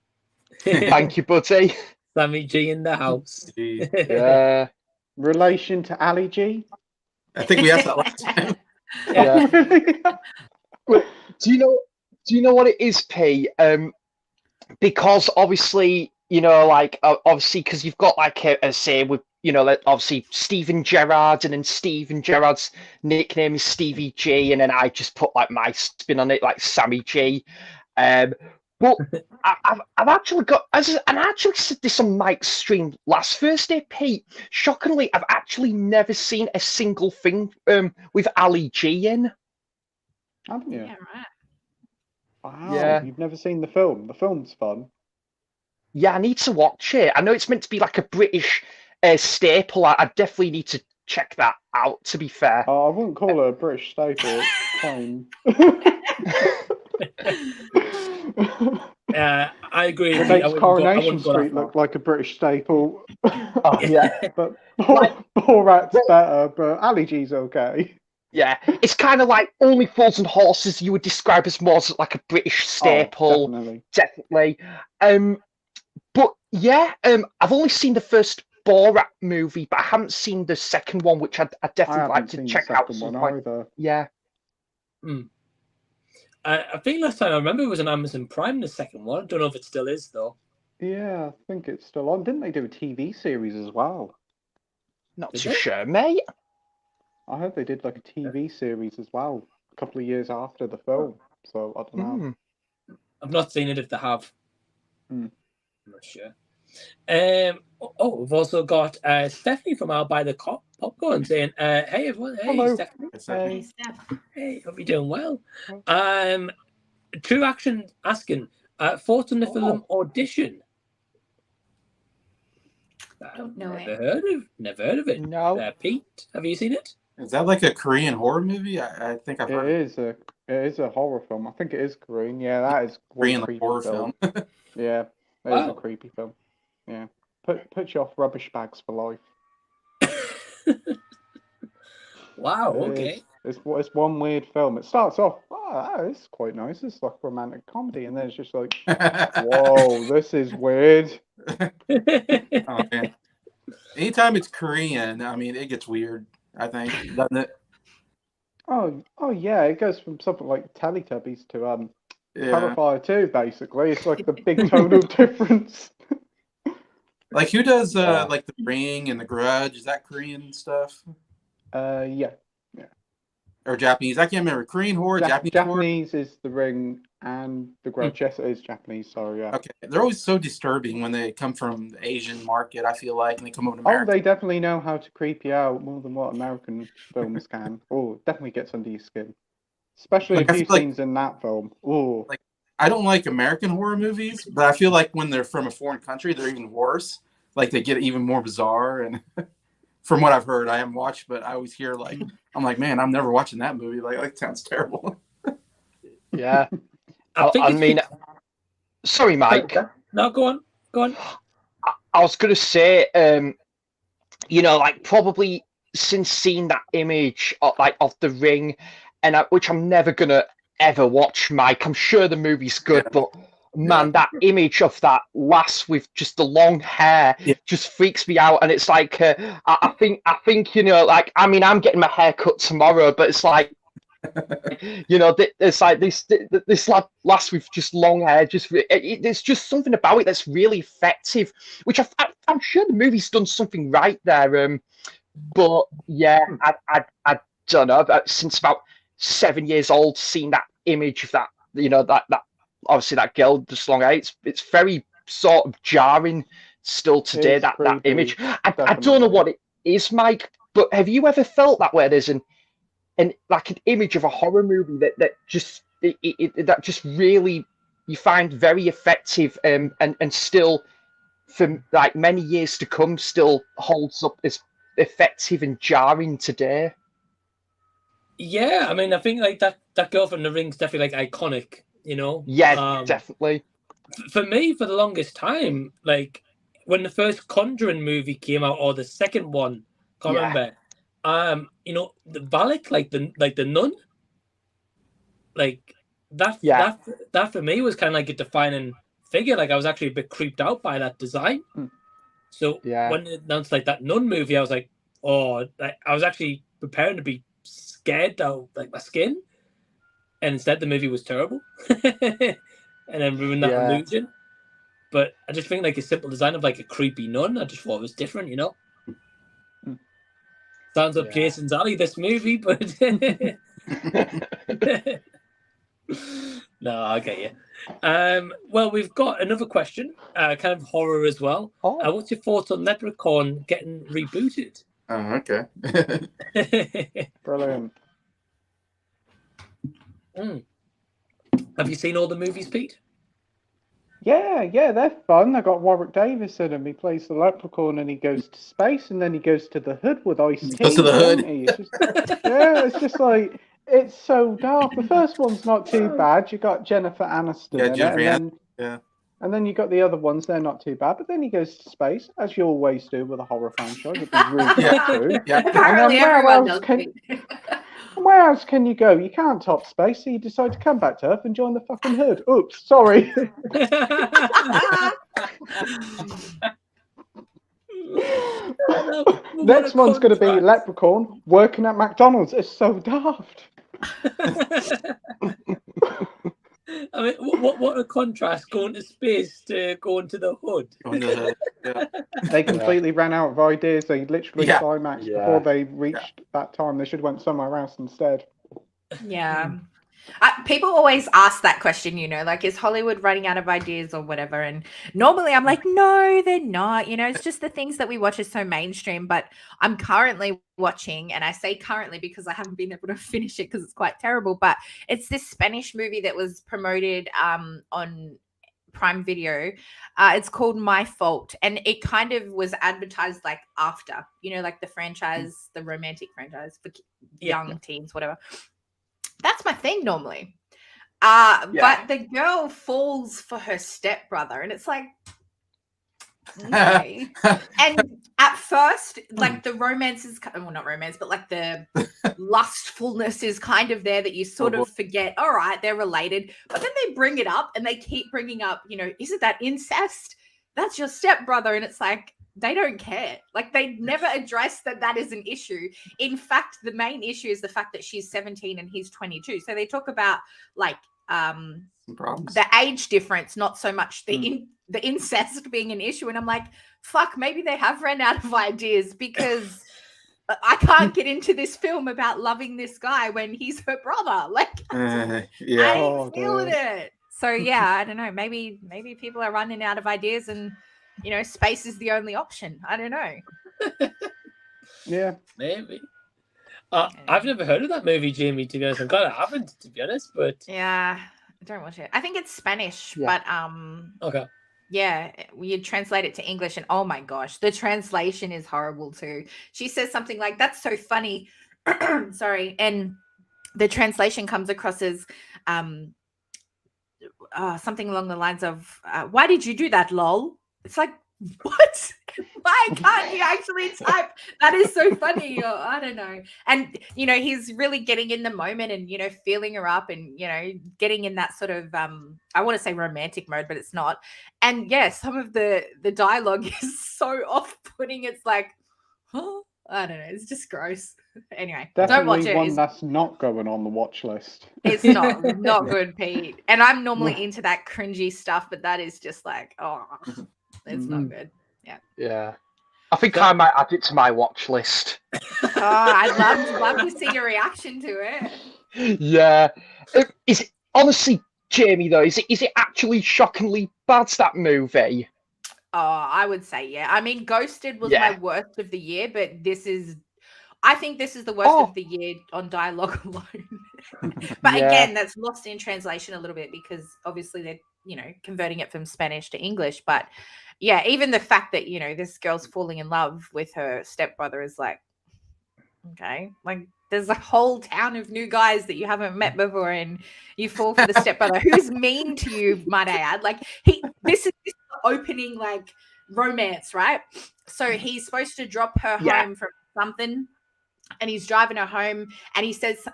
Thank you, buddy. Sammy G in the house. Yeah. relation to Ali G? I think we asked that last time. Yeah. Do you know what it is, P? Because obviously, obviously, because you've got like a say with, obviously Steven Gerrard, and then Steven Gerrard's nickname is Stevie G, and then I just put like my spin on it, like Sammy G. But I've actually got, and I actually said this on Mike's stream last Thursday, Pete. Shockingly, I've actually never seen a single thing with Ali G in. Haven't you? Yeah, right. Wow. Yeah. You've never seen the film. The film's fun. Yeah, I need to watch it. I know it's meant to be like a British staple. I definitely need to check that out, to be fair. I wouldn't call it a British staple. It's fine. I agree. It makes Coronation Street look like a British staple. Oh, yeah. But Borat's better, but Ali G's okay. Yeah, it's kind of like Only Fools and Horses you would describe as more like a British staple. Oh, definitely. But yeah, I've only seen the first Borat movie, but I haven't seen the second one, which I'd definitely like to check out. Either. Yeah. I think last time I remember it was on Amazon Prime, the second one. I don't know if it still is, though. Yeah, I think it's still on. Didn't they do a TV series as well? Not too sure, mate. I heard they did like a TV series as well, a couple of years after the film. So I don't know. I've not seen it if they have. I'm not sure. We've also got Stephanie from I'll Buy the Popcorn saying, hey everyone, hey Hello. Stephanie. Hey, Steph. Hey, hope you're doing well. True Action asking, thoughts on the film Audition? I don't know it. Never heard of it. No. Pete, have you seen it? Is that like a Korean horror movie? I think I've heard. It is a horror film. I think it is Korean. Yeah, that is Korean like horror film. Yeah, it is a creepy film. Yeah, put you off rubbish bags for life. Wow. Okay. It's one weird film. It starts off, it's quite nice. It's like a romantic comedy, and then it's just like, whoa, this is weird. Oh, man. Anytime it's Korean, I mean, it gets weird. I think, doesn't it? Oh yeah, it goes from something like Teletubbies to Terrifier 2, basically. It's like the big tonal difference. Like who does like The Ring and The Grudge? Is that Korean stuff? Yeah. Or Japanese? I can't remember. Korean horror, Japanese horror? Japanese is The Ring and The Grudge. Yes, it is Japanese. Sorry, yeah. Okay, they're always so disturbing when they come from the Asian market. I feel like, and they come over to America. Oh, they definitely know how to creep you out more than what American films can. Oh, it definitely gets under your skin, especially Like, a few scenes in that film. Oh, like I don't like American horror movies, but I feel like when they're from a foreign country, they're even worse. Like they get even more bizarre. And from what I've heard, I haven't watched, but I always hear like, I'm like, man, I'm never watching that movie. Like it sounds terrible. Yeah. I mean, sorry, Mike. No, go on. I was going to say, like probably since seeing that image of The Ring, and which I'm never going to ever watch, Mike. I'm sure the movie's good, but man, that image of that lass with just the long hair just freaks me out. And it's like, I think, like, I mean, I'm getting my hair cut tomorrow, but it's like, it's like this lass with just long hair. There's just something about it that's really effective, which I'm sure the movie's done something right there. But yeah, I don't know. Since about 7 years old, seeing that image of that, that obviously that girl just long hair, it's very sort of jarring still today. That image. I don't know what it is, Mike, but have you ever felt that way? There's like an image of a horror movie that just that just really you find very effective, and still for like many years to come still holds up as effective and jarring today. Yeah, I mean, I think like that girl from The Ring's definitely like iconic, Yeah, definitely. For me, for the longest time, like when the first Conjuring movie came out, or the second one, can't remember. The Valak, like the nun, like that for me was kind of like a defining figure. Like I was actually a bit creeped out by that design. So when they announced like that nun movie, I was like, oh, I was actually preparing to be scared out like my skin, and instead the movie was terrible, and then ruined that illusion. But I just think like a simple design of like a creepy nun, I just thought it was different, Sounds up Jason's alley, this movie, but no, I get you. Well, we've got another question, kind of horror as well. What's your thoughts on Leprechaun getting rebooted? Oh, okay. Brilliant. Have you seen all the movies, Pete? Yeah, they're fun. I got Warwick Davis in him. He plays the Leprechaun, and he goes to space, and then he goes to the hood with Ice-T. Goes to the hood. It's just like, it's so dark. The first one's not too bad. You got Jennifer Aniston in it, and then you got the other ones. They're not too bad. But then he goes to space, as you always do with a horror franchise. It'd be really good too. Apparently, everyone does. Where else can you go? You can't top space, so you decide to come back to Earth and join the fucking hood. Oops, sorry. Next one's going to be Leprechaun working at McDonald's. It's so daft. I mean, what a contrast, going to space to going to the hood. They completely ran out of ideas. They literally climaxed before they reached that time. They should have went somewhere else instead. Yeah. People always ask that question, like, is Hollywood running out of ideas or whatever? And normally I'm like, no, they're not. It's just the things that we watch is so mainstream. But I'm currently watching, and I say currently because I haven't been able to finish it because it's quite terrible. But it's this Spanish movie that was promoted on Prime Video. It's called My Fault, and it kind of was advertised like after, like the franchise, the romantic franchise for young teens, whatever. That's my thing normally. But the girl falls for her stepbrother, and it's like, okay. And at first, like the romance is, well, not romance, but like the lustfulness is kind of there that you sort of forget, all right, they're related. But then they bring it up, and they keep bringing up, isn't that incest? That's your stepbrother. And it's like, they don't care. Like, they never address that is an issue. In fact, the main issue is the fact that she's 17 and he's 22. So they talk about like the age difference, not so much the incest being an issue. And I'm like, fuck, maybe they have run out of ideas, because I can't get into this film about loving this guy when he's her brother. Like, I ain't feeling it. So yeah, I don't know. Maybe people are running out of ideas, and space is the only option. I don't know. Yeah, maybe. I've never heard of that movie, Jamie, to be honest. I'm glad I haven't, to be honest. But yeah, I don't watch it. I think it's Spanish, but okay. Yeah, you translate it to English, and oh my gosh, the translation is horrible too. She says something like, "That's so funny," sorry, and the translation comes across as something along the lines of, "Why did you do that, lol?" It's like, What? Why can't you actually type? That is so funny. Or, I don't know. And, you know, he's really getting in the moment and, you know, feeling her up and, you know, getting in that sort of, I want to say romantic mode, but it's not. And yeah, some of the dialogue is so off-putting. It's like, huh? I don't know. It's just gross. Anyway, don't watch Definitely it. one that's not going on the watch list. It's not good, Pete. And I'm normally into that cringy stuff, but that is just like, oh, it's not good. Yeah. I think I might add it to my watch list. Oh, I'd love to see your reaction to it. Yeah. Is it honestly, Jamie, though, is it actually shockingly bad, that movie? Oh, I would say, yeah. I mean, Ghosted was my worst of the year, but I think this is the worst of the year on dialogue alone. But again, that's lost in translation a little bit because obviously they're, you know, converting it from Spanish to English. But yeah, even the fact that, you know, this girl's falling in love with her stepbrother is like, okay, like there's a whole town of new guys that you haven't met before and you fall for the stepbrother who's mean to you, might I add. Like this is the opening like romance, right? So he's supposed to drop her home from something and he's driving her home and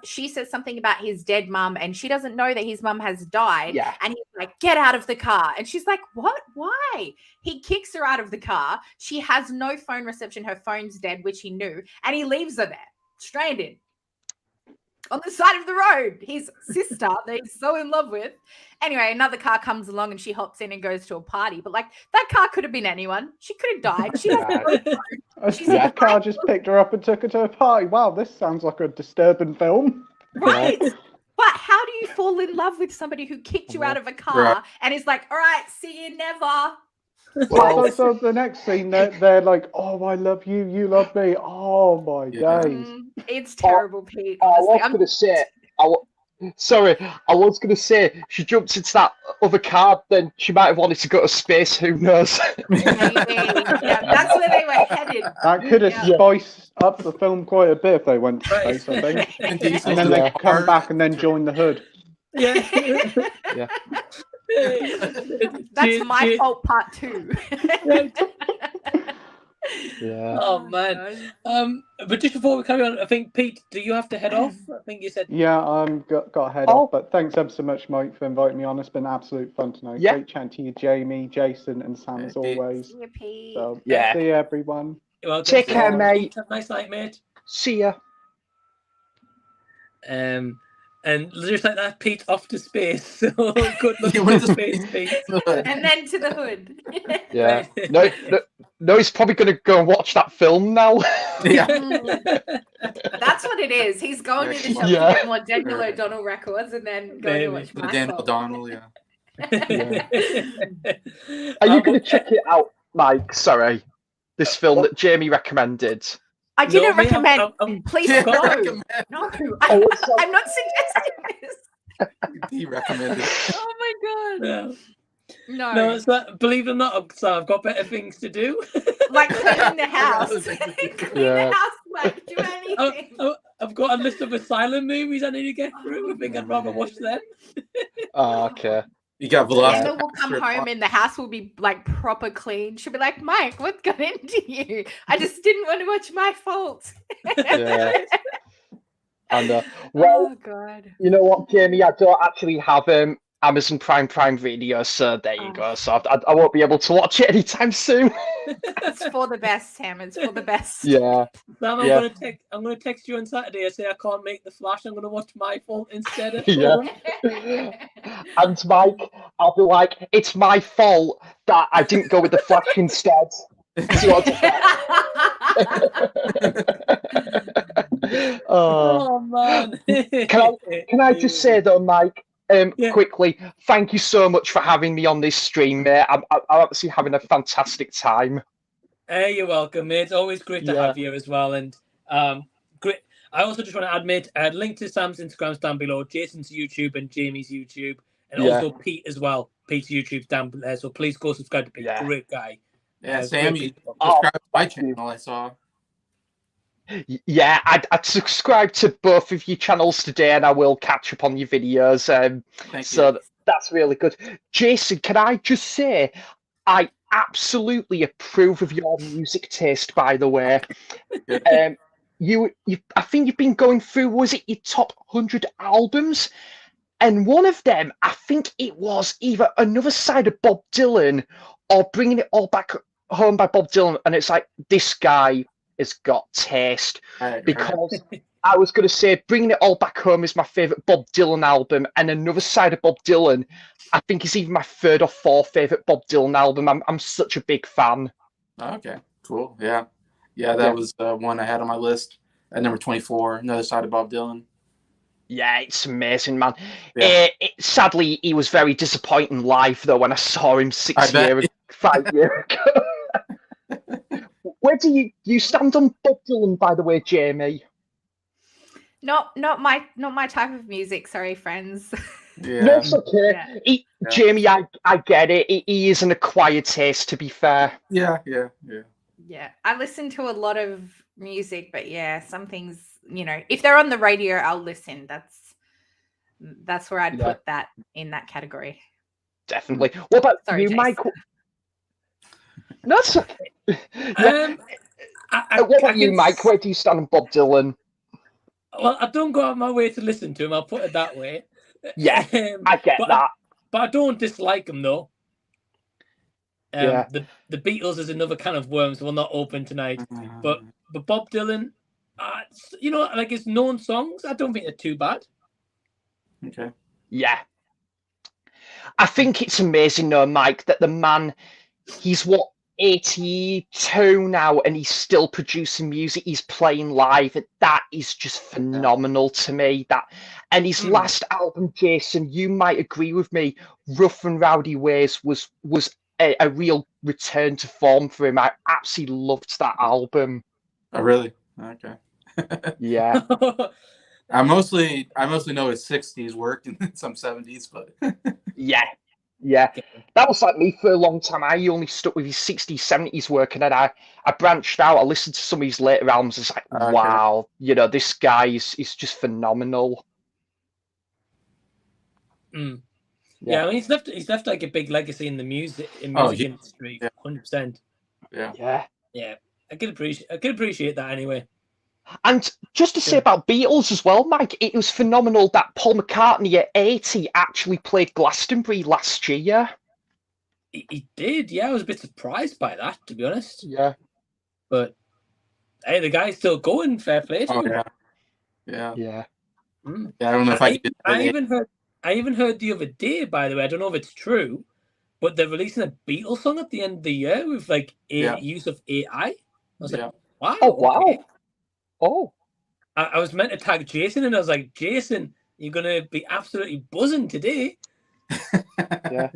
she says something about his dead mum and she doesn't know that his mum has died. And he's like, get out of the car. And she's like, what? Why? He kicks her out of the car. She has no phone reception. Her phone's dead, which he knew. And he leaves her there, stranded on the side of the road. His sister that he's so in love with. Anyway, another car comes along and she hops in and goes to a party. But like that car could have been anyone. She could have died. She The car just picked her up and took her to a party. Wow, this sounds like a disturbing film. Right. But how do you fall in love with somebody who kicked you out of a car and is like, all right, see you never? Well, so the next scene, they're like, oh, I love you, you love me. Oh, my days. It's terrible, Pete. I Honestly. was going to say, sorry, I was going to say, she jumps into that other car, then she might have wanted to go to space, who knows? Maybe. Yeah, that's where they were headed. That could have spiced up the film quite a bit if they went to space, I think. And then they come back and then join the hood. Yeah. That's my fault, part 2. Yeah. Oh man. But just before we carry on, I think Pete, do you have to head off? I think you said. Yeah, got to head off. But thanks ever so much, Mike, for inviting me on. It's been absolute fun tonight. Yeah. Great chatting to you, Jamie, Jason, and Sam as always. See you, Pete. So, Yeah. see you, everyone. Well, Take care, mate. Have a nice night, mate. See ya. And just like that, Pete off to space. So good luck to space, Pete. And then to the hood. Yeah. No, he's probably going to go and watch that film now. Yeah. That's what it is. He's going to the shop to get more Daniel O'Donnell records and then going to watch my Daniel O'Donnell, Are you going to check it out, Mike? Sorry. This film that Jamie recommended. I didn't recommend. Please no. No, I'm not suggesting this. He recommended. Oh my god. No, it's not, believe it or not, so I've got better things to do. Like cleaning the house. Clean the house, like do anything. I've got a list of asylum movies I need to get through. I think I'd rather watch them. Okay. You got Velocity. Emma will come home and the house will be like proper clean. She'll be like, Mike, what got into you? I just didn't want to watch My Fault. Yeah. And oh god. You know what, Jamie? I don't actually have Amazon Prime Video, so there you go. So I won't be able to watch it anytime soon. It's for the best, Sam. It's for the best. Yeah. Sam, I'm gonna text you on Saturday. I say I can't make The Flash. I'm gonna watch My Fault instead. And Mike, I'll be like, it's my fault that I didn't go with The Flash instead. Oh man. Can I just say though, Mike? Quickly, thank you so much for having me on this stream, mate. I'm obviously having a fantastic time. Hey, you're welcome, mate. It's always great to have you as well. And great. I also just want to admit, link to Sam's Instagram's down below, Jason's YouTube and Jamie's YouTube, and also Pete as well. Pete's YouTube's down below, so please go subscribe to Pete. Great guy. Yeah, Sam, you subscribe to my channel, I saw. Yeah, I subscribed to both of your channels today, and I will catch up on your videos. Thank so you. That's really good. Jason, can I just say, I absolutely approve of your music taste, by the way. You, I think you've been going through, was it your top 100 albums? And one of them, I think it was either Another Side of Bob Dylan or Bringing It All Back Home by Bob Dylan. And it's like, this guy has got taste. Because I was going to say Bringing It All Back Home is my favourite Bob Dylan album, and Another Side of Bob Dylan, I think, is even my third or fourth favourite Bob Dylan album. I'm such a big fan. Okay, cool. Yeah, that was one I had on my list at number 24, Another Side of Bob Dylan. Yeah, it's amazing, man. Yeah. Sadly, he was very disappointing live, though, when I saw him 5 years ago. Where do you stand on Bob Dylan, by the way, Jamie? Not my type of music. Sorry, friends. Yeah, no, it's okay. Jamie, I get it. He is an acquired taste, to be fair. Yeah. Yeah, I listen to a lot of music, but yeah, some things, if they're on the radio, I'll listen. That's where I'd put that in that category. Definitely. What about you, Jace? Mike? No, it's okay. What about you, Mike? Where do you stand on Bob Dylan? Well, I don't go out of my way to listen to him. I'll put it that way. Yeah, I get that. But I don't dislike him, though. The Beatles is another kind of worm, so we'll not open tonight. But Bob Dylan, like his known songs, I don't think they're too bad. Okay. Yeah. I think it's amazing, though, Mike, that the man, he's 82 now, and he's still producing music. He's playing live. That is just phenomenal to me. And his last album, Jason, you might agree with me, Rough and Rowdy Ways was a real return to form for him. I absolutely loved that album. Oh, really? Okay. Yeah. I mostly know his 60s work and some 70s, but yeah. That was like me for a long time. I only stuck with his 60s, 70s work, and then I branched out. I listened to some of his later albums. It's like, wow, this guy is just phenomenal. Yeah, I mean, he's left like a big legacy in the music industry, 100%. Yeah. I can appreciate that anyway. And just to say about Beatles as well, Mike, it was phenomenal that Paul McCartney at 80 actually played Glastonbury last year. He did, yeah. I was a bit surprised by that, to be honest. Yeah. But hey, the guy's still going. Fair play to him. Yeah. Yeah. I don't know if I even heard the other day, by the way, I don't know if it's true, but they're releasing a Beatles song at the end of the year with like use of AI. I was like, wow. Oh, wow. Okay. Oh. I was meant to tag Jason, and I was like, Jason, you're going to be absolutely buzzing today. Yeah,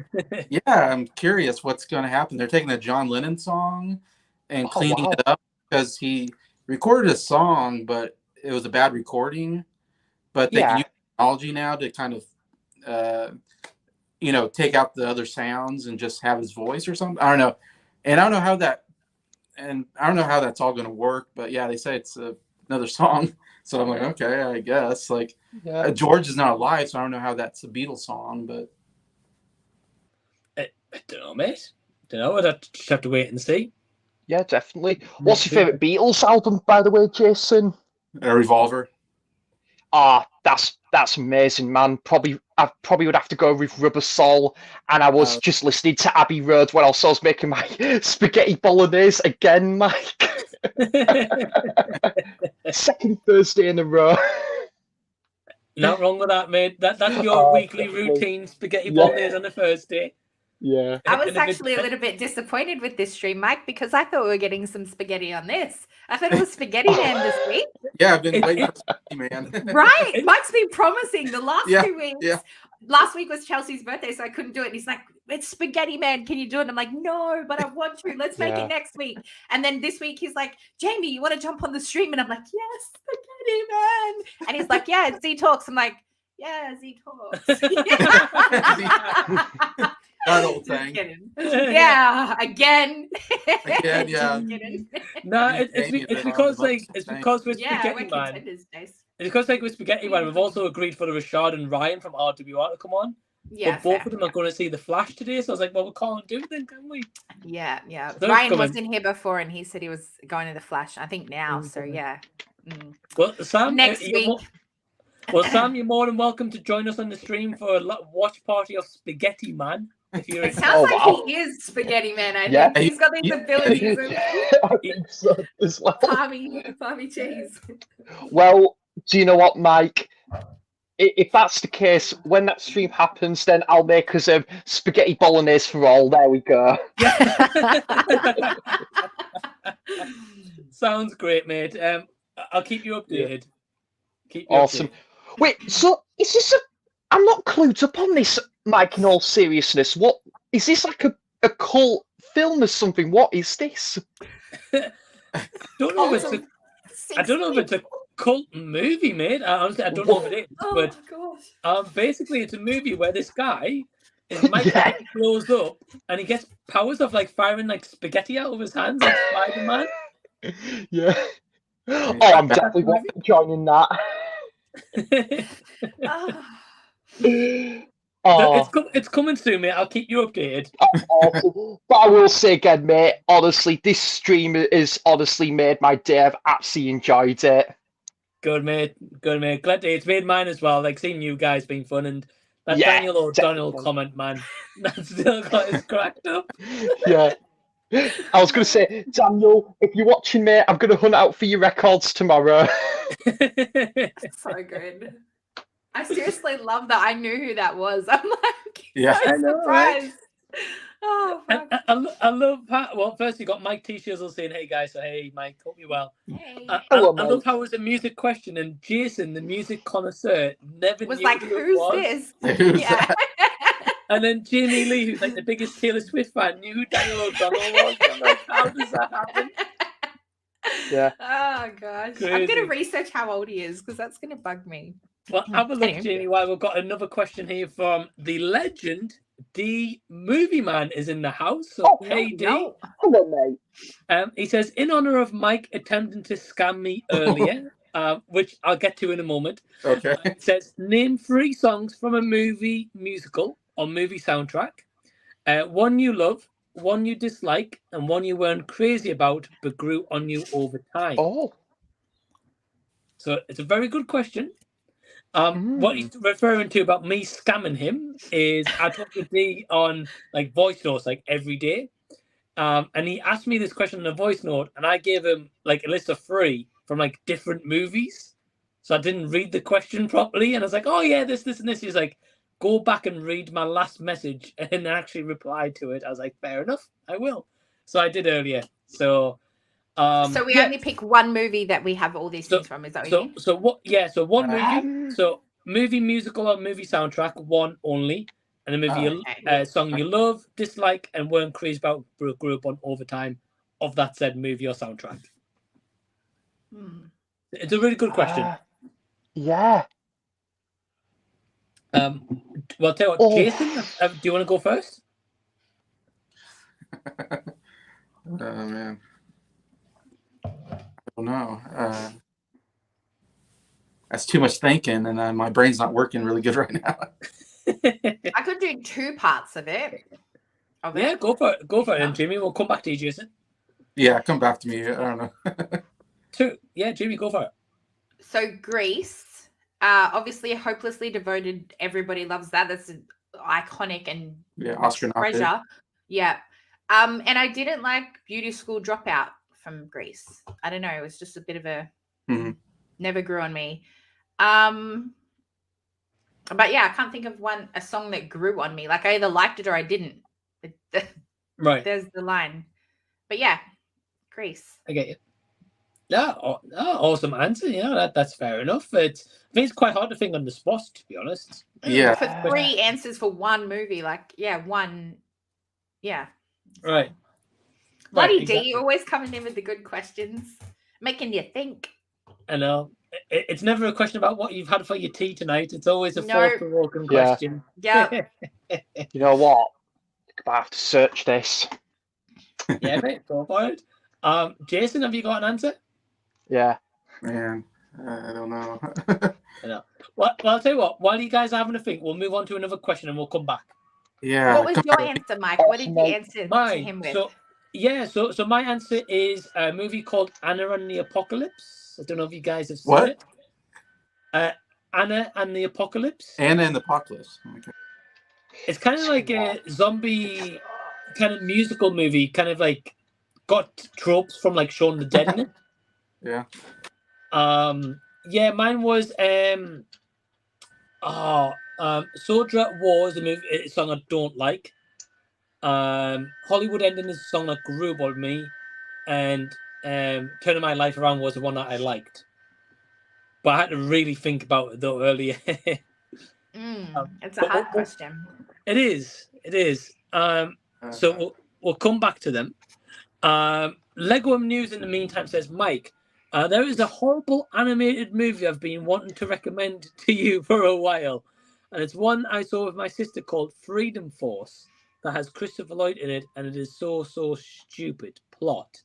I'm curious what's going to happen. They're taking a John Lennon song and cleaning it up because he recorded a song, but it was a bad recording. But they can use technology now to kind of, take out the other sounds and just have his voice or something. I don't know. And I don't know how that's all going to work. But yeah, they say it's another song. So I'm like, okay, I guess. Like, George is not alive, so I don't know how that's a Beatles song, but. I don't know, mate. Don't know. I'd just have to wait and see. Yeah, definitely. What's your favourite Beatles album, by the way, Jason? Revolver. That's amazing, man. I probably would have to go with Rubber Soul, and I was just listening to Abbey Road when I was making my spaghetti bolognese again, Mike. Second Thursday in a row. Not wrong with that, mate. That's your weekly routine, spaghetti bolognese on a Thursday. Yeah. I was actually a little bit disappointed with this stream, Mike, because I thought we were getting some spaghetti on this. I thought it was Spaghetti Man this week. Yeah, I've been waiting for Spaghetti Man. Right. Mike's been promising the last 2 weeks. Yeah. Last week was Chelsea's birthday, so I couldn't do it. And he's like, it's Spaghetti Man. Can you do it? And I'm like, no, but I want to. Let's make it next week. And then this week he's like, Jamie, you want to jump on the stream? And I'm like, yes, Spaghetti Man. And he's like, yeah, Z Talks. I'm like, yeah, Z Talks. That old thing. Yeah, again. Again, yeah. No, it's because with Spaghetti Man. It's because with Spaghetti Man, we've also agreed for the Rashad and Ryan from RWR to come on. Yeah, but both fair. of them are going to see The Flash today. So I was like, well, we can't do then, can we? Yeah. So Ryan come was on. in here before, and he said he was going to the Flash. I think now. So yeah. Well, Sam, Next week. Sam, you're more than welcome to join us on the stream for a watch party of Spaghetti Man. If you're It sounds like wow. he is Spaghetti Man. I Yeah. think he's got these abilities of I think so as well. palmy cheese. Well, do you know what, Mike? If that's the case, when that stream happens, then I'll make us a spaghetti bolognese for all. There we go. Sounds great, mate. I'll keep you updated. Keep you Awesome. updated. Wait, so is this I'm not clued up on this, Mike, in all seriousness. What is this, like a cult film or something? What is this? I don't know if it's a cult movie, mate. Honestly, I don't know if it is. Oh, But gosh. basically, it's a movie where this guy, his mic blows up, and he gets powers of like firing like spaghetti out of his hands, like Spider-Man. Yeah. Oh, I'm definitely joining that. It's coming soon, mate. I'll keep you updated. But I will say again, mate, honestly, this stream has honestly made my day. I've absolutely enjoyed it. Good, mate. Good, mate. Glad it's made mine as well. Like seeing you guys being fun, and that Yeah, Daniel O'Donnell definitely. comment, man, that's still got us cracked up. Yeah. I was going to say, Daniel, if you're watching, mate, I'm going to hunt out for your records tomorrow. So good. I seriously love that. I knew who that was. I'm like, Yeah. so I know, surprised. right? Oh, fuck. I love how, well, first you got Mike T. Shizzle saying, hey guys, so hey Mike, hope you well. Hey. I Hello, love mate. how it was a music question and Jason, the music connoisseur, never Was knew like, who it who's was. this? Who's Yeah. And then Jamie Lee, who's like the biggest Taylor Swift fan, knew who Daniel O'Donnell was. I'm like, how does that happen? Yeah. Oh gosh. Crazy. I'm gonna research how old he is because that's gonna bug me. Well, have a look, Anyway. Jamie, while we've got another question here from the legend, D Movieman is in the house. So, Oh, hey, D. No. Hello, mate. He says, in honor of Mike attempting to scam me earlier, which I'll get to in a moment, Okay. it says, name 3 songs from a movie musical or movie soundtrack. One you love, one you dislike, and one you weren't crazy about but grew on you over time. Oh. So it's a very good question. What he's referring to about me scamming him is I talk to D on like voice notes like every day. And he asked me this question in a voice note, and I gave him like a list of 3 from like different movies. So I didn't read the question properly, and I was like, "Oh yeah, this, and this." He's like, "Go back and read my last message," and actually replied to it. I was like, "Fair enough, I will." So I did earlier. So, So we only pick one movie that we have all these things from. Is that what you mean? So what? Yeah. So one movie. So movie musical or movie soundtrack, one only. And a movie song you love, dislike, and weren't crazy about, grew up on over time of that said movie or soundtrack. It's a really good question. Yeah. Well, I'll tell you what, Jason, do you want to go first? Oh man, I don't know. That's too much thinking, and my brain's not working really good right now. I could do 2 parts of it. Yeah, go for it. Go for it, and Jimmy, we'll come back to you, Jason. Yeah, come back to me. I don't know. 2. Yeah, Jimmy, go for it. So Grease, obviously hopelessly devoted. Everybody loves that. That's an iconic and Oscar nominated. treasure. Yeah. And I didn't like Beauty School Dropout from Grease. I don't know. It was just a bit of a never grew on me. But yeah, I can't think of a song that grew on me. Like I either liked it or I didn't. Right. There's the line. But yeah, Grease. I get you. Yeah, awesome answer. Yeah, that's fair enough. I think it's quite hard to think on the spot, to be honest. Yeah. For 3 answers for one movie, like one. Yeah. Right. Bloody right, D, exactly. you always coming in with the good questions, making you think. I know. It's never a question about what you've had for your tea tonight. It's always a thought-provoking question. Yeah. You know what? I have to search this. Yeah, mate, go for it. Jason, have you got an answer? Yeah. Man, I don't know. I know. Well, I'll tell you what. While you guys are having a think, we'll move on to another question and we'll come back. Yeah. What was your answer, Mike? What did you Awesome. answer to Mine. him with? So my answer is a movie called Anna and the Apocalypse. I don't know if you guys have seen What? it. Anna and the Apocalypse. Anna and the Apocalypse. Okay. It's kind of like a zombie kind of musical movie, kind of like got tropes from like Shaun the Dead in it. Yeah. Yeah, mine was Soldier War is a song I don't like. Hollywood Ending is a song that grew up on me, and Turning My Life Around was the one that I liked. But I had to really think about it though earlier. It's a hard question. It is. So we'll come back to them. Lego News in the meantime says, Mike, there is a horrible animated movie I've been wanting to recommend to you for a while. And it's one I saw with my sister called Freedom Force that has Christopher Lloyd in it. And it is so stupid plot.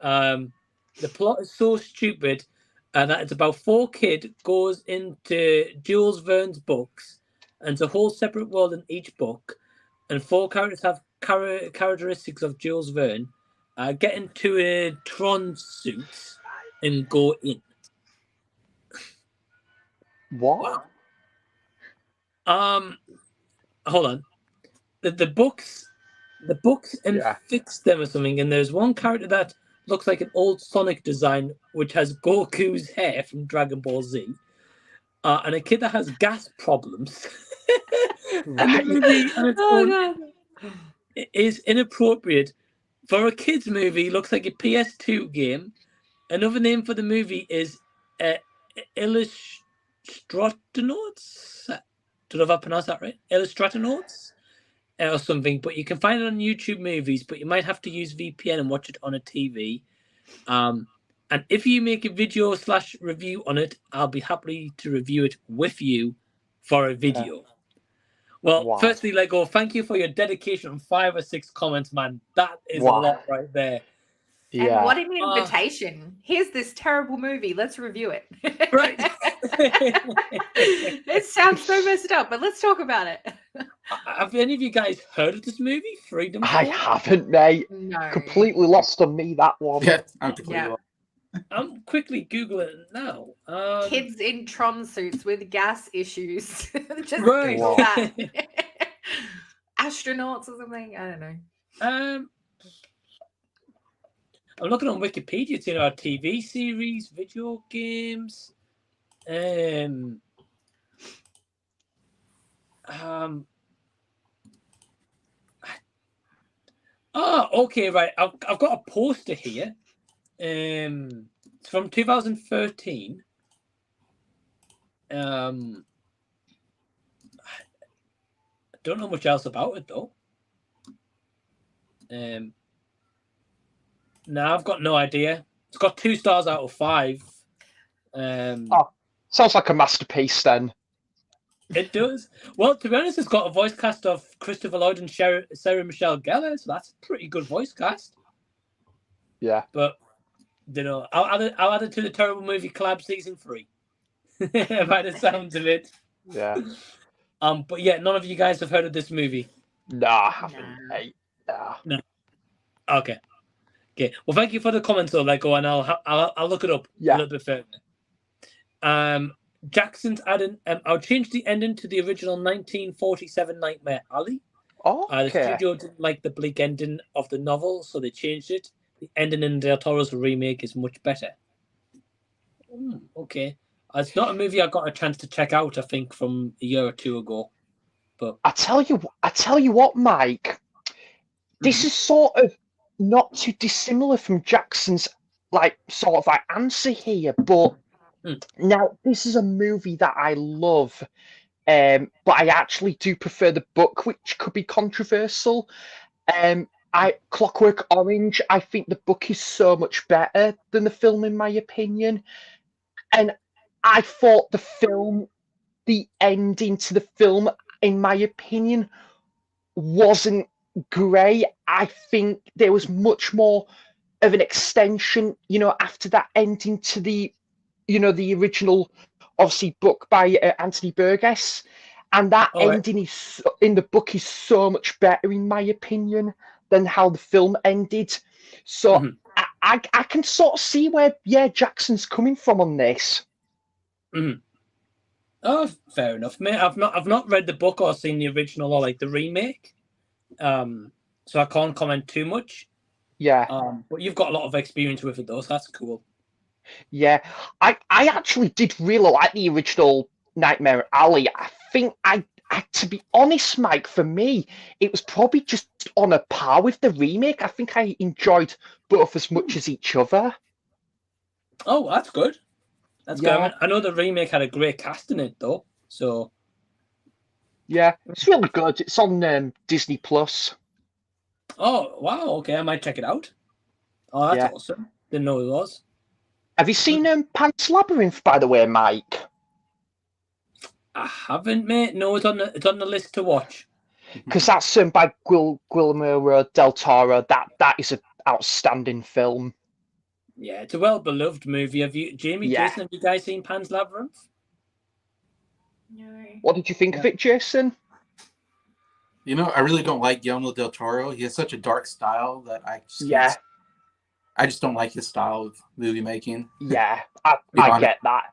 The plot is so stupid that it's about 4 kids goes into Jules Verne's books. And it's a whole separate world in each book. And 4 characters have characteristics of Jules Verne. Get into a Tron suit and go in. What? Hold on. The books and fix them or something. And there's one character that looks like an old Sonic design, which has Goku's hair from Dragon Ball Z, and a kid that has gas problems. And the movie on its own is inappropriate for a kids' movie. Looks like a PS2 game. Another name for the movie is Illustratronauts. Don't know if I pronounced that right. Illustratronauts or something. But you can find it on YouTube Movies. But you might have to use VPN and watch it on a TV. And if you make a video / review on it, I'll be happy to review it with you for a video. Well, firstly, Lego, thank you for your dedication on 5 or 6 comments, man. That is a lot right there. And what an invitation. Here's this terrible movie. Let's review it. Right. It sounds so messed up, but let's talk about it. Have any of you guys heard of this movie, Freedom Force? I haven't, mate. No. Completely lost on me, that one. Yeah, I'm completely lost. I'm quickly Googling it now. Kids in Tron suits with gas issues. Just Right. Google that. Astronauts or something. I don't know. I'm looking on Wikipedia. It's in our TV series, video games. Okay, right. I've got a poster here. It's from 2013. I don't know much else about it though. No, I've got no idea. It's got 2 stars out of 5. Sounds like a masterpiece then. It does. Well, to be honest, it's got a voice cast of Christopher Lloyd and Sarah Michelle Gellar, so that's a pretty good voice cast. Yeah. But, you know, I'll add it to the Terrible Movie Collab Season 3. By the sounds of it. Yeah. But yeah, none of you guys have heard of this movie. No, I haven't, mate. No. Okay. Well, thank you for the comments, though, Lego, and I'll look it up a little bit further. Jackson's adding, I'll change the ending to the original 1947 Nightmare Alley. The studio didn't like the bleak ending of the novel, so they changed it. The ending in Del Toro's remake is much better. Okay. It's not a movie I got a chance to check out, I think, from a year or 2 ago. But I tell you what, Mike, this is sort of not too dissimilar from Jackson's answer here, but now this is a movie that I love, but I actually do prefer the book, which could be controversial. Clockwork Orange, I think the book is so much better than the film, in my opinion. And I thought the ending to the film, in my opinion, wasn't great. I think there was much more of an extension, after that ending to the, the original obviously book by Anthony Burgess, and that All right. ending is in the book is so much better in my opinion than how the film ended. So Mhm. I can sort of see where Jackson's coming from on this. Mhm. Oh, fair enough, mate. I've not read the book or seen the original or like the remake, so I can't comment too much. Yeah. But you've got a lot of experience with it, though, so that's cool. Yeah, I actually did really like the original Nightmare Alley. I think to be honest, Mike, for me, it was probably just on a par with the remake. I think I enjoyed both as much as each other. Oh, that's good. That's good. Yeah. I know the remake had a great cast in it, though. So Yeah, it's really good. It's on Disney Plus. oh wow, okay, I might check it out. Oh, that's Yeah. awesome. Didn't know it was. Have you seen Pan's Labyrinth, by the way, Mike? I haven't, mate. No, it's on the list to watch. Because that's by Guillermo del Toro. That is an outstanding film. Yeah, it's a well-beloved movie. Have you, Jamie, Yeah. Jason, have you guys seen Pan's Labyrinth? No. What did you think of it, Jason? You know, I really don't like Guillermo del Toro. He has such a dark style that I just don't like his style of movie making. Yeah, I get that.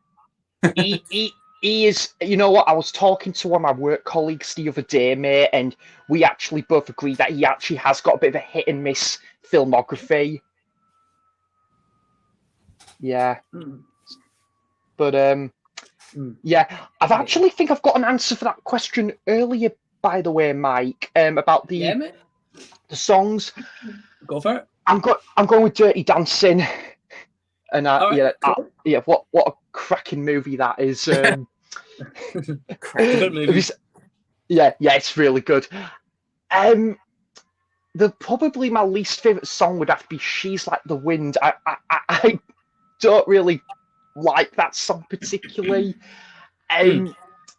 He is, you know what, I was talking to one of my work colleagues the other day, mate, and we actually both agreed that he actually has got a bit of a hit and miss filmography. Yeah. But, yeah, I've actually think I've got an answer for that question earlier, by the way, Mike, about the songs. Go for it. I'm going with Dirty Dancing. And what a cracking movie that is. Good movie. Yeah, it's really good. Probably my least favorite song would have to be "She's Like the Wind." I don't really like that song particularly. A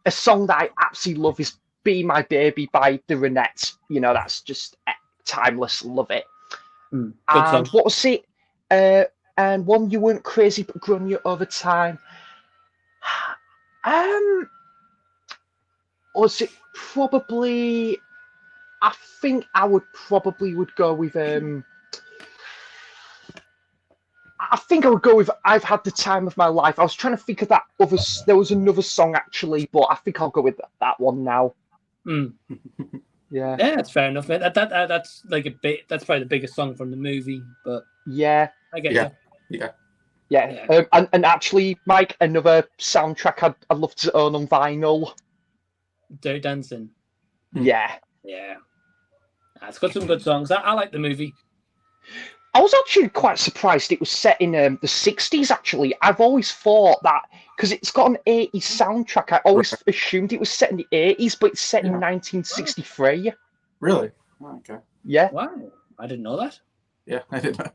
song that I absolutely love is "Be My Baby" by the Ronettes. You know, that's just timeless. Love it. Good And song. what was it? And One You Weren't Crazy but Grown You Over Time. Was it probably? I think I would go with I think I would go with "I've Had the Time of My Life." I was trying to think of that other. There was another song actually, but I think I'll go with that one now. Yeah, that's fair enough, mate. That's like that's probably the biggest song from the movie, but yeah, I get you. Yeah. And actually, Mike, another soundtrack I'd love to own on vinyl. Dirty Dancing. Yeah. It's got some good songs. I like the movie. I was actually quite surprised it was set in the 60s, actually. I've always thought that, because it's got an 80s soundtrack, I always assumed it was set in the 80s, but it's set in 1963. Really? Oh, okay. Yeah. Wow. I didn't know that. Yeah, I didn't know.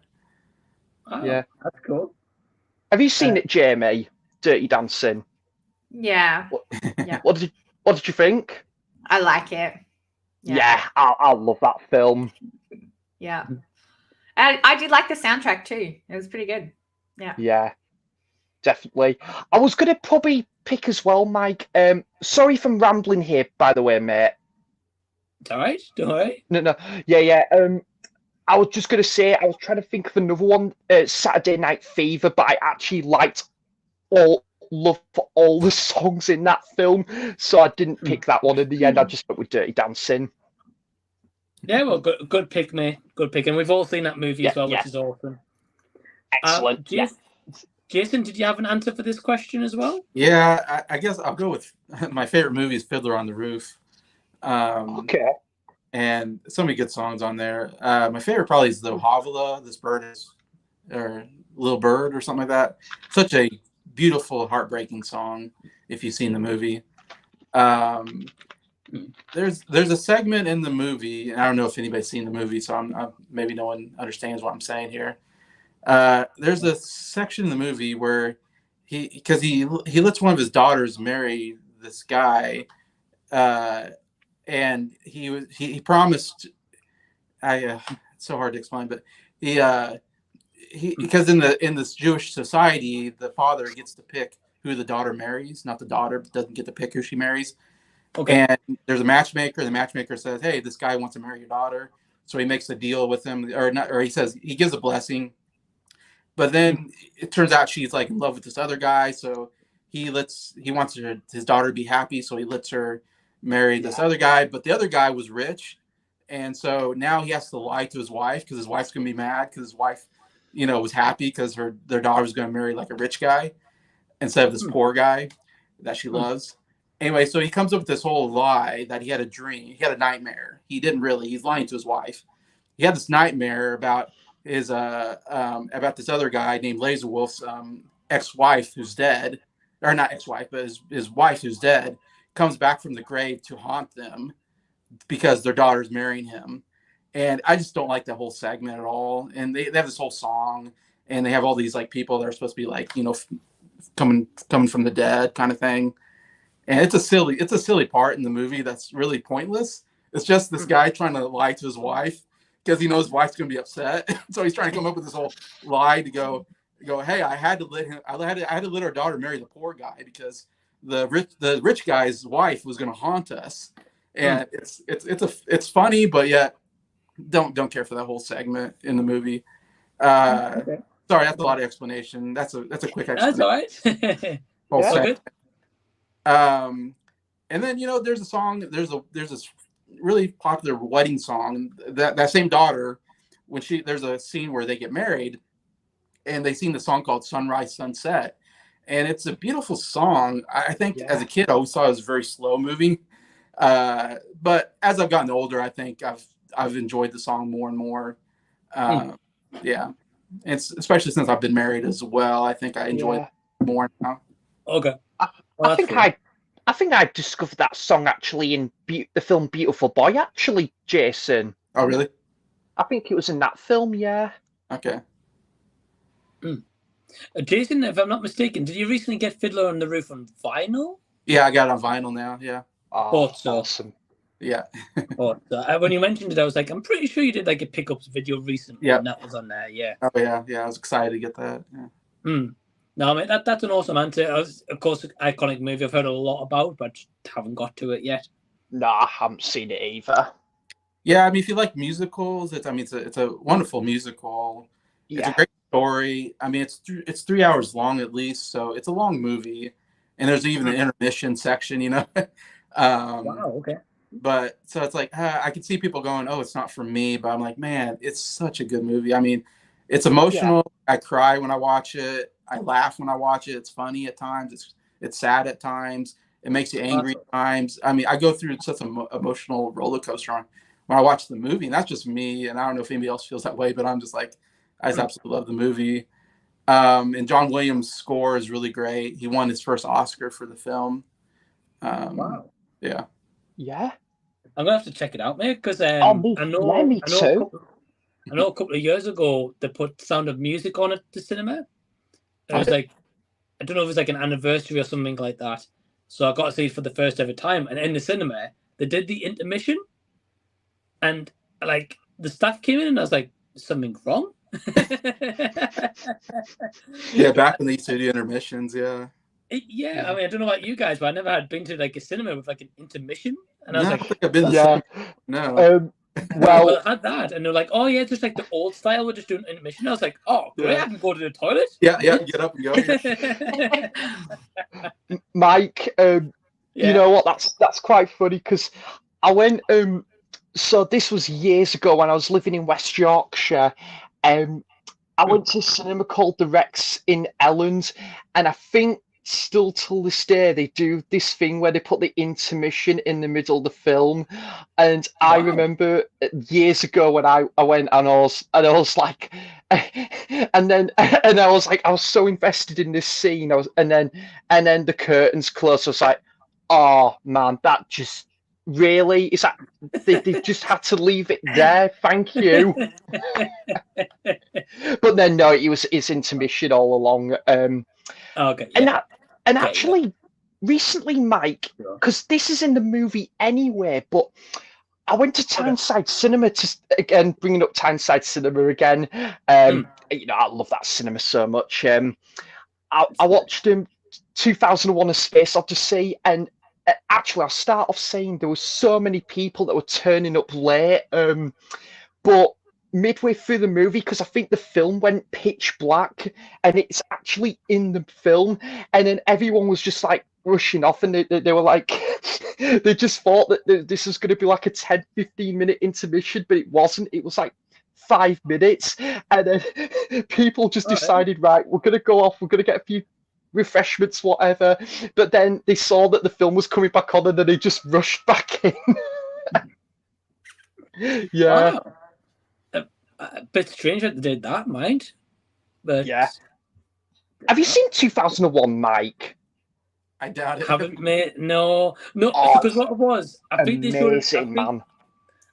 Oh, yeah. That's cool. Have you seen it, Jamie? Dirty Dancing? Yeah. What did you think? I like it. Yeah, I love that film. Yeah. And I did like the soundtrack too. It was pretty good. Yeah, definitely. I was going to probably pick as well, Mike. Sorry if I'm rambling here, by the way, mate. It's all right. Don't worry. No. Yeah. I was just going to say, I was trying to think of another one, Saturday Night Fever, but I actually loved all the songs in that film, so I didn't pick that one in the end. I just went with Dirty Dancing. Yeah, well, good pick, mate. Good pick. And we've all seen that movie as well, which is awesome. Excellent. Jason, did you have an answer for this question as well? Yeah, I guess I'll go with my favorite movie is Fiddler on the Roof. Okay. And so many good songs on there. My favorite probably is the Havilah, This Bird Is, or Little Bird or something like that. Such a beautiful, heartbreaking song if you've seen the movie. There's a segment in the movie, and I don't know if anybody's seen the movie, so maybe no one understands what I'm saying here. There's a section in the movie where he lets one of his daughters marry this guy, and he promised. It's so hard to explain, but he because in this Jewish society, the father gets to pick who the daughter marries. Not the daughter doesn't get to pick who she marries. Okay. And there's a matchmaker. The matchmaker says, "Hey, this guy wants to marry your daughter." So he makes a deal with him, or not, or he says he gives a blessing. But then it turns out she's like in love with this other guy. So he wants his daughter to be happy. So he lets her marry this other guy. But the other guy was rich, and so now he has to lie to his wife because his wife's gonna be mad because his wife, was happy because their daughter was gonna marry like a rich guy instead of this poor guy that she loves. Anyway, so he comes up with this whole lie that he had a dream. He had a nightmare. He didn't really. He's lying to his wife. He had this nightmare about about this other guy named Laserwolf's ex-wife who's dead, or not ex-wife, but his wife who's dead comes back from the grave to haunt them because their daughter's marrying him. And I just don't like that whole segment at all. And they have this whole song, and they have all these like people that are supposed to be like coming from the dead kind of thing. And it's a silly part in the movie that's really pointless. It's just this guy trying to lie to his wife because he knows his wife's going to be upset. So he's trying to come up with this whole lie to go, hey, I had to let our daughter marry the poor guy because the rich guy's wife was going to haunt us. And it's funny, but yet don't care for that whole segment in the movie. Sorry, that's a lot of explanation. That's a quick explanation. That's all right. And then there's a song. There's this really popular wedding song. That same daughter, there's a scene where they get married, and they sing the song called "Sunrise Sunset," and it's a beautiful song. I think as a kid, I always thought it was very slow moving, but as I've gotten older, I think I've enjoyed the song more and more. Yeah, it's especially since I've been married as well. I think I enjoy it more now. Okay. I think I discovered that song actually in the film Beautiful Boy, actually, Jason. Oh, really? I think it was in that film, yeah. Okay. Jason, if I'm not mistaken, did you recently get Fiddler on the Roof on vinyl? Yeah, I got it on vinyl now, yeah. Oh, awesome. Yeah. When you mentioned it, I was like, I'm pretty sure you did like a pickups video recently, and that was on there, yeah. Oh, yeah, I was excited to get that, yeah. No, mate, that's an awesome answer. Of course, iconic movie I've heard a lot about, but haven't got to it yet. No, I haven't seen it either. Yeah, I mean, if you like musicals, it's a wonderful musical. Yeah. It's a great story. I mean, it's 3 hours long at least, so it's a long movie, and there's even an intermission section, Wow, okay. But so it's like I can see people going, "Oh, it's not for me," but I'm like, man, it's such a good movie. I mean, it's emotional. Yeah. I cry when I watch it. I laugh when I watch it. It's funny at times. It's sad at times. It makes you angry at times. I mean, I go through such an emotional roller coaster when I watch the movie, and that's just me. And I don't know if anybody else feels that way, but I'm just like, I just absolutely love the movie. And John Williams' score is really great. He won his first Oscar for the film. Wow. Yeah. Yeah. I'm gonna have to check it out, mate, because me too. I know a couple of years ago they put Sound of Music on at the cinema. It was like, I don't know if it was like an anniversary or something like that. So I got to see it for the first ever time. And in the cinema, they did the intermission. And like the staff came in and I was like, is something wrong? Yeah, back when they used to do intermissions, yeah. I mean, I don't know about you guys, but I never been to like a cinema with like an intermission. And I was like, I think I've been to no. Well, I had that, and they're like, "Oh yeah, it's just like the old style. We're just doing intermission." I was like, "Oh, great! I can go to the toilet." Yeah, get up and go. Mike, you know what? That's quite funny because I went. So this was years ago when I was living in West Yorkshire. I went to a cinema called the Rex in Elland, and I think still till this day they do this thing where they put the intermission in the middle of the film. And I remember years ago when I went and I was like, and I was like, I was so invested in this scene. And then the curtains closed. I was like, oh man, that just really is that they just had to leave it there. Thank you. But then no, it's intermission all along. Okay. And actually, recently, Mike, because this is in the movie anyway, but I went to Tyneside Cinema again, bringing up Tyneside Cinema again. I love that cinema so much. I watched 2001: A Space Odyssey, and actually, I'll start off saying there were so many people that were turning up late, but midway through the movie, because I think the film went pitch black, and it's actually in the film, and then everyone was just like rushing off, and they were like, they just thought that this was going to be like a 10-15 minute intermission, but it wasn't. It was like 5 minutes, and then people just decided, right, we're going to go off, we're going to get a few refreshments, whatever, but then they saw that the film was coming back on, and then they just rushed back in. Yeah. Oh, a bit strange that they did that, mind. But Yeah. Have you seen 2001, Mike? I doubt it. haven't made no, Oh, because what it was, I think they showed it. Amazing, man.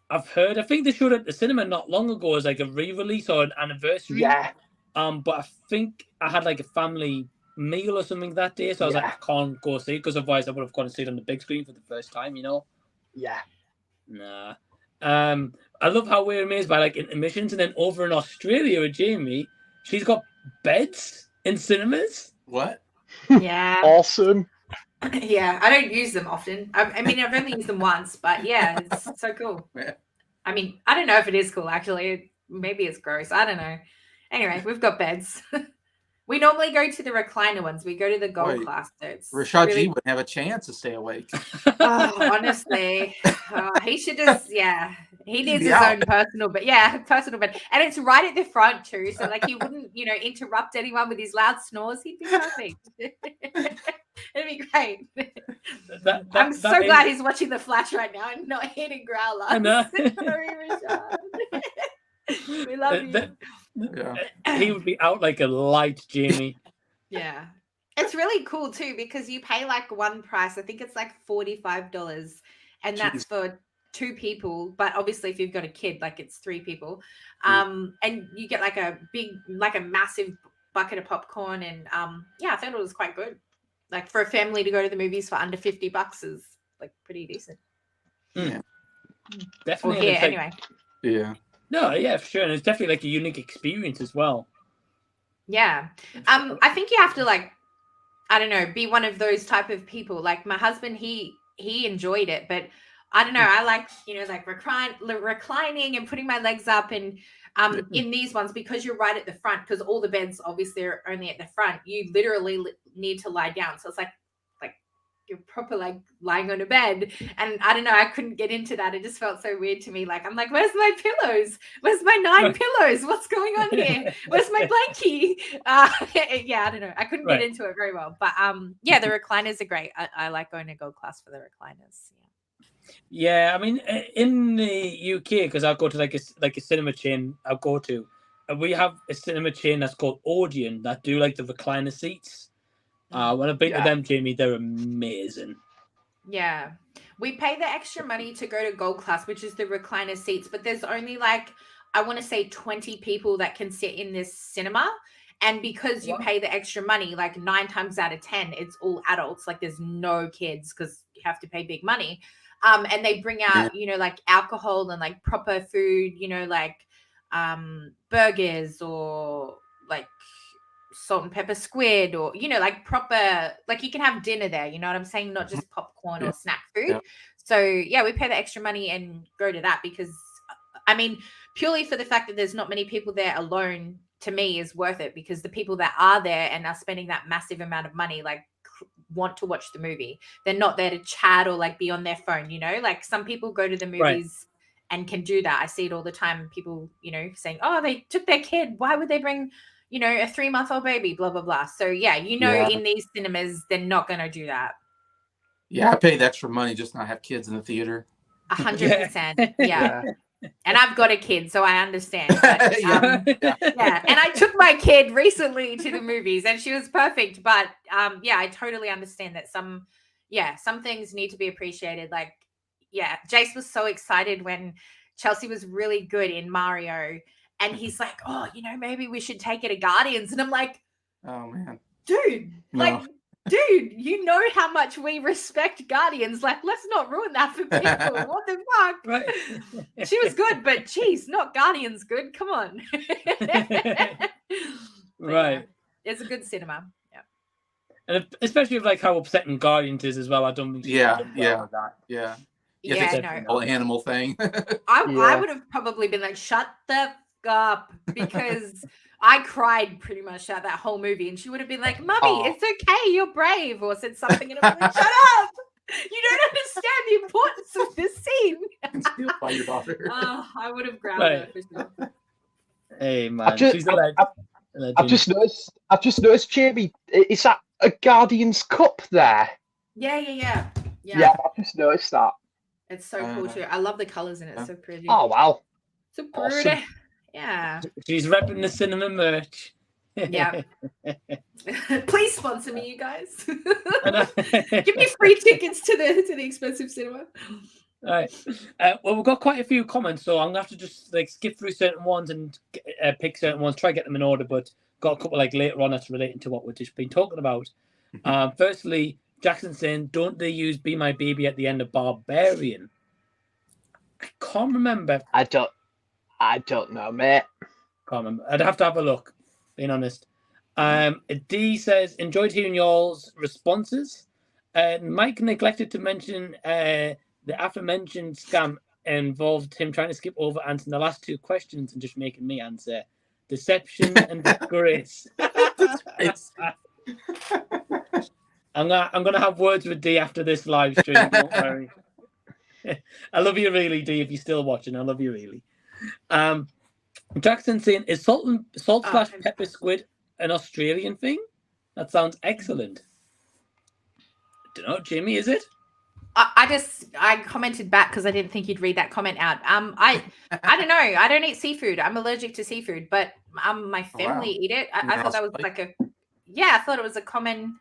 I think they showed it at the cinema not long ago as like a re-release or an anniversary. Yeah. But I think I had like a family meal or something that day, so I was like, I can't go see it because otherwise I would have gone to see it on the big screen for the first time, you know. Yeah. Nah. I love how we're amazed by like intermissions, and then over in Australia with Jamie, she's got beds in cinemas. What? Yeah. Awesome. Yeah, I don't use them often. I mean, I've only used them once, but yeah, it's so cool. Yeah. I mean, I don't know if it is cool, actually. Maybe it's gross. I don't know. Anyway, we've got beds. We normally go to the recliner ones. We go to the gold class. So it's Rashad really... G wouldn't have a chance to stay awake. Oh, honestly, he should just, he needs his own personal bed. Yeah, personal bed. And it's right at the front too. So like he wouldn't, interrupt anyone with his loud snores. He'd be perfect. It'd be great. I'm so glad he's watching The Flash right now and not hitting growlers. I know. Sorry, Rashad. We love you. Yeah. He would be out like a light, Jamie. Yeah. It's really cool too because you pay like one price. I think it's like $45, and that's for 2 people. But obviously, if you've got a kid, like it's 3 people. And you get like a massive bucket of popcorn, and I thought it was quite good. Like for a family to go to the movies for under $50 is like pretty decent. Yeah. Definitely. Well, here, anyway. Yeah. No, yeah, for sure. And it's definitely like a unique experience as well. Yeah. I think you have to like, I don't know, be one of those type of people. Like my husband, he enjoyed it, but I don't know. I like, like reclining and putting my legs up, and in these ones, because you're right at the front, because all the beds obviously are only at the front, you literally need to lie down. So it's like you're proper like lying on a bed, and I don't know, I couldn't get into that. It just felt so weird to me. Like I'm like, where's my pillows? Where's my 9 pillows? What's going on here? Where's my blankie? I don't know. I couldn't get into it very well, but the recliners are great. I like going to gold class for the recliners. Yeah, I mean, in the UK, because I'll go to like a cinema chain. I'll go to. We have a cinema chain that's called Odeon that do like the recliner seats. When I've been to them, Jamie, they're amazing. Yeah. We pay the extra money to go to gold class, which is the recliner seats, but there's only like, I want to say 20 people that can sit in this cinema. And because you pay the extra money, like 9 times out of 10, it's all adults. Like there's no kids because you have to pay big money. And they bring out, like alcohol and like proper food, like burgers or like salt and pepper squid, or like proper, like you can have dinner there, you know what I'm saying, not just popcorn or snack food. So we pay the extra money and go to that because I mean purely for the fact that there's not many people there alone, to me is worth it, because the people that are there and are spending that massive amount of money like want to watch the movie. They're not there to chat or like be on their phone, like some people go to the movies and can do that. I see it all the time, people saying, oh, they took their kid, why would they bring a 3-month-old baby, blah, blah, blah. So, in these cinemas, they're not going to do that. Yeah, I pay the extra money just not have kids in the theater. 100%. Yeah. And I've got a kid, so I understand. But, And I took my kid recently to the movies, and she was perfect. But, I totally understand that some things need to be appreciated. Like, Jace was so excited when Chelsea was really good in Mario. And he's like, oh, maybe we should take it to Guardians. And I'm like, oh, man. Dude, you know how much we respect Guardians. Like, let's not ruin that for people. What the fuck? Right. She was good, but geez, not Guardians good. Come on. Right. It's a good cinema. Yeah. And especially with like how upsetting Guardians is as well. I don't think she's done well with that. Yeah. Yeah, no. Whole animal thing. I would have probably been like, shut the f- up, because I cried pretty much throughout that whole movie, and she would have been like, Mummy, it's okay, you're brave, or said something, and I'm like, shut up! You don't understand the importance of this scene. Steal by your daughter. I would have grabbed her for sure. Hey man, just- she's a legend. I've just noticed, Jamie, is that a Guardians Cup there? Yeah. Yeah, I've just noticed that. It's so cool too. I love the colors in it. It's so pretty. Oh, wow. So pretty. Awesome. Yeah. She's repping the cinema merch. Yeah. Please sponsor me, you guys. Give me free tickets to the expensive cinema. All right. Well, we've got quite a few comments, so I'm gonna have to just like skip through certain ones and pick certain ones. Try to get them in order, but got a couple like later on that's relating to what we've just been talking about. Firstly, Jackson saying, "Don't they use Be My Baby at the end of Barbarian?" I can't remember. I don't know, mate. Can't remember. I'd have to have a look. Being honest. D says, "Enjoyed hearing y'all's responses." Mike neglected to mention the aforementioned scam involved him trying to skip over answering the last two questions and just making me answer. Deception and disgrace. I'm gonna have words with D after this live stream. Don't worry. I love you really, D. If you're still watching, I love you really. Jackson saying, "Is salt slash pepper squid an Australian thing?" That sounds excellent. Don't know, Jimmy, is it? I commented back because I didn't think you'd read that comment out. I don't know. I don't eat seafood. I'm allergic to seafood, but my family eat it. I thought that was like I thought it was a common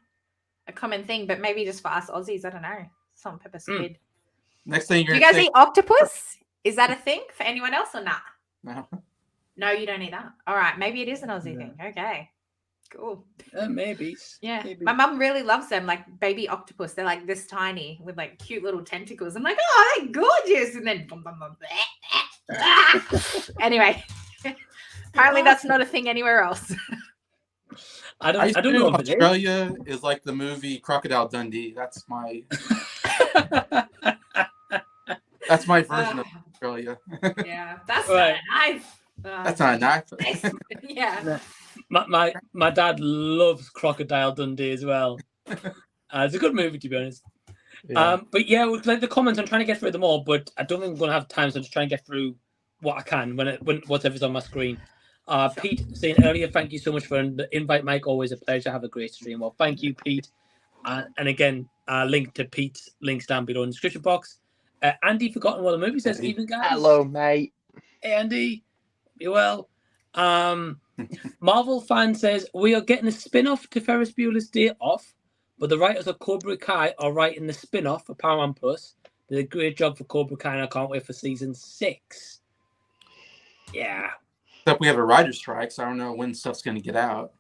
thing, but maybe just for us Aussies, I don't know. Salt and pepper squid. Next thing do you guys eat octopus? Is that a thing for anyone else or not? No, you don't eat that. All right, maybe it is an Aussie thing. Okay, cool. Maybe. Yeah, maybe. My mum really loves them, like baby octopus. They're like this tiny with like cute little tentacles. I'm like, oh, they're gorgeous. And then anyway, apparently that's not a thing anywhere else. I don't know. Australia is like the movie Crocodile Dundee. That's my version of Australia. Yeah, that's right. That's not a knife. Yeah. My dad loves Crocodile Dundee as well. It's a good movie, to be honest. Yeah. But yeah, like the comments, I'm trying to get through them all, but I don't think I'm going to have time, so I'm just trying to get through what I can when whatever's on my screen. Sure. Pete saying earlier, "Thank you so much for the invite, Mike. Always a pleasure. Have a great stream." Well, thank you, Pete. And again, link to Pete's links down below in the description box. Andy, Forgotten What the Movie says, "Evening, guys." Hello, mate. Hey, Andy. You well? Marvel fan says, "We are getting a spin-off to Ferris Bueller's Day Off, but the writers of Cobra Kai are writing the spin-off for Paramount Plus. They did a great job for Cobra Kai, and I can't wait for season 6. Yeah. Except we have a writer's strike, so I don't know when stuff's going to get out.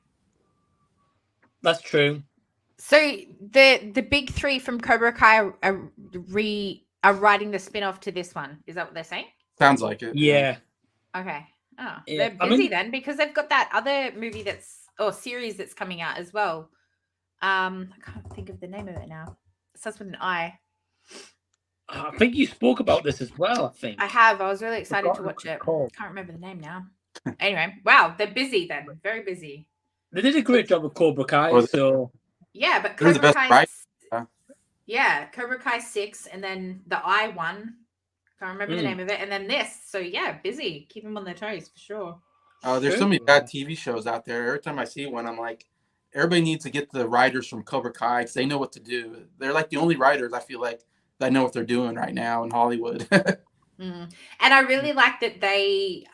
That's true. So the big three from Cobra Kai are writing the spin-off to this one. Is that what they're saying? Sounds like it. Yeah. Okay. Oh, yeah. They're busy then, because they've got that other movie series that's coming out as well. I can't think of the name of it now. It starts with an I. I think you spoke about this as well, I think. I have. I was really excited to watch it. Can't remember the name now. Anyway, wow, they're busy then. Very busy. They did a great job with Cobra Kai, so... Yeah, but Cobra Kai... Yeah, Cobra Kai 6, and then the I one. Can't remember the name of it. And then this. So, yeah, busy. Keep them on their toes, for sure. There's so many bad TV shows out there. Every time I see one, I'm like, everybody needs to get the writers from Cobra Kai because they know what to do. They're like the only writers, I feel like, that know what they're doing right now in Hollywood. And I really like that they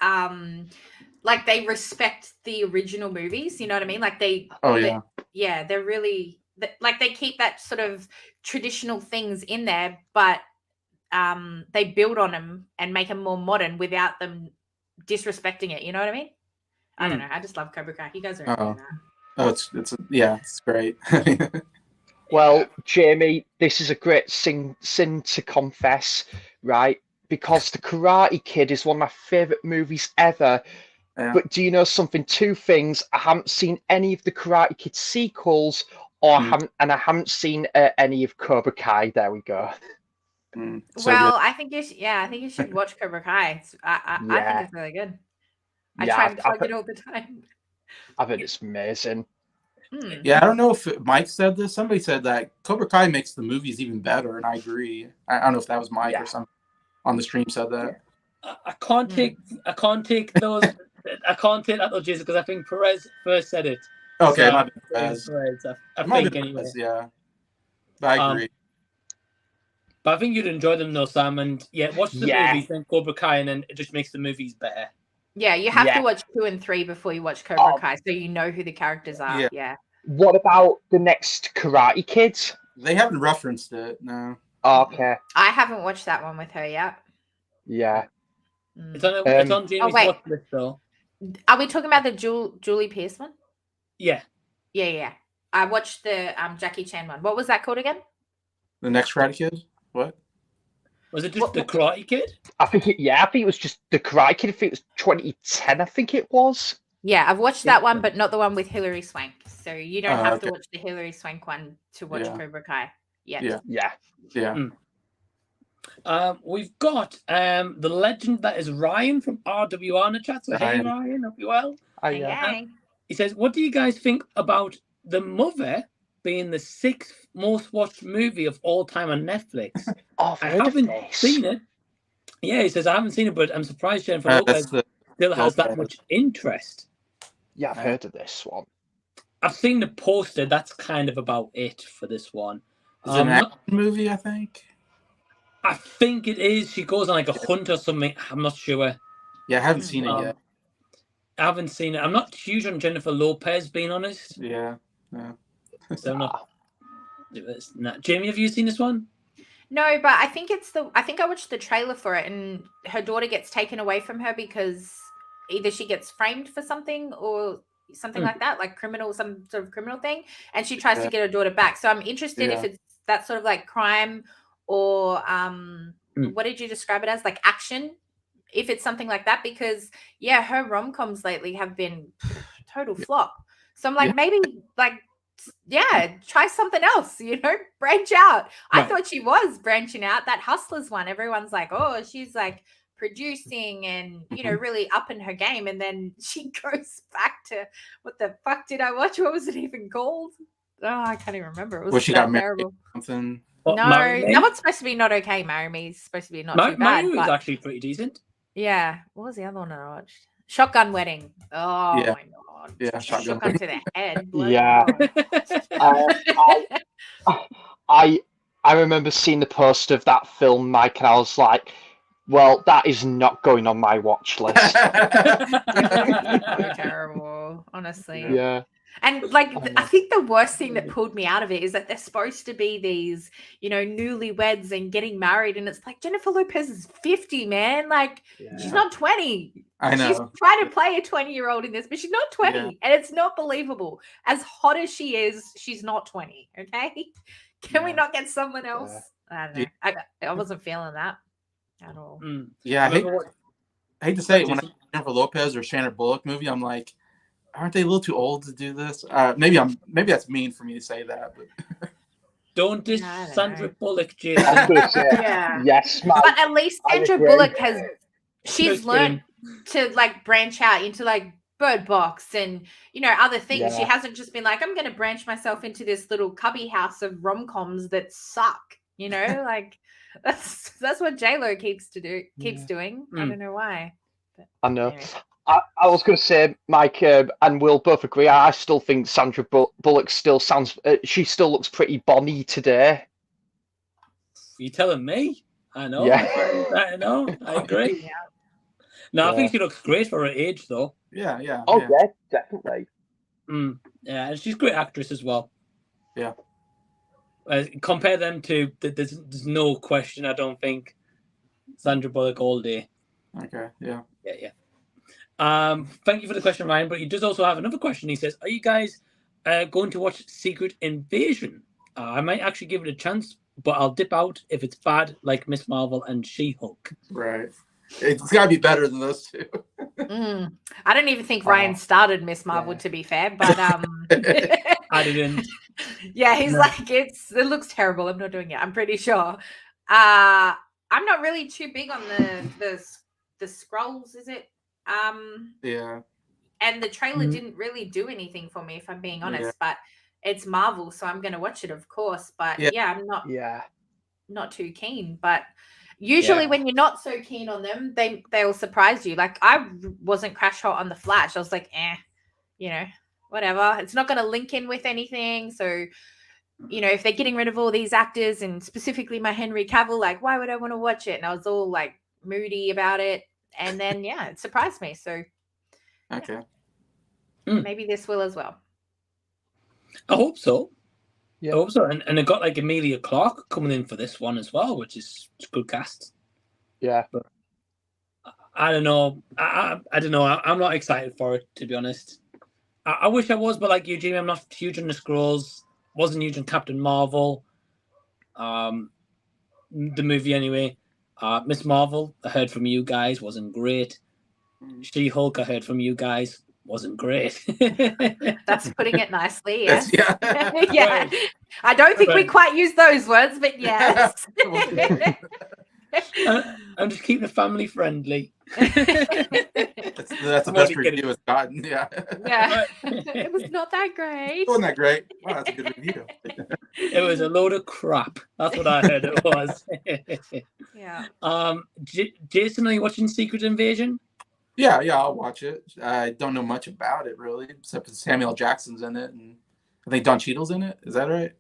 respect the original movies. You know what I mean? Like they're really like they keep that sort of traditional things in there, but they build on them and make them more modern without them disrespecting it. You know what I mean? I don't know. I just love Cobra Kai. You guys are into that. Oh, it's great. Well, Jamie, this is a great sin to confess, right? Because The Karate Kid is one of my favorite movies ever. Yeah. But do you know something? 2 things. I haven't seen any of the Karate Kid sequels or I haven't seen any of Cobra Kai. There we go. Well, I think you should watch Cobra Kai. I think it's really good. I try and plug it all the time. I've heard it's amazing. Yeah, I don't know if Mike said this. Somebody said that Cobra Kai makes the movies even better, and I agree. I don't know if that was Mike or something on the stream said that. I can't take those. I can't take that though, Jason, because I think Perez first said it. Okay, So, might be Perez. I think anyway. Yeah, but I agree. But I think you'd enjoy them though, Sam. And watch the movies, then Cobra Kai, and then it just makes the movies better. Yeah, you have to watch 2 and 3 before you watch Cobra Kai, so you know who the characters are. Yeah. What about the next Karate Kid? They haven't referenced it. No. Okay. I haven't watched that one with her yet. Yeah. It's on Jamie's watch list though. Are we talking about the Julie Pierce one? Yeah. Yeah. I watched the Jackie Chan one. What was that called again? The next Karate Kid? What? Was it just the Karate Kid? I think it was just the Karate Kid. I think it was 2010. I think it was. Yeah, I've watched that one, but not the one with Hilary Swank. So you don't have to watch the Hilary Swank one to watch Cobra Kai. Yeah. We've got the legend that is Ryan from RWR in the chat. So hey Ryan, hope you well. Hey. He says, what do you guys think about The Mother being the 6th most watched movie of all time on Netflix? I haven't seen it. Yeah, he says, I haven't seen it, but I'm surprised Jennifer Lopez still has that much interest. Yeah, I've heard of this one. I've seen the poster. That's kind of about it for this one. Is it an action movie, I think? I think it is. She goes on like a hunt or something. I'm not sure. Yeah, I haven't seen it yet. I haven't seen it. I'm not huge on Jennifer Lopez, being honest. Yeah. So I'm not. Jamie, have you seen this one? No, but I think I watched the trailer for it, and her daughter gets taken away from her because either she gets framed for something or something like that, like some sort of criminal thing, and she tries to get her daughter back. So I'm interested if it's that sort of like crime or what did you describe it as, like action? If it's something like that, because her rom-coms lately have been total flop. So I'm like, maybe like try something else, branch out. I thought she was branching out. That Hustlers one, everyone's like, oh, she's like producing and really upping her game, and then she goes back to what the fuck did I watch? What was it even called? Oh, I can't even remember. It was she got terrible. Something. No, that one's supposed to be not okay. Marry Me is supposed to be not too bad. Marry Me was actually pretty decent. Yeah. What was the other one I watched? Shotgun Wedding. Oh my god. Yeah, Shotgun to the head. Yeah. I remember seeing the poster of that film, Mike, and I was like, well, that is not going on my watch list. Terrible, honestly. Yeah. And I think the worst thing that pulled me out of it is that they're supposed to be these, newlyweds and getting married, and it's like Jennifer Lopez is 50, man. Like she's not 20. I know. She's trying to play a 20-year-old in this, but she's not 20, and it's not believable. As hot as she is, she's not 20. Okay, can we not get someone else? I don't know. I wasn't feeling that at all. Yeah, I hate to say it, when I see Jennifer Lopez or Sandra Bullock movie, I'm like, aren't they a little too old to do this? Maybe that's mean for me to say that, but don't diss Sandra Bullock, Jason. Yes, Mike, but at least Sandra Bullock she's learned to branch out into Bird Box and other things. She hasn't just been like, I'm going to branch myself into this little cubby house of rom-coms that suck. That's what J-Lo keeps doing. I don't know why. But I know. Anyway. I was going to say, Mike, and we'll both agree, I still think Sandra Bullock still she still looks pretty bonny today. You telling me? I know. Yeah. I know. I agree. No, I think she looks great for her age, though. Yeah. Oh, yeah, definitely. Yeah, and she's a great actress as well. Yeah. Compare them to, there's no question, I don't think. Sandra Bullock all day. Okay, yeah. Yeah. Thank you for the question, Ryan. But he does also have another question. He says, are you guys going to watch Secret Invasion? I might actually give it a chance, but I'll dip out if it's bad, like Miss Marvel and She-Hulk. Right. It's got to be better than those two. I don't even think Ryan started Miss Marvel, to be fair, but I didn't. Yeah, he's No. like, it looks terrible. I'm not doing it. I'm pretty sure. I'm not really too big on the scrolls, is it? Yeah. And the trailer Mhm. didn't really do anything for me, if I'm being honest. Yeah. But it's Marvel, so I'm going to watch it, of course. But Yeah. yeah, I'm not too keen. But usually, Yeah. when you're not so keen on them, they'll surprise you. Like I wasn't crash hot on the Flash. I was like, whatever. It's not going to link in with anything. So, if they're getting rid of all these actors and specifically my Henry Cavill, like, why would I want to watch it? And I was all like moody about it. And then, it surprised me. So Okay. maybe this will as well. I hope so. Yeah. I hope so. And it got like Emilia Clarke coming in for this one as well, which is a good cast. Yeah. But I don't know. I don't know. I'm not excited for it, to be honest. I wish I was, but like you, Jamie, I'm not huge on the Skrulls. Wasn't huge on Captain Marvel. The movie anyway. Miss Marvel, I heard from you guys, wasn't great. She-Hulk, I heard from you guys, wasn't great. That's putting it nicely. That's- Yes. yeah. Yeah. I don't think we quite use those words, but yes. I'm just keeping it family friendly. That's the I'm best only kidding. review it's gotten. Yeah. Yeah. It was not that great. Wasn't that great? Wow, that's a good review. It was a load of crap. That's what I heard it was. Yeah. Jason, are you watching Secret Invasion? Yeah, I'll watch it. I don't know much about it really, except for Samuel L. Jackson's in it, and I think Don Cheadle's in it. Is that right?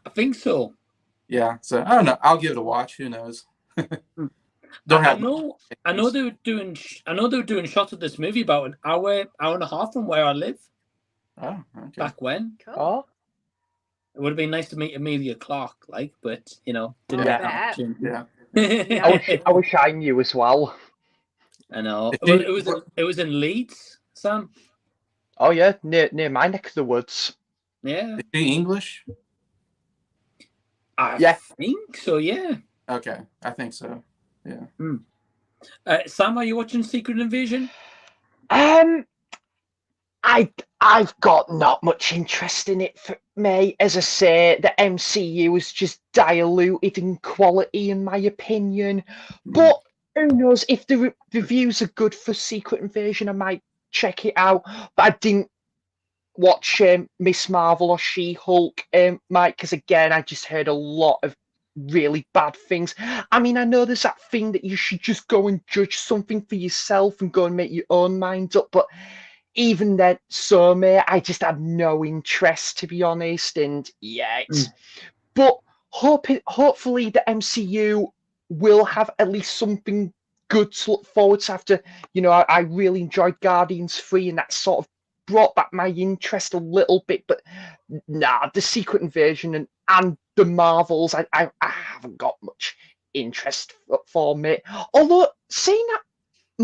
I think so. Yeah. So I don't know. I'll give it a watch. Who knows? I know they were doing shots of this movie about an hour and a half from where I live. Oh, okay. Back when. Cool. Oh, It would have been nice to meet Emilia Clarke, but didn't Oh, get yeah. that opportunity. Yeah. I wish I knew as well. I know. Is Well, she- it was in Leeds, Sam. Oh yeah, near my neck of the woods. Yeah. Is she English? I Yeah. think so, yeah. Okay, I think so. Yeah. Sam, are you watching Secret Invasion? I've got not much interest in it for me. As I say, the MCU is just diluted in quality, in my opinion. But who knows? If the reviews are good for Secret Invasion, I might check it out. But I didn't watch Miss Marvel or She-Hulk, Mike, because again, I just heard a lot of really bad things. I mean, I know there's that thing that you should just go and judge something for yourself and go and make your own mind up, but even then, so mate, I just had no interest, to be honest. And yeah, but hopefully the MCU will have at least something good to look forward to after, I really enjoyed Guardians 3 and that sort of brought back my interest a little bit. But nah, the Secret Invasion and the Marvels, I haven't got much interest for me. Although, saying that,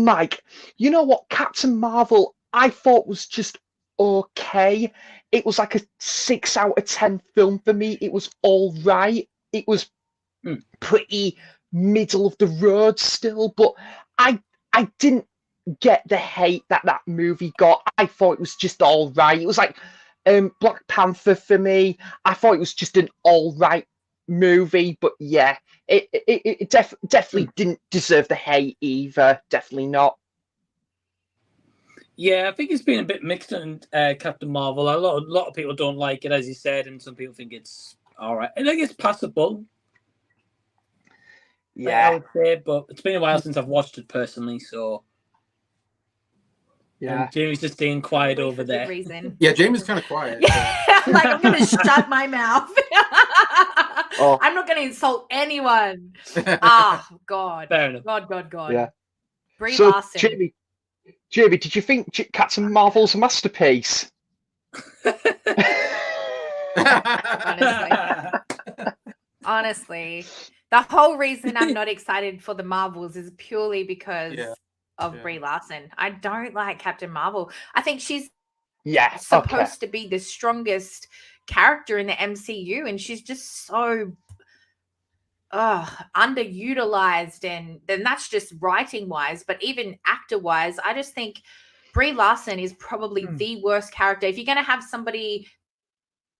Mike, you know what, Captain Marvel, I thought was just okay. It was like a 6 out of 10 film for me. It was all right. It was pretty middle of the road still, but I didn't get the hate that movie got. I thought it was just all right. It was like Black Panther for me. I thought it was just an all right movie, but yeah, it definitely didn't deserve the hate either. Definitely not. Yeah, I think it's been a bit mixed on Captain Marvel. A lot of people don't like it, as you said, and some people think it's all right. I think it's passable. Yeah, I would say, but it's been a while since I've watched it personally, so. yeah. Jamie's just staying quiet Probably over for good there. reason. Yeah, Jamie's kind of quiet. I'm like, I'm going to shut my mouth. Oh. I'm not going to insult anyone. Ah, God. Fair enough. God. Yeah. Brie So, Larson. Jamie, did you think Captain Marvel's a masterpiece? Honestly, the whole reason I'm not excited for the Marvels is purely because of Brie Larson. I don't like Captain Marvel. I think she's supposed to be the strongest character in the MCU, and she's just so underutilized, and then that's just writing wise, but even actor wise, I just think Brie Larson is probably the worst character. If you're going to have somebody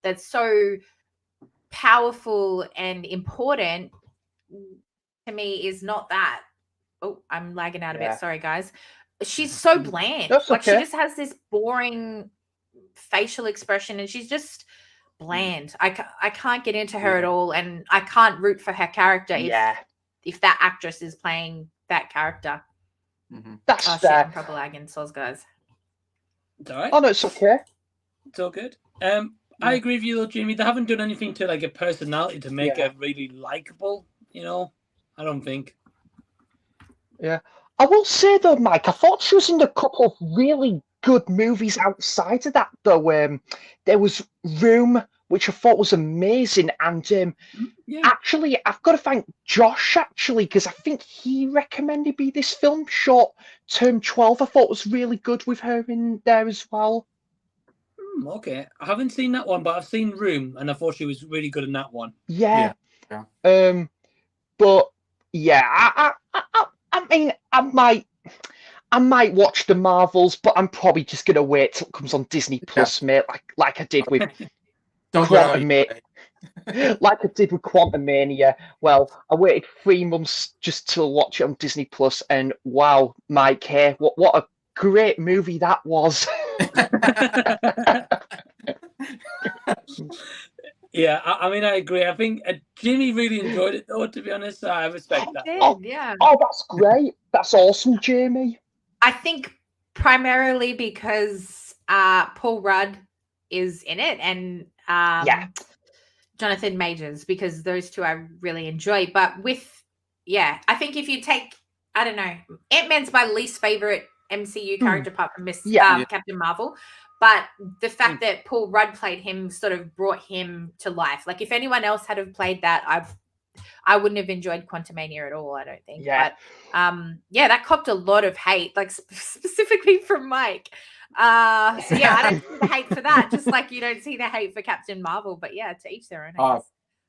that's so powerful and important to me is not that. Oh, I'm lagging out a bit. Sorry, guys. She's so bland. That's like okay. she just has this boring facial expression, and she's just bland. I can't get into her at all, and I can't root for her character if that actress is playing that character. That's oh, fair. shit, I'm probably lagging. Soz, guys. It's all right. Oh, no, it's okay. It's all good. I agree with you, though, Jamie. They haven't done anything to like a personality to make her really likable. You know, I don't think. Yeah. I will say, though, Mike, I thought she was in a couple of really good movies outside of that, though. There was Room, which I thought was amazing. And actually, I've got to thank Josh, actually, because I think he recommended me this film, Short Term 12. I thought was really good with her in there as well. Okay. I haven't seen that one, but I've seen Room, and I thought she was really good in that one. Yeah. But, yeah, I mean, I might watch the Marvels, but I'm probably just gonna wait till it comes on Disney Plus, mate. Like I did with like I did with Quantumania. Well, I waited 3 months just to watch it on Disney Plus, and wow, Mike, hey, what a great movie that was. Yeah, I mean, I agree. I think Jimmy really enjoyed it, though, to be honest. I respect that. Oh, that's great. That's awesome, Jamie. I think primarily because Paul Rudd is in it and Jonathan Majors, because those two I really enjoy. But I think if you take, I don't know, Ant-Man's my least favorite MCU character apart from Captain Marvel. But the fact that Paul Rudd played him sort of brought him to life. Like if anyone else had have played that, I wouldn't have enjoyed Quantumania at all, I don't think. But that copped a lot of hate, like specifically from Mike. I don't see the hate for that, just like you don't see the hate for Captain Marvel. But yeah, to each their own, I guess.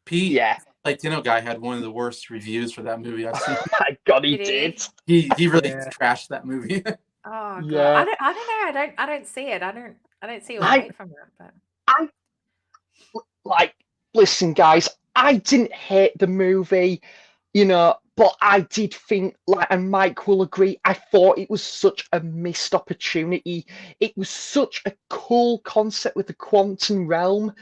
Pete, PLAYTENDOGUY had one of the worst reviews for that movie I've seen. Oh my God, he did. He really trashed that movie. Oh God. I don't know. I don't see it. I don't see all hate from it. But listen, guys, I didn't hate the movie, but I did think, and Mike will agree, I thought it was such a missed opportunity. It was such a cool concept with the quantum realm,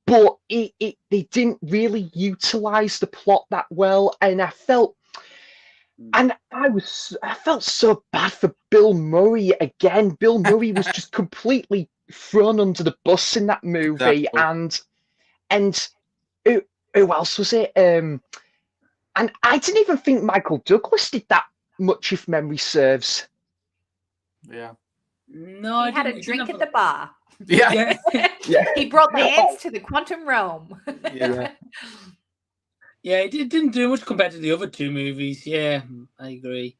but they didn't really utilize the plot that well, and I felt so bad for Bill Murray again. Bill Murray was just completely thrown under the bus in that movie, and who else was it? And I didn't even think Michael Douglas did that much, if memory serves. Yeah. No, he had a drink at the bar. Yeah. He brought the ants to the quantum realm. Yeah, it didn't do much compared to the other two movies. Yeah, I agree.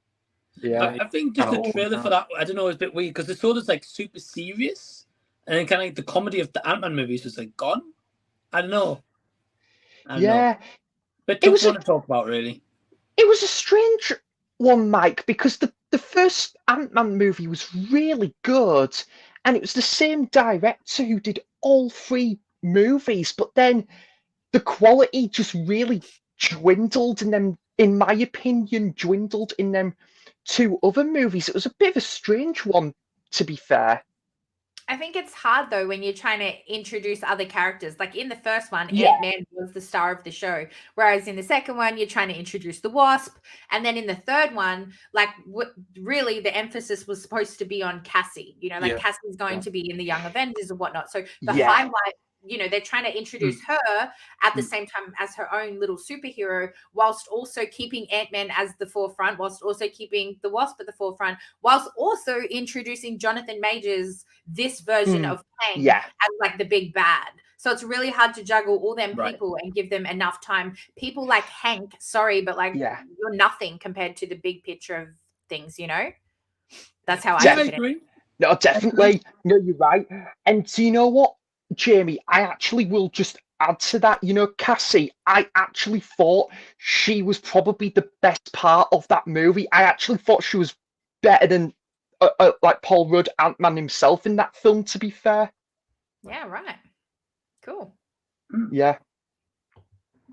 Yeah, I think just the trailer for that, I don't know, is a bit weird because it's sort of like super serious, and then kind of like the comedy of the Ant-Man movies was like gone. I don't know. But it was one to talk about, really. It was a strange one, Mike, because the first Ant-Man movie was really good, and it was the same director who did all 3 movies, but then the quality just really dwindled in them, in my opinion, dwindled in them 2 other movies. It was a bit of a strange one, to be fair. I think it's hard, though, when you're trying to introduce other characters. Like in the first one, Ant-Man was the star of the show. Whereas in the second one, you're trying to introduce the Wasp. And then in the third one, like really the emphasis was supposed to be on Cassie. Cassie's going to be in the Young Avengers and whatnot. So the highlight, they're trying to introduce her at the same time as her own little superhero, whilst also keeping Ant-Man as the forefront, whilst also keeping the Wasp at the forefront, whilst also introducing Jonathan Majors, this version of Kang, as like the big bad. So it's really hard to juggle all them people and give them enough time. People like Hank, sorry, but you're nothing compared to the big picture of things, That's how I agree. No, definitely. No, you're right. And do you know what, Jamie, I actually will just add to that. Cassie, I actually thought she was probably the best part of that movie. I actually thought she was better than like Paul Rudd, Ant-Man himself in that film, to be fair. Yeah, right. Cool. Yeah.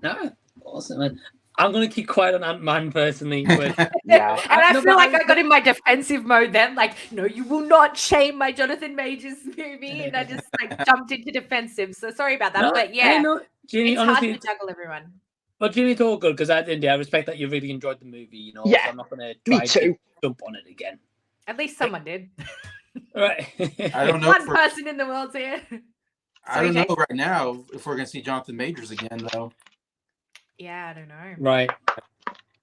No, awesome, man. I'm gonna keep quiet on Ant-Man personally, but Yeah. And I no, feel but like I got in my defensive mode then, like, no, you will not shame my Jonathan Majors movie. And I just like jumped into defensive. So sorry about that. No, But hey, yeah, no, Jimmy, it's honestly, hard to juggle everyone. but Jimmy, it's all good because at the end of the day, I respect that you really enjoyed the movie, you know. Yeah, so I'm not gonna me try too. to jump on it again. At least someone did. Right. I don't know. One person in the world's here. I don't know Jason? right now if we're gonna see Jonathan Majors again, though. Yeah, I don't know. Right.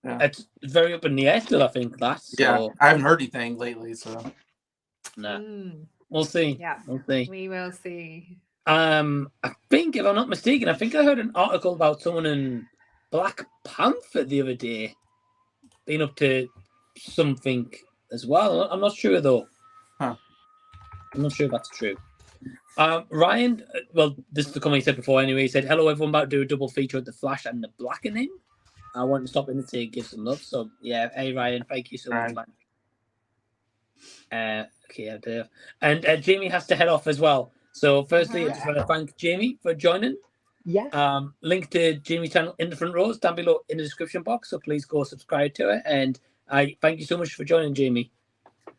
Yeah. It's very up in the air still, I think, that. So, Yeah, I haven't heard anything lately, so nah. Mm, We'll see. yeah, We'll see. we will see. I think, if I'm not mistaken, I think I heard an article about someone in Black Panther the other day being up to something as well. I'm not sure, though. Huh. I'm not sure if that's true. Ryan, well, this is the comment he said before anyway. He said, hello, everyone, about to do a double feature with The Flash and The Blackening. I want to stop in and say give some love. So, yeah, hey, Ryan, thank you so much, man. Okay, I do. And Jamie has to head off as well. So, firstly, I just want to thank Jamie for joining. Yeah. Link to Jamie's channel in the front rows down below in the description box. So, please go subscribe to it. And I thank you so much for joining, Jamie.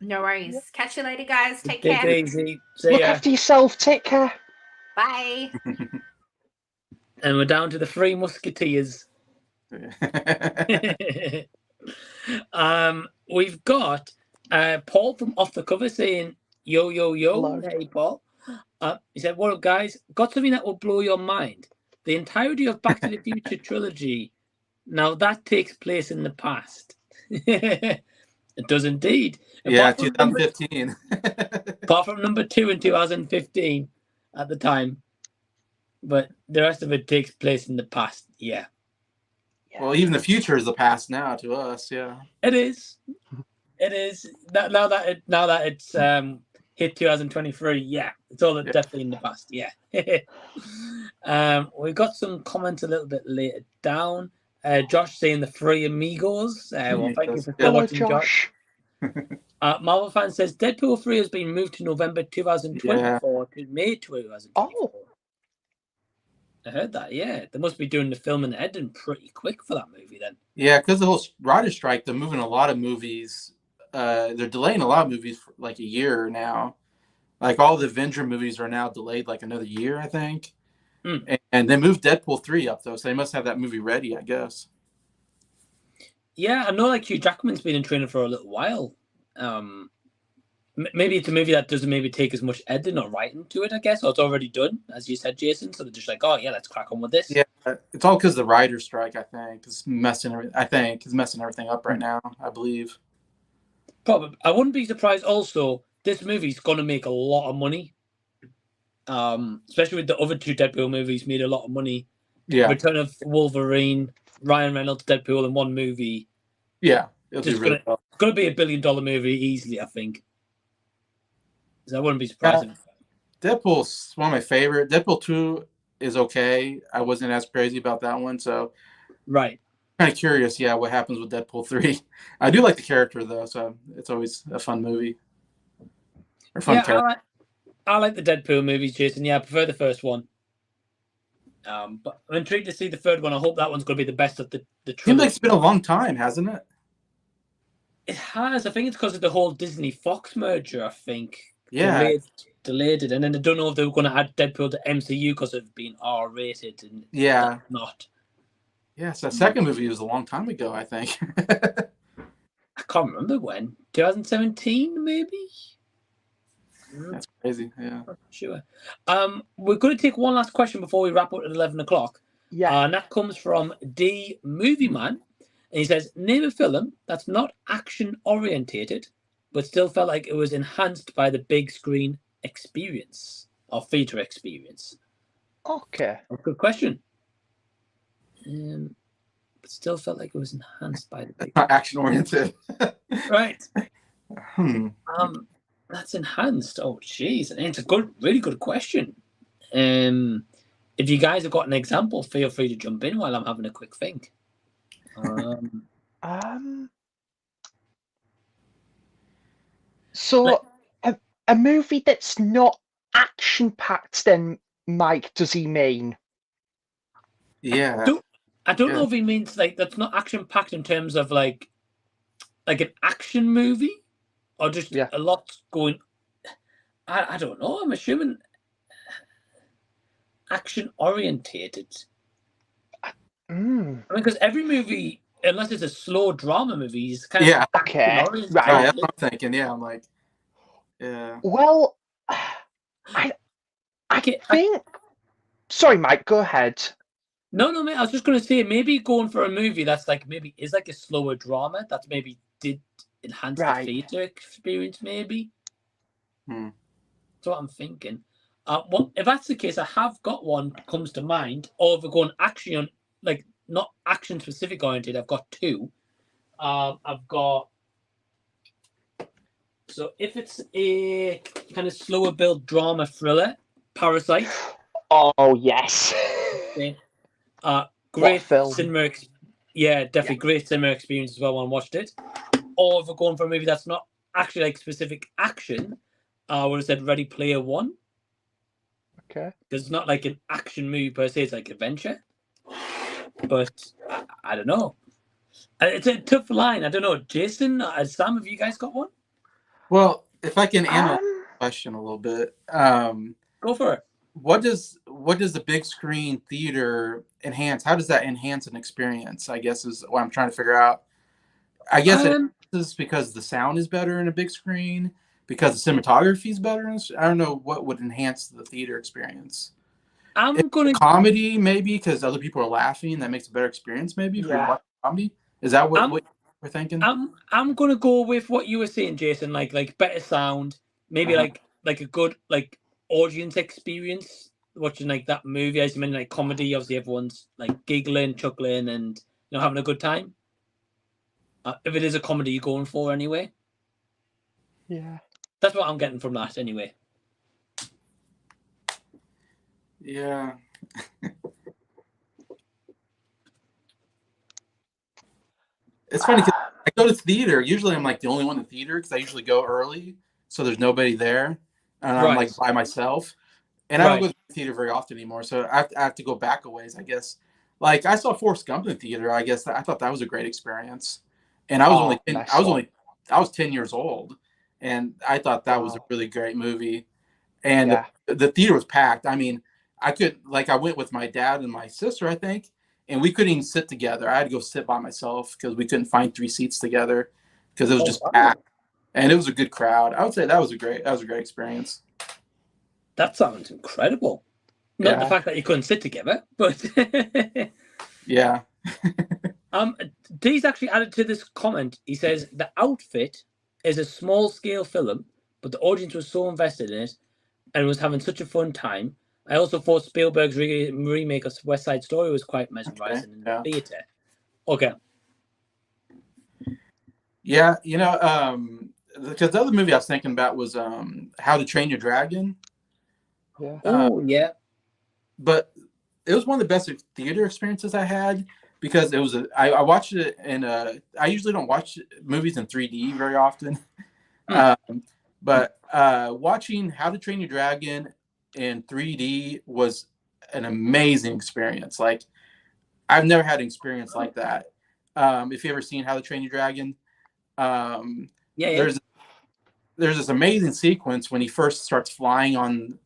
No worries. Catch you later, guys. Take Take care. it easy. See Look ya. after yourself. Take care. Bye. And we're down to the Three Musketeers. We've got Paul from Off the Cover saying, yo, yo, yo. Hello. Hey, Paul. He said, what up, guys? Got something that will blow your mind. The entirety of Back to the Future trilogy. Now, that takes place in the past. It does indeed. yeah, Apart from 2015. apart from number 2 in 2015 at the time. But the rest of it takes place in the past. Yeah. Well, even the future is the past now to us. Yeah. It is. It is. Now that it's hit 2023, yeah. It's all definitely in the past. Yeah. We've got some comments a little bit later down. Josh saying the Three Amigos. Well, thank you for still Hello, watching, Josh. Marvel fan says Deadpool 3 has been moved to November 2024 to May 2024. Oh. I heard that, yeah. They must be doing the filming and editing pretty quick for that movie then. Yeah, because the whole writer's strike, they're moving a lot of movies. They're delaying a lot of movies for like a year now. Like all the Avenger movies are now delayed like another year, I think. And they moved Deadpool 3 up, though, so they must have that movie ready, I guess. Yeah, I know like Hugh Jackman's been in training for a little while. Maybe it's a movie that doesn't maybe take as much editing or writing to it, I guess, or it's already done, as you said, Jason. So they're just like, oh yeah, let's crack on with this. Yeah, it's all because of the writer's strike, I think. It's messing everything up right now, I believe. Probably. I wouldn't be surprised also, this movie's going to make a lot of money. Especially with the other two Deadpool movies made a lot of money. Yeah. Return of Wolverine, Ryan Reynolds, Deadpool in one movie. Yeah. It's going to be $1 billion movie easily, I think. So I wouldn't be surprised. Deadpool's one of my favorite. Deadpool 2 is okay. I wasn't as crazy about that one, so right. Kind of curious, what happens with Deadpool 3. I do like the character though, so it's always a fun movie. Or fun character. I like the Deadpool movies, Jason. Yeah, I prefer the first one. But I'm intrigued to see the third one. I hope that one's going to be the best of the trilogy. Seems like it's been a long time, hasn't it? It has. I think it's because of the whole Disney Fox merger, I think. Yeah. Delayed it. And then I don't know if they were going to add Deadpool to MCU because of being R-rated. And not. Yes, that second movie was a long time ago, I think. I can't remember when. 2017, maybe? That's crazy, yeah. Not sure. We're going to take one last question before we wrap up at 11 o'clock. Yeah. And that comes from D Movieman. And he says, name a film that's not action-orientated, but still felt like it was enhanced by the big screen experience or theatre experience. Okay. Good question. But still felt like it was enhanced by the big not action-oriented. Right. That's enhanced. Oh, jeez. And it's a really good question. If you guys have got an example, feel free to jump in while I'm having a quick think. So a movie that's not action-packed then Mike does he mean? Yeah. I don't know Yeah. if he means like that's not action packed in terms of like an action movie, or just Yeah. a lot going. I don't know. I'm assuming action orientated. Mm. I mean, because every movie, unless it's a slow drama movie, is kind Yeah. of Okay, action oriented. right. That's what I'm thinking. Yeah, I'm like, yeah. Well, I Okay, think. Sorry, Mike. Go ahead. No, mate. I was just going to say maybe going for a movie that's like maybe is like a slower drama that maybe did enhance Right. the theater experience. Maybe Hmm. that's what I'm thinking. Well, if that's the case, I have got one comes to mind. Or if we're going action, like not action specific oriented, I've got two. I've got. So if it's a kind of slower build drama thriller, Parasite. Oh yes. Okay. What Great film? cinema. Yeah, definitely great cinema experience as well when I watched it. Or if we're going for a movie that's not actually like specific action, I would have said Ready Player One. Okay. Because it's not like an action movie per se, it's like adventure. But I don't know. It's a tough line. I don't know. Jason, Sam, have you guys got one? Well, if I can analyze the question a little bit, Go for it. what does the big screen theater enhance? How does that enhance an experience? I guess is what I'm trying to figure out. I guess it is because the sound is better in a big screen, because the cinematography is better. I don't know what would enhance the theater experience. I'm gonna comedy maybe because other people are laughing. That makes a better experience. Maybe if you're watching comedy. Is that what we're thinking? I'm gonna go with what you were saying, Jason. Like better sound, maybe like a good like audience experience watching like that movie. As you mentioned, like comedy. Obviously, everyone's like giggling, chuckling, and having a good time. If it is a comedy you're going for, anyway. Yeah. That's what I'm getting from that, anyway. Yeah. It's funny because I go to theater. Usually, I'm like the only one in the theater because I usually go early, so there's nobody there, and I'm like by myself. And I don't go to the theater very often anymore, so I have to go back a ways, I guess. Like I saw Forrest Gump in the theater. I guess I thought that was a great experience, and I was 10 years old, and I thought that was a really great movie. And the theater was packed. I mean, I went with my dad and my sister, I think, and we couldn't even sit together. I had to go sit by myself because we couldn't find 3 seats together because it was just packed. And it was a good crowd. I would say that was a great experience. That sounds incredible. Not the fact that you couldn't sit together, but yeah. Dee's actually added to this comment. He says the outfit is a small scale film, but the audience was so invested in it and was having such a fun time. I also thought Spielberg's remake of West Side Story was quite mesmerizing in the theater. Okay. Yeah, because the other movie I was thinking about was How to Train Your Dragon. Yeah. Oh, yeah. But it was one of the best theater experiences I had because it was I watched it in I usually don't watch movies in 3D very often. But watching How to Train Your Dragon in 3D was an amazing experience. Like I've never had an experience like that. If you ever seen How to Train Your Dragon, there's this amazing sequence when he first starts flying on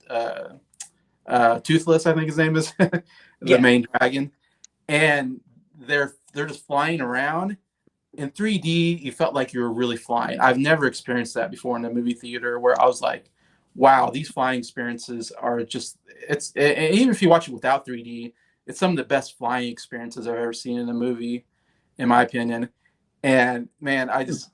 Toothless, I think his name is, the main dragon, and they're just flying around in 3D. You felt like you were really flying. I've never experienced that before in a movie theater where I was like, wow, these flying experiences are just even if you watch it without 3D, it's some of the best flying experiences I've ever seen in a movie, in my opinion. And man, I just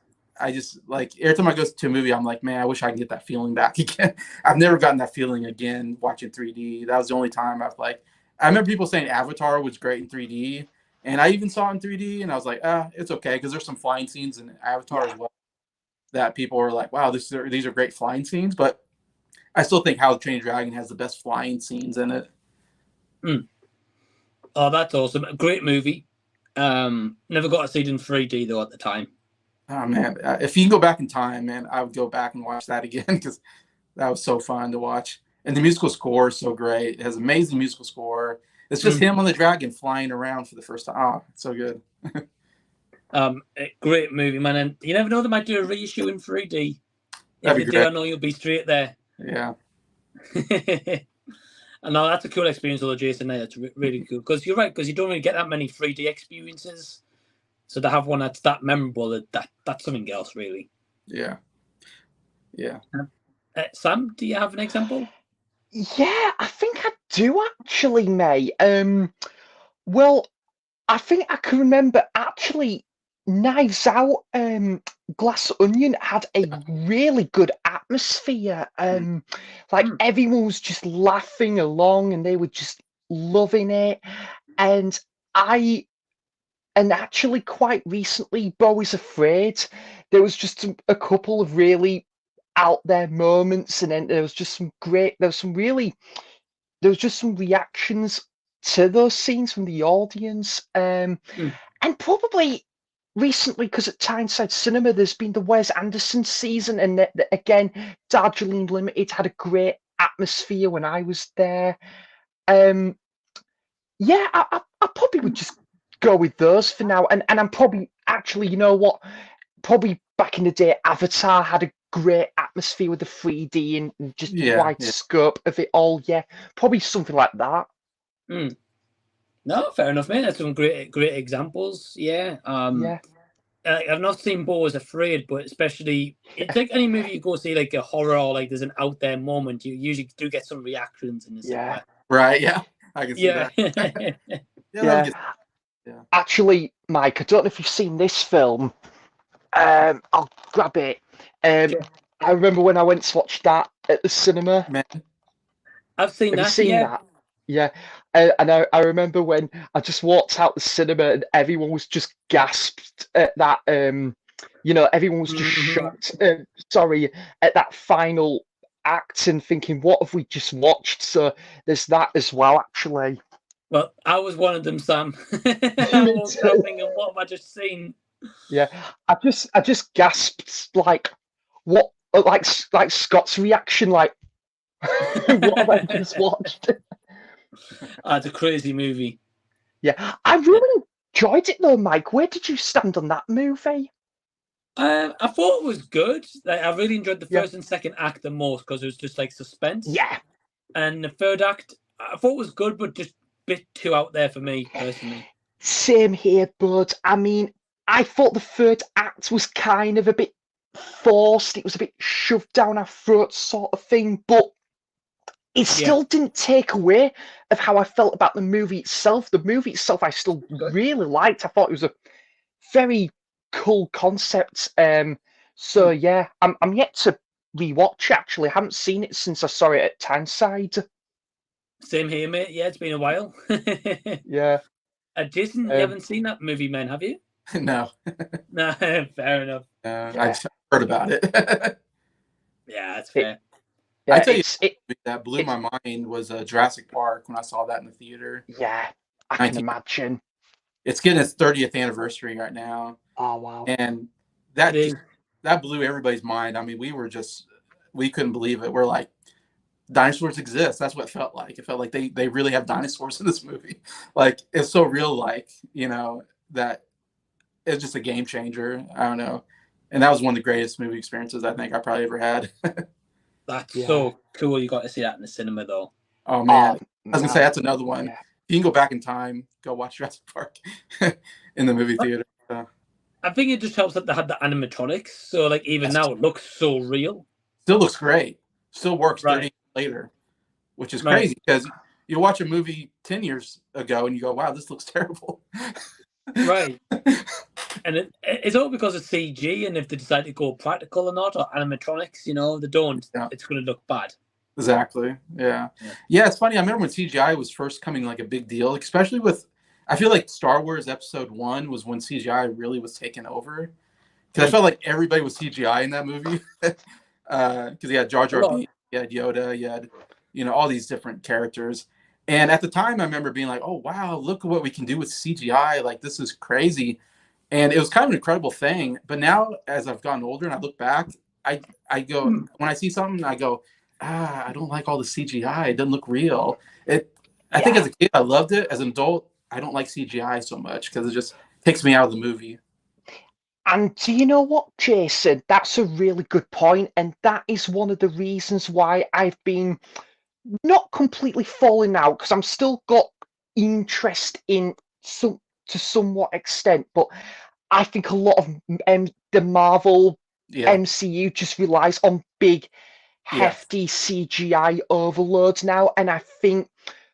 like every time I go to a movie, I'm like, man, I wish I could get that feeling back again. I've never gotten that feeling again watching 3D. That was the only time I remember people saying Avatar was great in 3D, and I even saw it in 3D, and I was like, it's okay, because there's some flying scenes in Avatar as well that people were like, wow, these are great flying scenes. But I still think How to Train Your Dragon has the best flying scenes in it. Oh, that's awesome! A great movie. Never got to see it in 3D though at the time. Oh man, if you can go back in time, man, I would go back and watch that again because that was so fun to watch. And the musical score is so great. It has amazing musical score. It's just him on the dragon flying around for the first time. Oh, it's so good. A great movie, man. And you never know, they might do a reissue in 3D. That'd If be they do, great. I know you'll be straight there. Yeah. And now that's a cool experience, although Jason. That's really cool because you're right, because you don't really get that many 3D experiences. So to have one that's that memorable, that's something else, really. Yeah. Yeah. Sam, do you have an example? Yeah, I think I do actually, mate. Well, I think I can remember actually Knives Out, Glass Onion had a really good atmosphere. Like everyone was just laughing along and they were just loving it. And actually quite recently, Beau is Afraid, there was just a couple of really out there moments, and then there was just some reactions to those scenes from the audience. And probably recently, because at Tyneside Cinema there's been the Wes Anderson season, and again Darjeeling Limited had a great atmosphere when I was there. Yeah, I probably would just go with those for now. And I'm probably actually, you know what? Probably back in the day, Avatar had a great atmosphere with the 3D and just wide scope of it all. Yeah, probably something like that. No, fair enough, mate. That's some great examples. Yeah. Yeah. I've not seen Beau is Afraid, but especially it's like any movie you go see, like a horror or like there's an out there moment, you usually do get some reactions in the cinema. Right. Yeah. I can see that. Yeah. Actually, Mike, I don't know if you've seen this film. I'll grab it. I remember when I went to watch that at the cinema. I've seen Have you seen that? Yeah. And I remember when I just walked out the cinema and everyone was just gasped at that. Everyone was just shocked. Sorry, at that final act and thinking, what have we just watched? So there's that as well, actually. Well, I was one of them, Sam. I walked out thinking, what have I just seen? Yeah, I just gasped, like, what, like Scott's reaction, like, what have I just watched? It's a crazy movie. Yeah, I really enjoyed it though, Mike. Where did you stand on that movie? I thought it was good. Like, I really enjoyed the first and second act the most because it was just like suspense. Yeah. And the third act, I thought was good, but just a bit too out there for me personally. Same here, bud. I mean, I thought the third act was kind of a bit forced. It was a bit shoved down our throats sort of thing, but it still didn't take away of how I felt about the movie itself. The movie itself I still really liked. I thought it was a very cool concept. So yeah, I'm yet to rewatch, actually. I haven't seen it since I saw it at Tyneside. Same here, mate. Yeah, it's been a while. Yeah. Jason, you haven't seen that Movieman, have you? No. No, fair enough. I just heard about it. Yeah, that's fair. I tell you, that blew my mind was Jurassic Park when I saw that in the theater. Yeah, I can imagine. It's getting its 30th anniversary right now. Oh, wow. And that blew everybody's mind. I mean, we couldn't believe it. We're like, dinosaurs exist. That's what it felt like. It felt like they really have dinosaurs in this movie. Like, it's so real, like, that it's just a game changer. I don't know. And that was one of the greatest movie experiences I think I probably ever had. That's so cool. You got to see that in the cinema, though. Oh, man. I was going to say, that's another one. Yeah. You can go back in time, go watch Jurassic Park in the movie theater. I think it just helps that they had the animatronics. So, like, even now, it looks so real. Still looks great. Still works 30 years later, which is crazy because you watch a movie 10 years ago and you go, wow, this looks terrible. Right. And it's all because of CG, and if they decide to go practical or not, or animatronics, they don't, it's going to look bad. Exactly. Yeah. It's funny. I remember when CGI was first coming like a big deal, especially with, I feel like Star Wars Episode 1 was when CGI really was taken over. Because I felt like everybody was CGI in that movie. Because you had Jar Jar Binks, you had Yoda, you had, all these different characters. And at the time, I remember being like, oh, wow, look at what we can do with CGI. Like, this is crazy. And it was kind of an incredible thing. But now, as I've gotten older and I look back, I go, when I see something, I go, I don't like all the CGI. It doesn't look real. I think as a kid I loved it. As an adult, I don't like CGI so much because it just takes me out of the movie. And do you know what, Jason? That's a really good point, and that is one of the reasons why I've been not completely falling out, because I'm still got interest in some to somewhat extent, but I think a lot of the Marvel MCU just relies on big, hefty CGI overloads now, and I think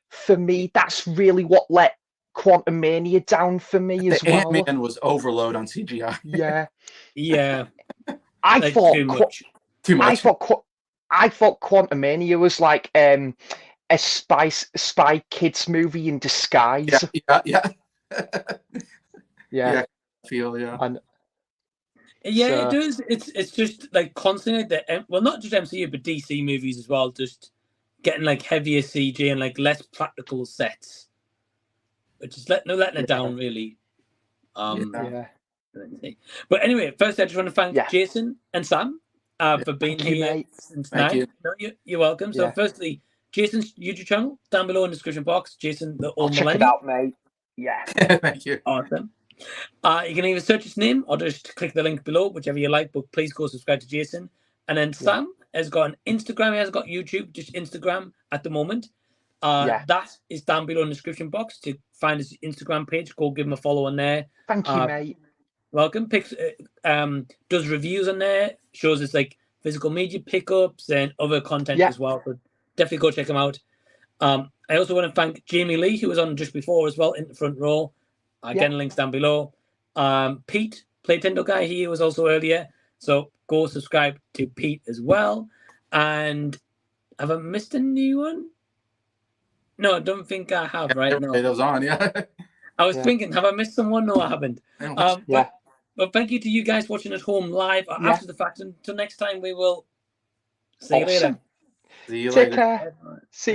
for me that's really what let Quantumania down for me as well. Ant-Man was overload on CGI. Yeah. I like thought too much. I thought Quantumania was like a Spy Kids movie in disguise. Yeah. Yeah. And it does. It's just like constantly well, not just MCU but DC movies as well, just getting like heavier CG and like less practical sets, which is letting it down really. But anyway, first I just want to thank Jason and Sam for being here since now. No, you're welcome. So firstly, Jason's YouTube channel down below in the description box. Jason, the Old Millennial. Check it out, mate. Yeah. Thank you. Awesome. You can either search his name or just click the link below, whichever you like, but please go subscribe to Jason. And then Sam has got an Instagram, he has got YouTube, just Instagram at the moment. That is down below in the description box. To find his Instagram page, go give him a follow on there. Thank you, mate. Welcome. Does reviews on there, shows us like physical media pickups and other content as well. So definitely go check him out. I also want to thank Jamie Lee, who was on just before as well in the front row. Again, links down below. Pete, PLAYTENDOGUY, he was also earlier. So go subscribe to Pete as well. And have I missed a new one? No, I don't think I have right now. That was on, I was thinking, have I missed someone? No, I haven't. But thank you to you guys watching at home live or after the fact. Until next time, we will see you later. See you Take later. care. See